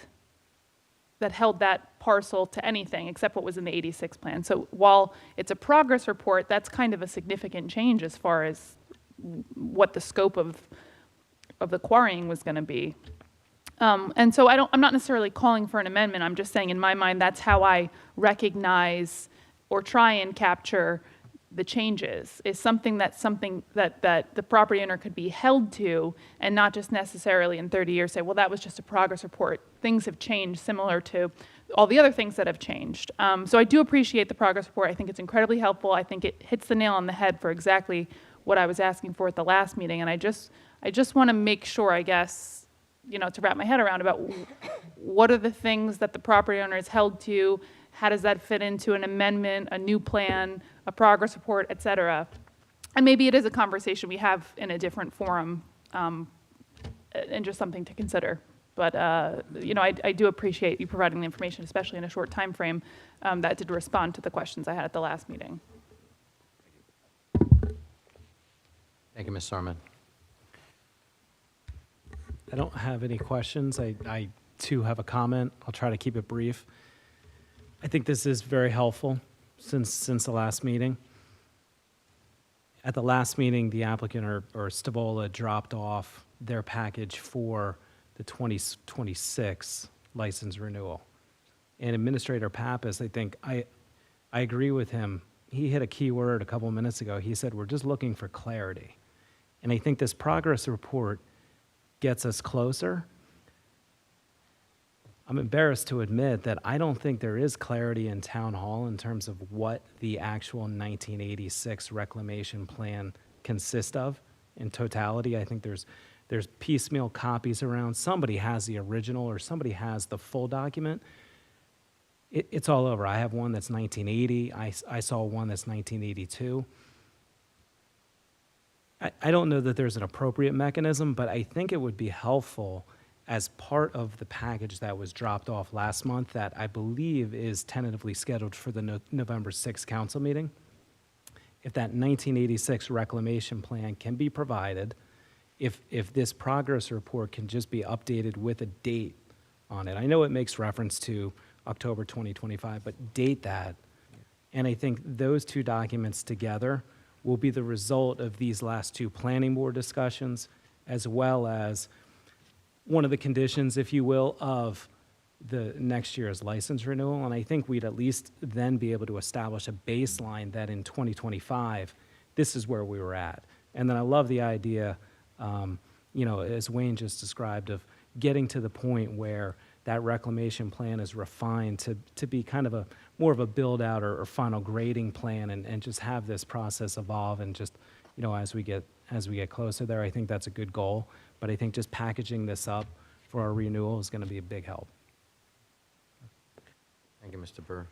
that parcel to anything except what was in the '86 plan. So while it's a progress report, that's kind of a significant change as far as what the scope of the quarrying was going to be. And so I'm not necessarily calling for an amendment. I'm just saying in my mind that's how I recognize or try and capture the changes, is something that the property owner could be held to, and not just necessarily in 30 years say, well, that was just a progress report. Things have changed similar to all the other things that have changed. So I do appreciate the progress report. I think it's incredibly helpful. I think it hits the nail on the head for exactly what I was asking for at the last meeting. And I just want to make sure, I guess, you know, to wrap my head around about what are the things that the property owner is held to, how does that fit into an amendment, a new plan, a progress report, et cetera. And maybe it is a conversation we have in a different forum, and just something to consider. But, you know, I do appreciate you providing the information, especially in a short time frame, that did respond to the questions I had at the last meeting. Thank you, Ms. Sarman. I don't have any questions. I too have a comment. I'll try to keep it brief. I think this is very helpful since the last meeting. At the last meeting, the applicant or Stavola dropped off their package for the 2026 license renewal. And Administrator Pappas, I think, I agree with him. He hit a key word a couple of minutes ago. He said, we're just looking for clarity. And I think this progress report gets us closer. I'm embarrassed to admit that I don't think there is clarity in Town Hall in terms of what the actual 1986 reclamation plan consists of in totality. I think there's piecemeal copies around. Somebody has the original or somebody has the full document. It's all over. I have one that's 1980. I saw one that's 1982. I don't know that there's an appropriate mechanism, but I think it would be helpful as part of the package that was dropped off last month that I believe is tentatively scheduled for the November 6th council meeting. If that 1986 reclamation plan can be provided, if this progress report can just be updated with a date on it. I know it makes reference to October 2025, but date that. And I think those two documents together will be the result of these last two planning board discussions, as well as one of the conditions, if you will, of the next year's license renewal. And I think we'd at least then be able to establish a baseline that in 2025, this is where we were at. And then I love the idea, you know, as Wayne just described, of getting to the point where that reclamation plan is refined to be kind of more of a build out or final grading plan, and just have this process evolve, and just, you know, as we get closer there, I think that's a good goal. But I think just packaging this up for our renewal is going to be a big help. Thank you, Mr. Burr.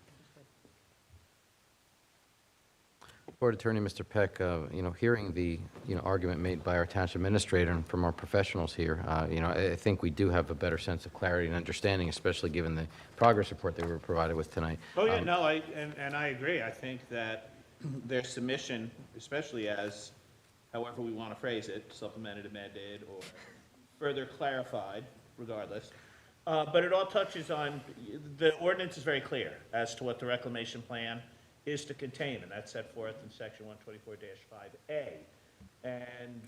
Board Attorney, Mr. Peck, you know, hearing the, you know, argument made by our township administrator and from our professionals here, you know, I think we do have a better sense of clarity and understanding, especially given the progress report that we were provided with tonight. Oh, yeah, no, I agree. I think that their submission, especially as, however we want to phrase it, supplemented, amended, or further clarified, regardless, But it all touches on, the ordinance is very clear as to what the reclamation plan is to contain, and that's set forth in section 124-5A. And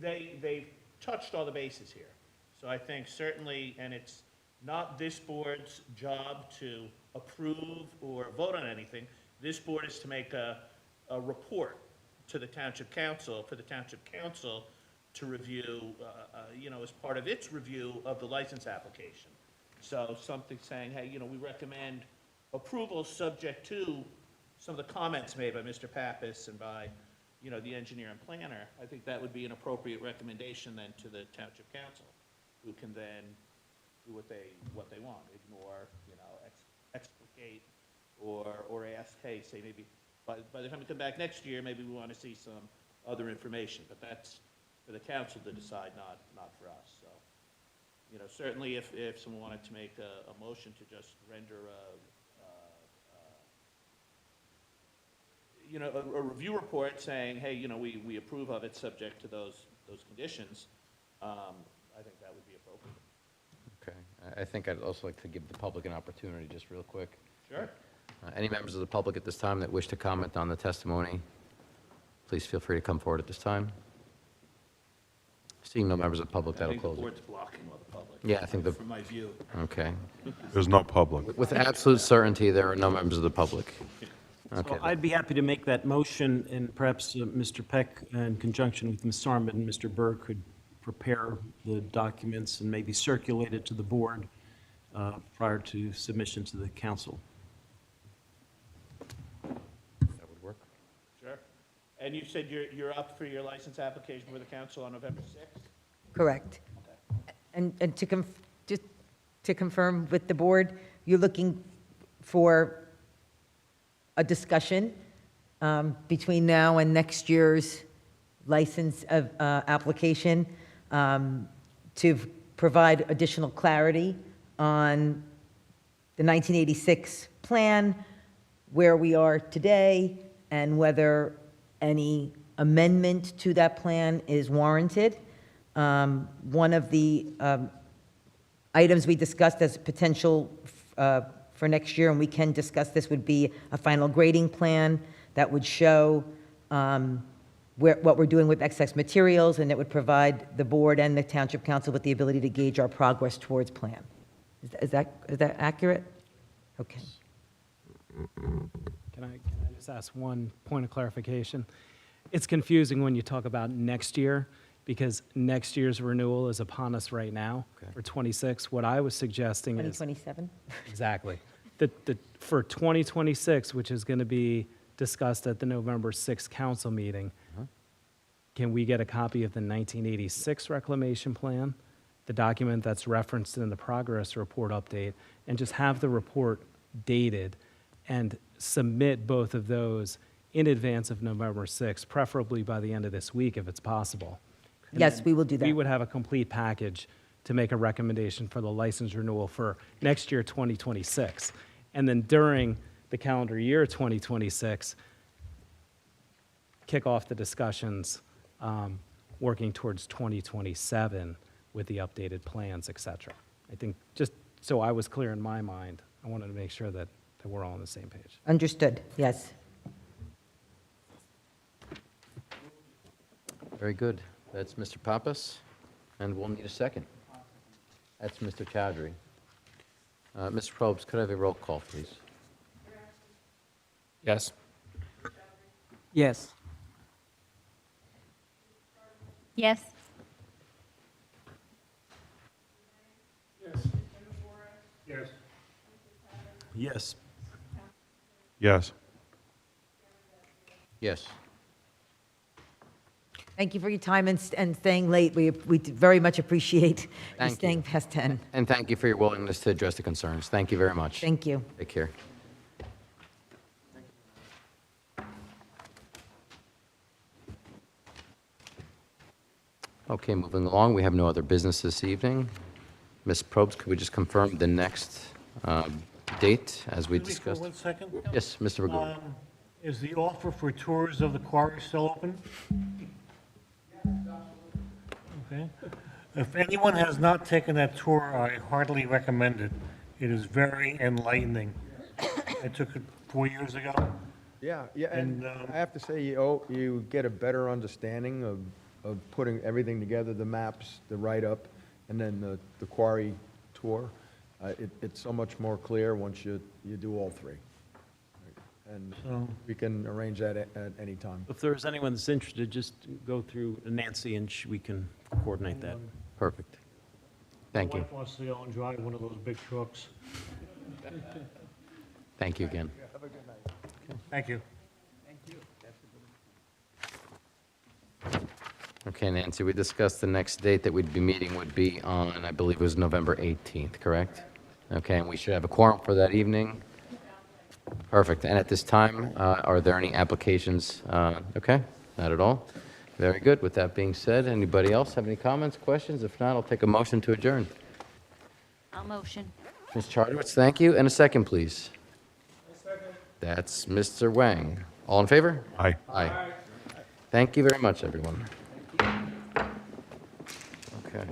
they've touched all the bases here. So I think certainly, and it's not this board's job to approve or vote on anything. This board is to make a report to the township council, for the township council to review, as part of its review of the license application. So something saying, hey, we recommend approval subject to some of the comments made by Mr. Pappas and by, the engineer and planner. I think that would be an appropriate recommendation then to the township council, who can then do what they want, ignore, explicate, or ask, hey, say maybe by the time we come back next year, maybe we want to see some other information, but that's for the council to decide, not for us. So, certainly if someone wanted to make a motion to just render a review report saying, hey, we approve of it subject to those conditions, I think that would be appropriate. Okay. I think I'd also like to give the public an opportunity, just real quick. Sure. Any members of the public at this time that wish to comment on the testimony, please feel free to come forward at this time. Seeing no members of the public, that'll close I think the it. board's blocking all the public. Yeah, I think the... From my view. Okay. There's no public. With absolute certainty, there are no members of the public. Okay. So I'd be happy to make that motion, and perhaps Mr. Peck, in conjunction with Ms. Sarman and Mr. Berg, could prepare the documents and maybe circulate it to the board prior to submission to the council. That would work. Sure. And you said you're up for your license application for the council on November 6th? Correct. And just to confirm with the board, you're looking for a discussion between now and next year's license of application to provide additional clarity on the 1986 plan, where we are today, and whether any amendment to that plan is warranted. One of the items we discussed as potential for next year, and we can discuss this, would be a final grading plan that would show what we're doing with excess materials, and it would provide the board and the township council with the ability to gauge our progress towards plan. Is that accurate? Okay. Can I just ask one point of clarification? It's confusing when you talk about next year, because next year's renewal is upon us right now for 26. What I was suggesting is... 2027? Exactly. For 2026, which is going to be discussed at the November 6th council meeting, can we get a copy of the 1986 reclamation plan, the document that's referenced in the progress report update, and just have the report dated and submit both of those in advance of November 6th, preferably by the end of this week if it's possible. And Yes, then we will do that. We would have a complete package to make a recommendation for the license renewal for next year, 2026. And then during the calendar year 2026, kick off the discussions working towards 2027 with the updated plans, et cetera. I think, just so I was clear in my mind, I wanted to make sure that we're all on the same page. Understood, yes. Very good. That's Mr. Pappas, and we'll need a second. That's Mr. Chowdhury. Mr. Probst, could I have a roll call, please? Yes. Yes. Yes. Yes. Yes. Yes. Yes. Thank you for your time and staying late. We very much appreciate you Thank you. staying past 10. And thank you for your willingness to address the concerns. Thank you very much. Thank you. Take care. Okay, moving along, we have no other business this evening. Ms. Probst, could we just confirm the next date as we Excuse me for discussed? 1 second. Yes, Mr. Begor. Is the offer for tours of the quarry still open? Okay. If anyone has not taken that tour, I heartily recommend it. It is very enlightening. I took it 4 years ago. Yeah, yeah, and And, I have to say, you get a better understanding of putting everything together, the maps, the write-up, and then the quarry tour. It's so much more clear once you do all three. And So- we can arrange that at any time. If there's anyone that's interested, just go through Nancy and we can coordinate that. Perfect. Thank My you. wife wants to go and drive one of those big trucks. Thank you again. Thank you. Okay, Nancy, we discussed the next date that we'd be meeting would be on, I believe it was November 18th, correct? Okay, and we should have a quorum for that evening. Perfect. And at this time, are there any applications? Okay, not at all. Very good. With that being said, anybody else have any comments, questions? If not, I'll take a motion to adjourn. I'll motion. Ms. Charterwitz, thank you. And a second, please. That's Mr. Wang. All in favor? Aye. Aye. Thank you very much, everyone. Okay.